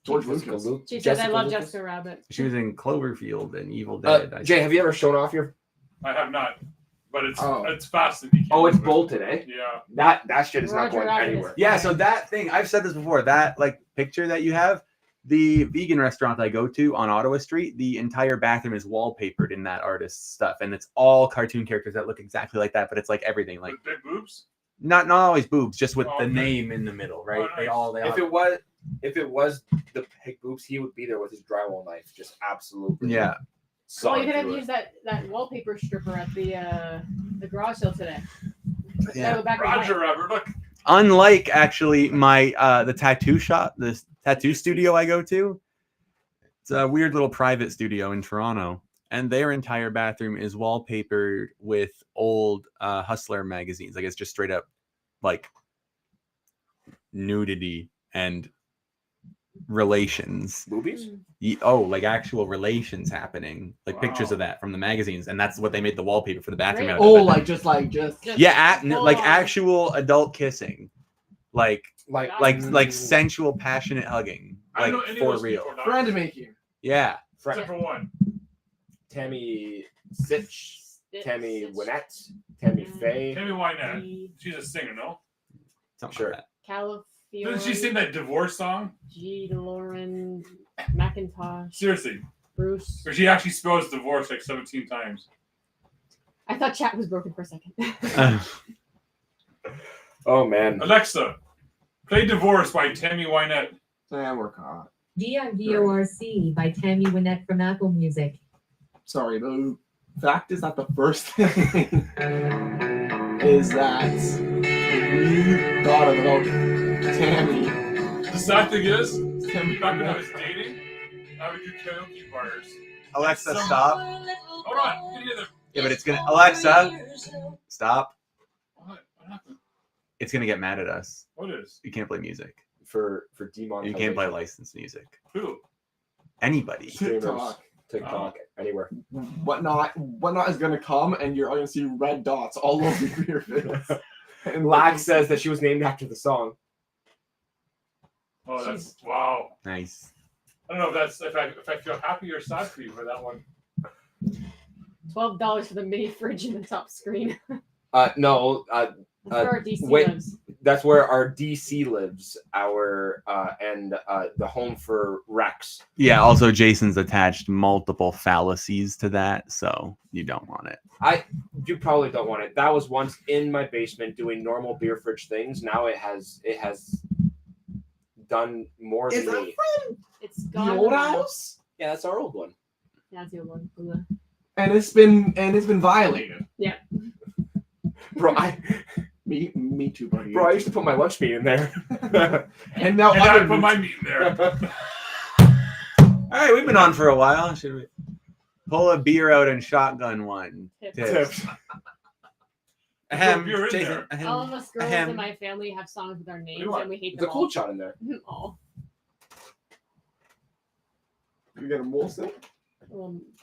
George Jessica Lucas. Lu- She says I love Lucas? Jessica Rabbit. She was in Cloverfield and Evil Dead. Jay, have you ever shown off your? I have not. But it's Oh. it's fast. And you can't Oh, it's move it. bolted, eh? Yeah. That shit is not Roger going Rabbit is- anywhere. Yeah, so that thing, I've said this before, that like picture that you have, the vegan restaurant I go to on Ottawa Street, the entire bathroom is wallpapered in that artist's stuff, and it's all cartoon characters that look exactly like that, but it's like everything, like With big boobs. not always boobs, just with Oh, the okay. name in the middle, right? Oh, They nice. all they If it was the pig boobs, he would be there with his drywall knife, just absolutely. yeah. Well, you could have through used that wallpaper stripper at the garage sale today. Yeah. Go back and Roger buy Rabbit. Look. Unlike actually my the tattoo shop, this tattoo studio I go to, it's a weird little private studio in Toronto, and their entire bathroom is wallpapered with old Hustler magazines. Like it's just straight up like nudity and relations. Boobies. Like actual relations happening, like pictures of Wow. that from the magazines, and that's what they made the wallpaper for the bathroom. Great. out of. Oh, like just Just yeah, full like on. actual adult kissing, like Like like sensual, passionate hugging, I like don't know any of for those real. people, not- friend making. Yeah, Except for one. Tammy Sitch, Stitch, Tammy Stitch, Wynette, Tammy Mm. Faye. Tammy Wynette. G- She's a singer, no? something Sure. like that. Califiore. Didn't she sing that divorce song? G. Lauren McIntosh. Seriously. Bruce. Or she actually spells divorce like 17 times. I thought chat was broken for a second. Oh man. Alexa, play Divorce by Tammy Wynette. And we're caught. DIVORC by Tammy Wynette from Apple Music. Sorry, the fact is that the first thing is that we thought about Tammy. The sad thing is, Tammy back when I Wynette. was dating, I would do karaoke bars. Alexa, Some- stop. Hold on. Give me the- Yeah, but it's gonna Alexa, stop. What? What happened? It's gonna get mad at us. What is? You can't play music. For demonetization. You can't play licensed music. Who? Anybody. Streamers, TikTok. TikTok, anywhere. Whatnot is gonna come, and you're gonna see red dots all over your face. And Lax says that she was named after the song. Oh, that's wow. Nice. I don't know if that's if I feel happy or sad for you for that one. $12 for the mini fridge in the top screen. No, That's where our DC wait. lives. that's where our DC lives. Our and the home for Rex. Yeah, also Jason's attached multiple fallacies to that, so you don't want it. You probably don't want it. That was once in my basement doing normal beer fridge things. Now it has done more than me. It's The gone. old house? Yeah, that's our old one. Yeah, that's the old one. Ugh. and it's been violated. Bro, Me too, buddy. I used to put my lunch meat in there. And now And I other put my meats- meat in there. All right, we've been on for a while. Should we pull a beer out and shotgun one? Tips. Tips. Put beer in there. All of us girls Ahem. in my family have songs with our names, you want? and we hate There's a them cold all. shot in there. all. You got a Molson?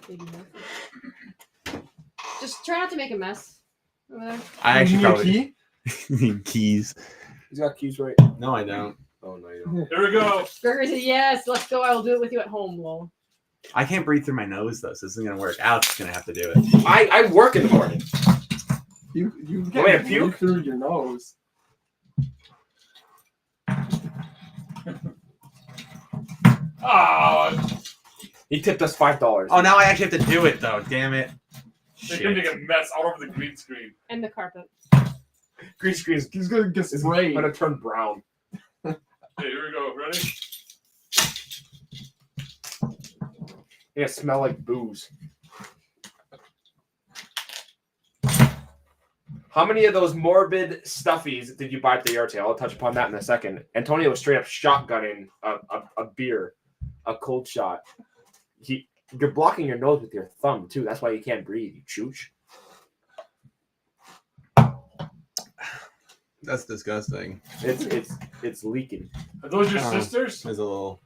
Baby mess. Just try not to make a mess over there. I actually You need a probably key? keys. He's got keys right. No, I don't. Oh no, you don't. Here we go. Gregor said, "Yes, let's go. I will do it with you at home, lol." I can't breathe through my nose though, so this isn't gonna work. Alex is gonna have to do it. I work in the morning. You Want get me to it puke? through your nose. Ah, He tipped us $5. Oh, now I actually have to do it though. Damn it. they can make a mess all over the green screen. And the carpet. Green screen He's gonna get is sprayed. gonna turn brown. Okay, here we go. Ready? Yeah, smell like booze. How many of those morbid stuffies did you buy at the yard sale? I'll touch upon that in a second. Antonio was straight up shotgunning a beer, a cold shot. You're blocking your nose with your thumb too. That's why you can't breathe. You chooch. That's disgusting. It's leaking. Are those your Oh. sisters? There's a little.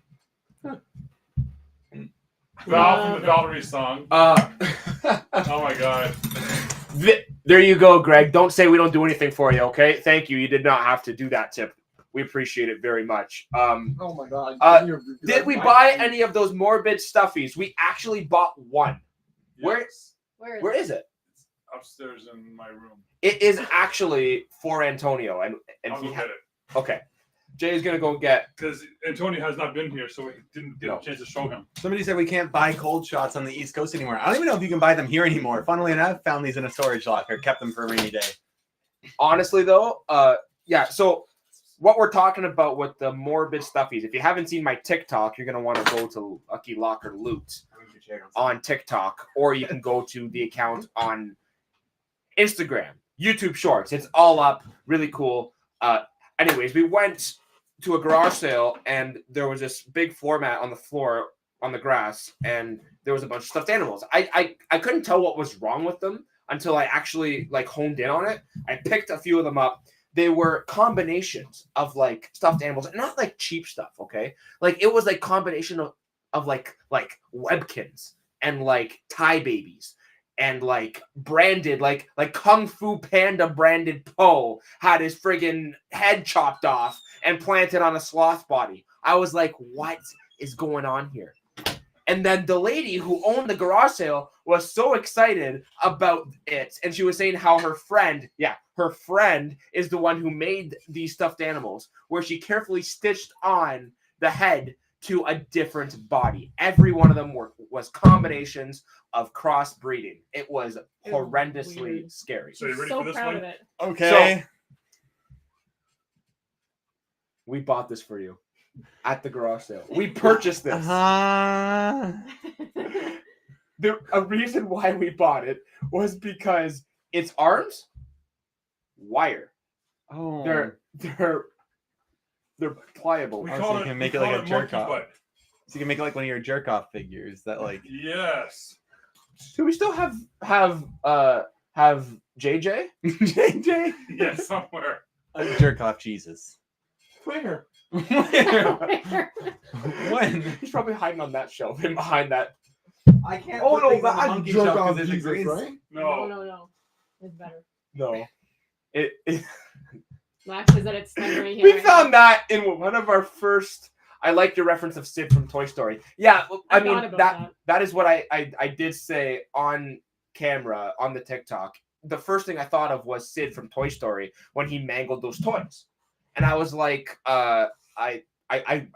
Val from the Valerie song. Oh my god. There you go, Greg. Don't say we don't do anything for you, okay? Thank you. You did not have to do that tip. We appreciate it very much. Oh my god. Did we buy any of those morbid stuffies? We actually bought one. Yes. Where is it? Upstairs in my room. It is actually for Antonio, and I'll he go get it. okay. Jay's gonna go get. Because Antonio has not been here, so we didn't get No. a chance to show him. Somebody said we can't buy cold shots on the East Coast anymore. I don't even know if you can buy them here anymore. Funnily enough, found these in a storage locker, kept them for a rainy day. Honestly, though, yeah. So what we're talking about with the morbid stuffies. If you haven't seen my TikTok, you're gonna want to go to Lucky Locker Loot on TikTok, or you can go to the account on Instagram, YouTube Shorts. It's all up, really cool. Anyways, we went to a garage sale, and there was this big floor mat on the floor on the grass, and there was a bunch of stuffed animals. I couldn't tell what was wrong with them until I actually like honed in on it. I picked a few of them up. They were combinations of like stuffed animals, and not like cheap stuff. Okay, like it was like combination of like Webkins and like Thai babies and like branded like Kung Fu Panda branded Poe had his friggin' head chopped off and planted on a sloth body. I was like, what is going on here? And then the lady who owned the garage sale was so excited about it, and she was saying how her friend is the one who made these stuffed animals, where she carefully stitched on the head to a different body. Every one of them was combinations of crossbreeding. It was It was horrendously weird. scary. So you ready So for this proud one? of it. Okay. We bought this for you at the garage sale. We purchased this. Uh-huh. A reason why we bought it was because its arms, wire. Oh. They're pliable. We Oh, so call you it, can we make it call like a it jerk monkey off. butt. So you can make it like one of your jerk off figures that like. Yes. Do we still have JJ? JJ? Yes, somewhere. Jerk off Jesus. Where? When? He's probably hiding on that shelf and behind that. I can't. Oh put no, things but on the I monkey jerk shelf 'cause off there's a Jesus, green- right? No, No. no. It's better. No. It Max says that it's thundering here. we right found now. that in one of our first. I like your reference of Sid from Toy Story. Yeah, I mean thought about that is what I did say on camera on the TikTok. The first thing I thought of was Sid from Toy Story when he mangled those toys, and I was like, I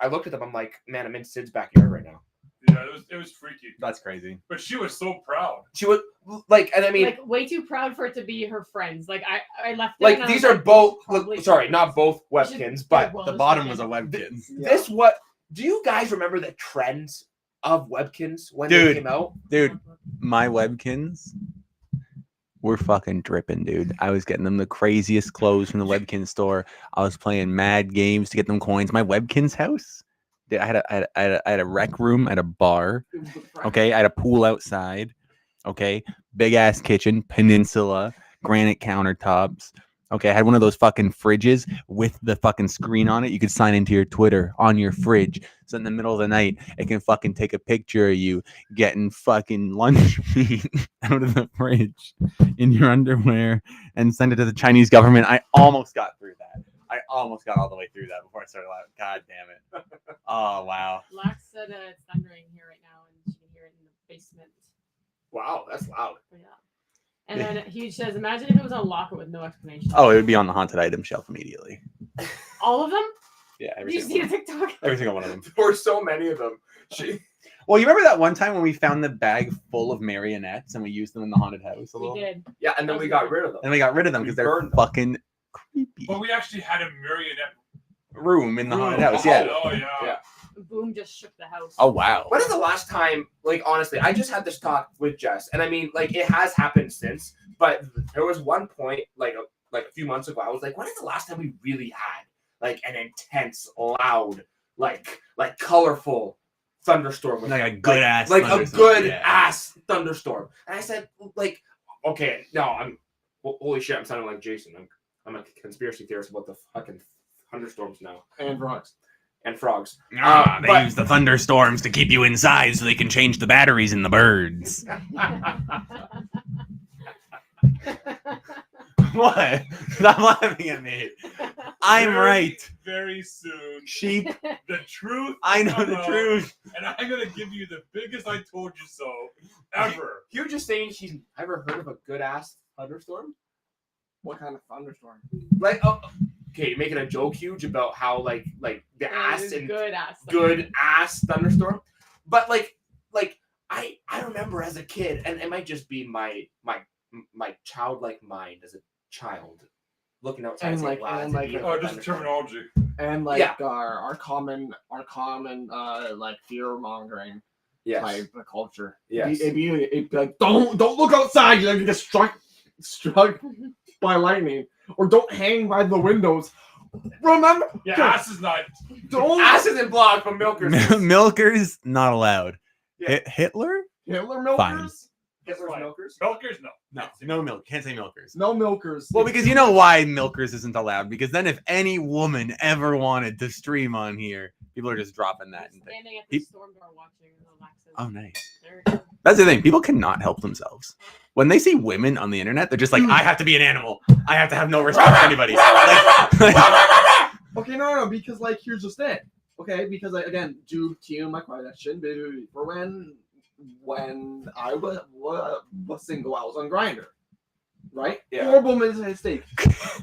looked at them. I'm like, man, I'm in Sid's backyard right now. Yeah, it was freaky. That's crazy. But she was so proud. She was like, and I mean, like way too proud for it to be her friends. Like I left. it like and I these was are like, both. probably Sorry, friends. not both We should- Webkins, yeah, but well, The it's bottom fine. was a Webkin. this what? Do you guys remember the trends of Webkins when Dude. they came out. Dude, my Webkins were fucking dripping, dude. I was getting them the craziest clothes from the Webkins store. I was playing mad games to get them coins. My Webkins house, dude, I had a rec room at a bar. Okay, I had a pool outside. Okay, big ass kitchen, peninsula, granite countertops. Okay, I had one of those fucking fridges with the fucking screen on it. You could sign into your Twitter on your fridge. So in the middle of the night, it can fucking take a picture of you getting fucking lunch meat out of the fridge in your underwear and send it to the Chinese government. I almost got through that. I almost got all the way through that before I started laughing. God damn it. Oh, wow. Lax said it's thundering here right now, and she can hear it in the basement. Wow, that's loud. But yeah. And then Huge says, imagine if it was on locker with no explanation. Oh, it would be on the haunted item shelf immediately. All of them? Yeah, Did every you single see one. the TikTok? Every single one of them. There were so many of them. She, Well, you remember that one time when we found the bag full of marionettes and we used them in the haunted house a We little? did. yeah, and then we got rid of them. And we got rid of them We because they're burned them. fucking creepy. But we actually had a marionette Room in the haunted room. house, yeah. Oh yeah. Yeah. Boom just shook the house. Oh, wow. When is the last time, like, honestly, I just had this talk with Jess, and I mean, like, it has happened since, but there was one point, like a few months ago, I was like, when is the last time we really had, like, an intense, loud, like colorful thunderstorm? With, Like a good ass like a thunderstorm, good yeah. ass thunderstorm. And I said, like, okay, no, holy shit, I'm sounding like Jason. I'm a conspiracy theorist about the fucking thunderstorms now. And rocks. And frogs. Ah, they but- use the thunderstorms to keep you inside so they can change the batteries in the birds. What? Stop laughing at me. I'm Very, right. Very soon, Sheep. the truth. I know will the come out, truth. and I'm gonna give you the biggest "I told you so" ever. You're just saying she's ever heard of a good ass thunderstorm? What kind of thunderstorm? Like, okay, you're making a joke, Huge, about how like the ass and good ass. good ass thunderstorm, but like I remember as a kid, and it might just be my childlike mind as a child looking outside And and saying, like- wow, and that's a like- beautiful Oh, just thunderstorm." terminology. And like Yeah. our common like fear mongering Yes. type of culture. Yes. It'd be like don't look outside. You're gonna get struck by lightning, or don't hang by the windows. Remember? Yeah, ass is not. Don't Ass isn't blocked, but milkers. is. Milkers, not allowed. Yeah. Hitler? Hitler milkers. Hitler's Fine. milkers. Milkers, no. No milk. Can't say milkers. No milkers. Well, because you know why milkers isn't allowed. Because then if any woman ever wanted to stream on here, people are just dropping that. And Standing at the He- storm door watching Alexis. oh, nice. There we go. That's the thing. People cannot help themselves. When they see women on the internet, they're just like, I have to be an animal. I have to have no respect for anybody. Like- Okay, no, because like here's just it. Okay, because like again, due to my question, for when I was single, I was on Grindr, right? Yeah. Horrible mistake.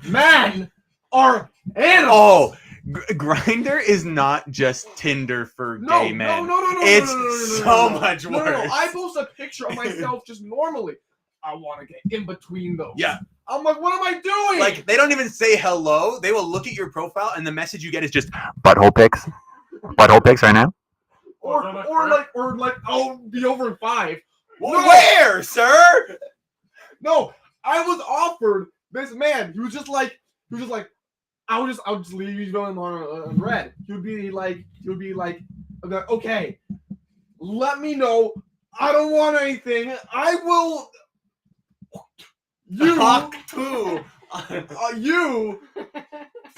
Men are animals. oh, Grinder is not just Tinder for no, gay men. no. It's no, so no. much No, no, worse. no. I post a picture of myself just normally. I want to get in between those. Yeah. I'm like, what am I doing? Like, they don't even say hello. They will look at your profile, and the message you get is just butthole pics. Butthole pics right now. or like I'll be over in 5. No. Where, sir? No, I was offered this man. He was just like, I'll just leave you on red. He would be like, okay, let me know. I don't want anything. I will. You, Talk to. you,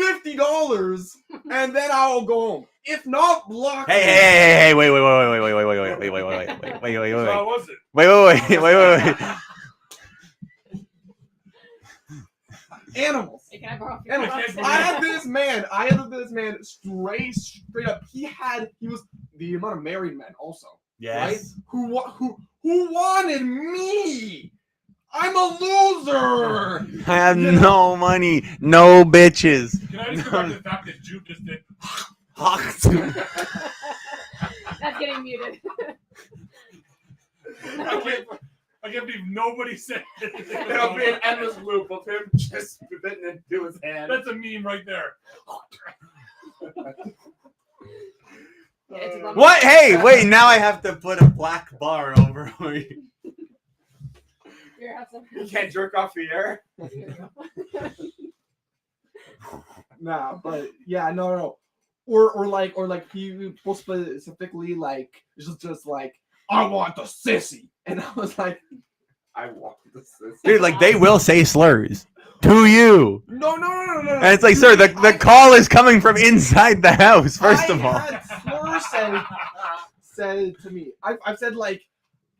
$50, and then I'll go home. If not, block. Hey, wait. So how was it? Animals. Hey, can I borrow your Animals. glasses? I had this man straight up. He was the amount of married men also. Yes. Who wanted me? I'm a loser. I have no money, no bitches. Can I just go back to the fact that Jude just did? That's getting muted. I can't believe nobody said it. It'll be an endless loop of him just spitting into his hand. That's a meme right there. It's a bummer. What? Hey, wait! Now I have to put a black bar over you. Here, have some. You can't jerk off the air. Here you go. Nah, but yeah, no. Or like people specifically like just like I want the sissy, and I was like, I want this. Dude, like they will say slurs to you. no. And it's like, sir, the call is coming from inside the house, first of all. I had slurs said to me. I've said like,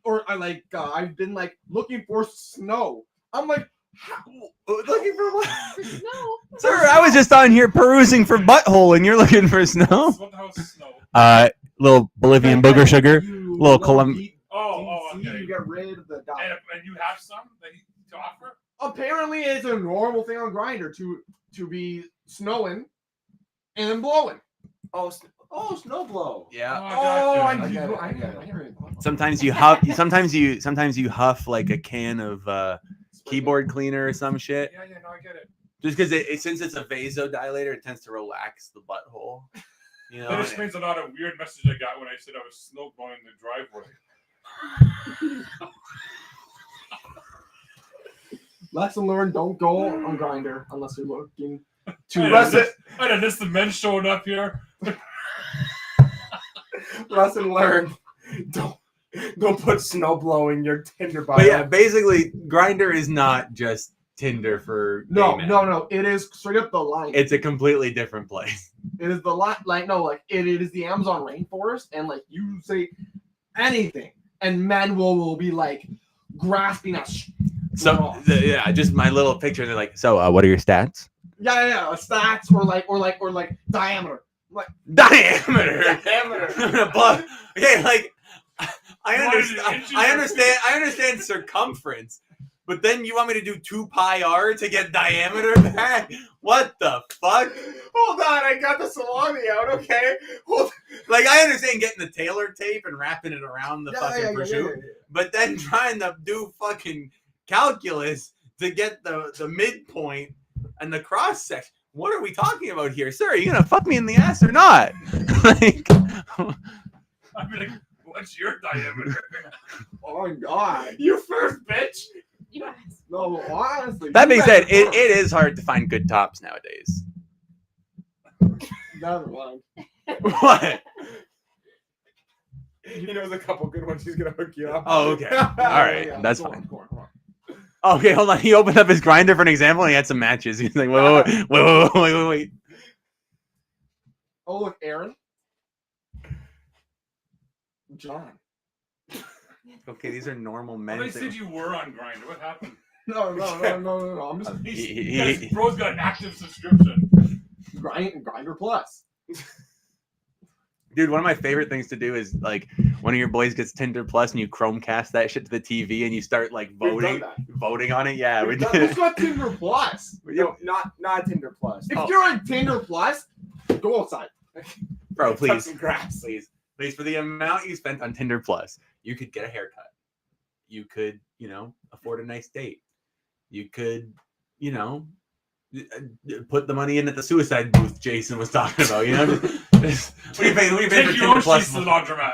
or I like I've been like looking for snow. I'm like, looking for what? For snow. Sir, I was just on here perusing for butthole and you're looking for snow? What the hell's snow? Little Bolivian booger sugar. You Little Colum- deep Oh, DC, okay. You get rid of the dye. And you have some that to offer? Apparently, it's a normal thing on Grindr to be snowing and then blowing. Oh, snow blow. Yeah. Oh, I I got you. get it, I I get it. never even thought about Sometimes you huff. Sometimes you huff like a can of keyboard cleaner or some shit. Yeah, no, I get it. Just because since it's a vasodilator, it tends to relax the butthole. You know. That and explains a lot of weird message I got when I said I was snow blowing the driveway. Lesson learned: don't go on Grindr unless you're looking to I done this the men showing up here. Lesson learned. Don't put snow blow in your Tinder bio. But yeah, basically, Grindr is not just Tinder for gay men. No. It is straight up the line. It's a completely different place. It is the line. Like no, like it is the Amazon rainforest, and like you say anything, and men will be like grasping at. So yeah, just my little picture. They're like, so what are your stats? Yeah. Stats or like diameter. Diameter. Diameter. But okay, like I You wanted an inch in your understand. I understand circumference, but then you want me to do 2 pi r to get diameter back? What the fuck? Hold on, I got the salami out. Okay. Like I understand getting the Taylor tape and wrapping it around the fucking prosciutto, but then trying to do fucking calculus to get the midpoint and the cross section. What are we talking about here, sir? Are you gonna fuck me in the ass or not? Like, I'm like, what's your diameter? Oh my god. You first, bitch. You guys. No, honestly. that you being guys said, are it first. is hard to find good tops nowadays. Never mind. What? He knows a couple good ones. He's gonna hook you up. Oh, okay. All right, Yeah, that's go fine. on, go on. Okay, hold on. He opened up his Grindr for an example, and he had some matches. He's like, wait. Oh look, Aaron. John. Okay, these are normal men. They said you were on Grindr. What happened? No. I'm just Bro's got an active subscription. Grindr Plus. Dude, one of my favorite things to do is like one of your boys gets Tinder Plus and you Chromecast that shit to the TV and you start like We've done voting on it. Yeah, we Who's did. got Tinder Plus? No, not Tinder Plus. If Oh. you're on Tinder Plus, go outside. Bro, Touch please, some grass. please, for the amount you spent on Tinder Plus, you could get a haircut. You could, afford a nice date. You could, put the money in at the suicide booth Jason was talking about. What do you pay? What do you pay for Take your own Tinder Plus? sheets to the laundromat.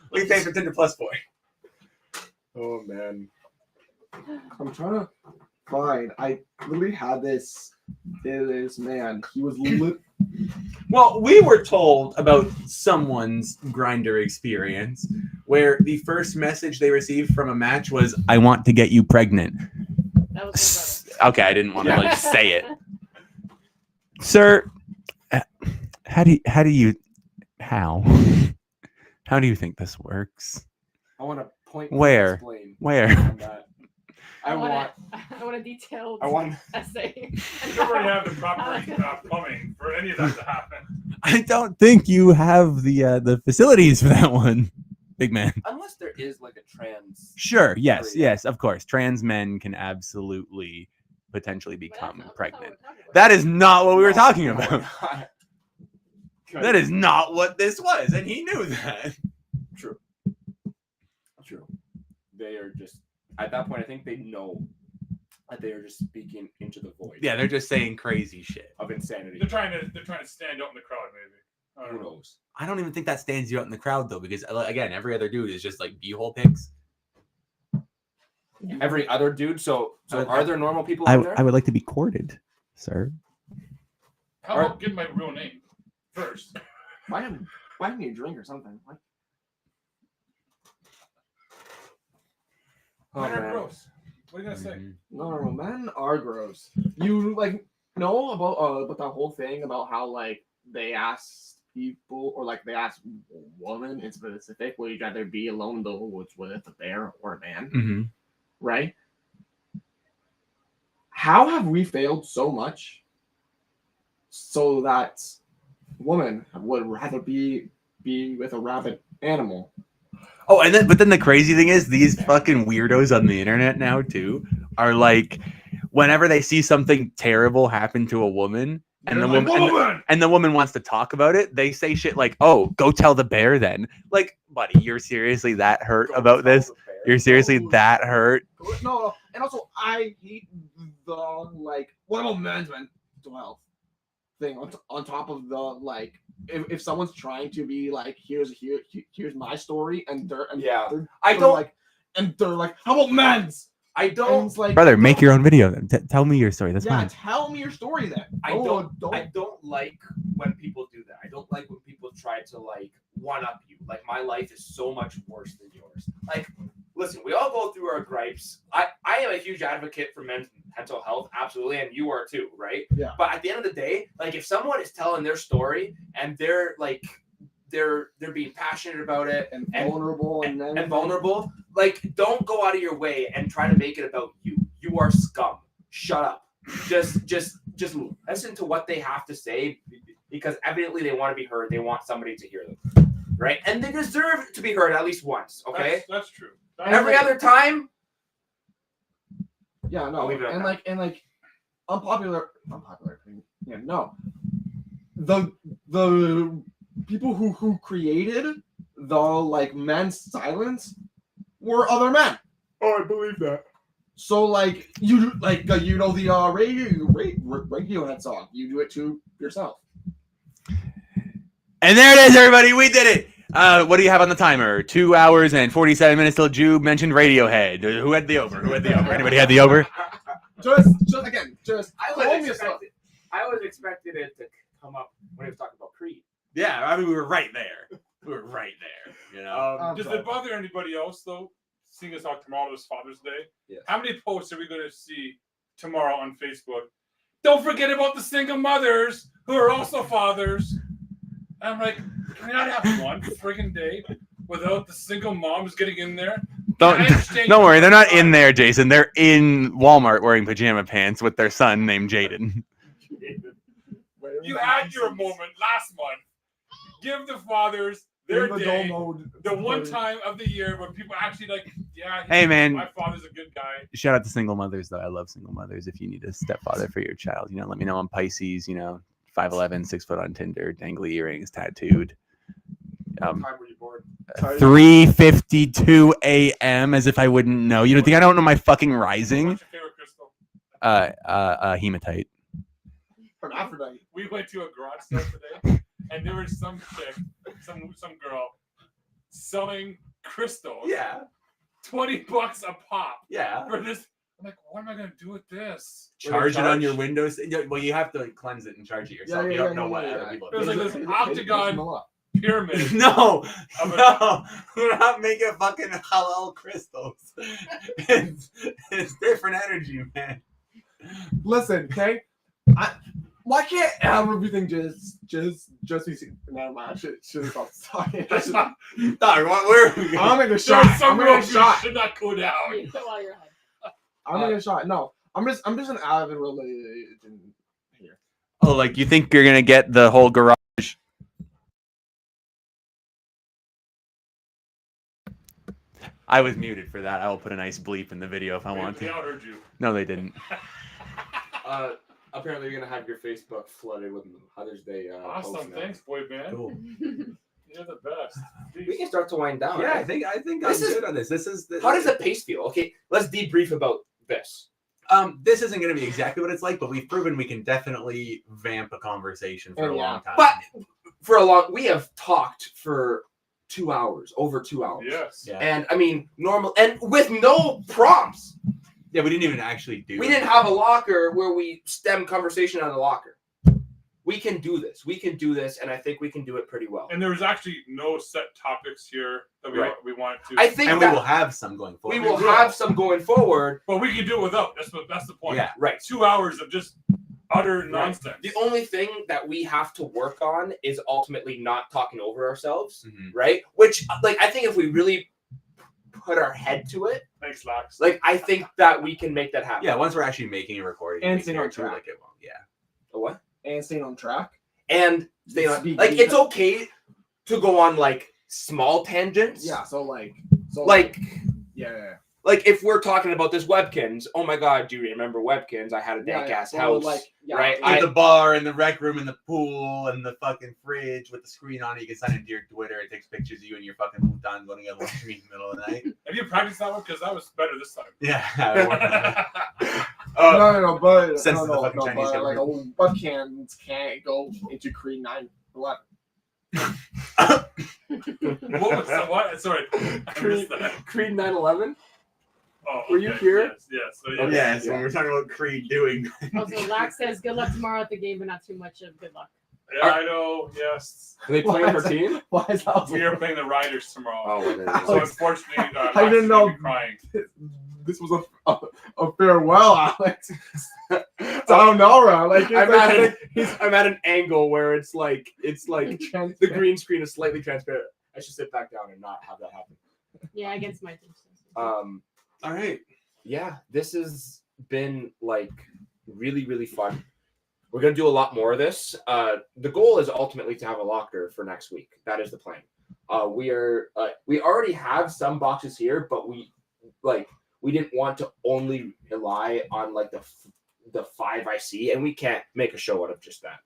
What do you pay for Tinder Plus for? Oh man. I'm trying to find. I literally had this man. He was Well, we were told about someone's Grindr experience where the first message they received from a match was, "I want to get you pregnant." That was Okay, I didn't want to my brother. like say it, sir. How do you think this works? I want to point. Where? Explain Where? on that. I want. a detailed I want. essay. You already have the proper plumbing for any of that to happen. I don't think you have the facilities for that one, big man. Unless there is like a trans. Sure. Yes. Great. Yes. Of course. Trans men can absolutely potentially But that's become not what pregnant. we're talking about. That is not what we were talking No, about. we're not. That is not what this was, and he knew that. True. They are just at that point. I think they know that they are just speaking into the void. Yeah, they're just saying crazy shit. Of insanity. They're trying to stand out in the crowd, maybe. I Who don't know. knows? I don't even think that stands you out in the crowd though, because again, every other dude is just like b-hole pics. Every other dude. So I would- are there normal people out there? would like to be courted, sir. How about get my real name first? Buy me a drink or something. Like, Oh, Men are man. gross. What are you gonna say? no, men are gross. You like know about that whole thing about how like they asked people or like they asked women in specific, would you rather be alone in the woods with a bear or a man? Mm-hmm. Right? How have we failed so much so that women would rather be with a rabid animal? Oh, and then the crazy thing is these fucking weirdos on the internet now too are like, whenever they see something terrible happen to a woman, and the woman and the woman wants to talk about it, they say shit like, "Oh, go tell the bear then." Like, buddy, you're seriously that hurt about this? You're seriously that hurt? No, and also I hate the like what about men's mental health thing on top of the like if someone's trying to be like here's my story and they're Yeah. they're, I they're don't. like how about men's? I And don't. it's like Brother, make your own video then. Tell me your story. That's yeah, fine. tell me your story then. I Oh, don't like when people do that. I don't like when people try to like one up you. Like my life is so much worse than yours. Like, listen, we all go through our gripes. I am a huge advocate for men's mental health, absolutely, and you are too, right? Yeah. But at the end of the day, like if someone is telling their story and they're like they're being passionate about it and and- vulnerable and vulnerable, like don't go out of your way and try to make it about you. You are scum. Shut up. Just listen to what they have to say because evidently they want to be heard. They want somebody to hear them, right? And they deserve to be heard at least once. Okay. That's true. Every other time, Yeah, I'll no, leave it at and that. like unpopular opinion. Yeah, no. The people who created the like men's silence were other men. Oh, I believe that. So like you like you know the Radiohead song, you do it to yourself. And there it is, everybody. We did it. What do you have on the timer? 2 hours and 47 minutes till Jude mentioned Radiohead. Who had the over? Anybody had the over? Just again, I call me a was expected it to come up when he was talking about Creed. Yeah, I mean, we were right there. You know? I'm Does sorry. it bother anybody else though? Seeing as how tomorrow is Father's Day, Yes. how many posts are we going to see tomorrow on Facebook? Don't forget about the single mothers who are also fathers. And I'm like, can we not have one friggin' day without the single moms getting in there? I understand Don't you worry, they're want not in fun. there, Jason. They're in Walmart wearing pajama pants with their son named Jaden. You had your moment last month. Give the fathers their day, the one time of the year when people actually like, yeah, Hey, man. my father's a good guy. Shout out to single mothers, though. I love single mothers. If you need a stepfather for your child, let me know. I'm Pisces, 5'11", 6 foot on Tinder, dangly earrings, tattooed. What time were you born? 3:52 a.m. as if I wouldn't know. You don't think I don't know my fucking rising? What's your favorite crystal? Hematite. Hermaphrodite. We went to a garage sale today, and there was some chick, some girl, selling crystals. Yeah, $20 a pop yeah. for this. I'm like, what am I gonna do with this? Charge it on your Windows. Well, you have to cleanse it and charge it yourself. You don't know what other people It was do. like this octagon pyramid. No, Of a- no, we're not making fucking halal crystals. It's different energy, man. Listen, okay? Why can't everything just be seen? Never mind. I should stop talking. That's not. Dog, where are we going? I'm gonna There's shot. some I'm gonna rules you shot. should not go down. You put while you're ahead. I'm gonna shot. No, I'm just an avid religion here. Oh, like you think you're gonna get the whole garage? I was muted for that. I will put a nice bleep in the video if I want They to. outheard you. No, they didn't. Apparently, you're gonna have your Facebook flooded with Mother's Day. Awesome, posts now. thanks, boy band. Cool. You're the best. We can start to wind down. Yeah, I right? think This I'm is- good on this. This is How does the pace feel? Okay, let's debrief about this. This isn't going to be exactly what it's like, but we've proven we can definitely vamp a conversson for Oh, a yeah. long time. But for a long. We have talked for 2 hours, over 2 hours. Yes. Yeah. And I mean, normal and with no prompts. Yeah, we didn't even actually do. We didn't have a locker where we stem conversation out of the locker. We can do this. We can do this, and I think we can do it pretty well. And there was actually no set topics here that Right. we wanted to. I think And we that will have some going forward. we will have some going forward. but we can do it without. That's the point. Yeah. Right. 2 hours of just utter nonsense. The only thing that we have to work on is ultimately not talking over ourselves, Mhm. right? Which, like, I think if we really put our head to it, Thanks, Lax. like, I think that we can make that happen. Yeah, once we're actually making a recording, And make staying it on too, track. like it won't. Yeah. A what? And staying on track. And they Speak- like it's okay to go on like small tangents. Yeah. So Like yeah. like if we're talking about this Webkins, oh my god, do you remember Webkins? I had a dank ass So, house. like, yeah, right? With the bar and the rec room and the pool and the fucking fridge with the screen on it, you can sign into your Twitter. It takes pictures of you and your fucking Bhutan going to get lunch meat in the middle of the night. Have you practiced that one? Because that was better this time. Yeah. no, but Sense no, of the no, fucking no, Chinese but like government. Webkins can't go into Creed 9/11. What was that? What? Sorry, I missed that. Creed 9/11? Oh, Were you okay, here? Yes. Yes. So, Okay. yes. Yes, when we're talking about Creed doing. Also, Lax says, "Good luck tomorrow at the game, but not too much of good luck." Yeah, I know. Yes. Are they playing her team? Why is that? We are playing the Riders tomorrow. Oh, it is. So unfortunately, I Lax didn't is know. gonna be crying. This was a farewell, Alex. Sayonara. Like I'm at an angle where it's like the green screen is slightly transparent. I should sit back down and not have that happen. Yeah, against my team. All right. Yeah, this has been like really, really fun. We're gonna do a lot more of this. The goal is ultimately to have a locker for next week. That is the plan. We already have some boxes here, but we didn't want to only rely on like the 5 I see, and we can't make a show out of just that.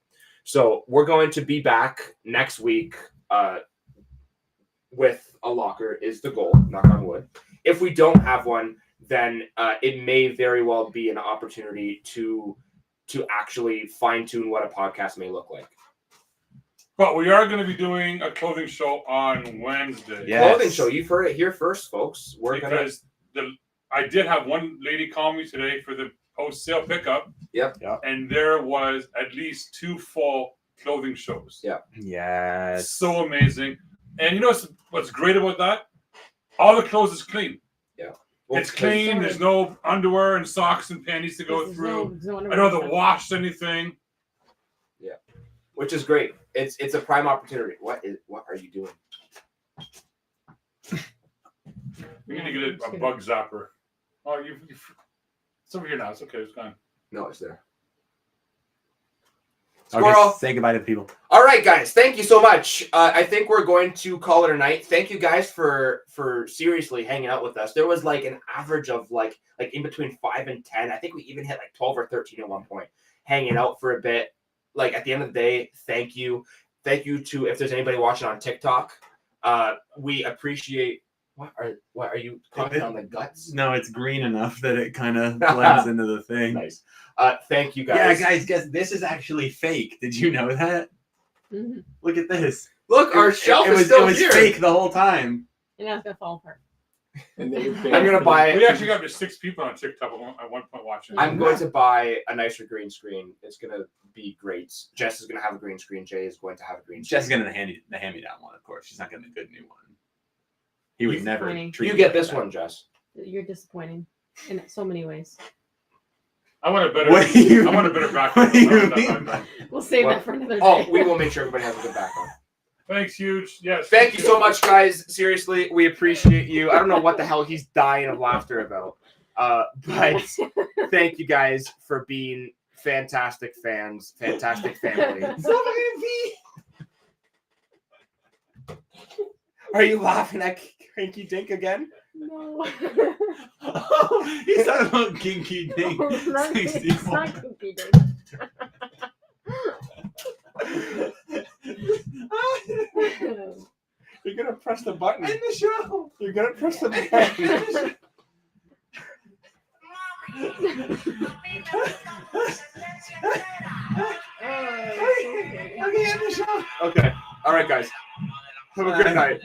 So we're going to be back next week with a locker is the goal, knock on wood. If we don't have one, then it may very well be an opportunity to actually fine-tune what a podcast may look like. But we are going to be doing a clothing show on Wednesday. Yeah. Yes. Clothing show, you've heard it here first, folks. We're gonna Because I did have one lady call me today for the post-sale pickup. Yep. And there was at least 2 full clothing shows. Yeah. Yes. So amazing. And you know what's great about that? All the clothes is clean. Well, It's clean. There's no underwear and socks and panties to go through. I don't have to wash anything. which is great. It's a prime opportunity. What are you doing? We need to get a bug zapper. Oh, it's over here now. It's okay. It's gone. No, it's there. Okay, Squirrel. say goodbye to the people. All right, guys. Thank you so much. I think we're going to call it a night. Thank you guys for seriously hanging out with us. There was like an average of like in between 5 and 10. I think we even hit like 12 or 13 at one point, hanging out for a bit. Like at the end of the day, thank you to if there's anybody watching on TikTok. We appreciate. What are you talking on the guts? No, it's green enough that it kind of blends into the thing. Nice. Thank you Yeah, guys. guys, this is actually fake. Did you know that? Mhm. Look at this. Look, our shelf it is was, still it was here. fake the whole time. And now it's gonna fall apart. And they I'm gonna buy. We actually got up to 6 people on TikTok at one point watching. I'm going to buy a nicer green screen. It's gonna be great. Jess is gonna have a green screen. Jay is going to have a green screen. Jess is getting the hand-me-down one, of course. She's not getting the good new one. He would never Disappointing. treat You me get like this that. one, Jess. You're disappointing in so many ways. I want a better. What do you- I want a better background. what do you I want that mean? background. We'll save What? that for another day. Oh, we will make sure everybody has a good background. Thanks, huge. Yes. Thank you so much, guys. Seriously, we appreciate you. I don't know what the hell he's dying of laughter about. But thank you guys for being fantastic fans, fantastic family. Are you laughing at Cranky Dink again? No. Oh, he's talking about Kinky Ding. No, it's not 64. Kinky Dink. You're gonna press the button. In the show. You're gonna press the button. Okay, in the show. Okay. All right, guys. Have a good night.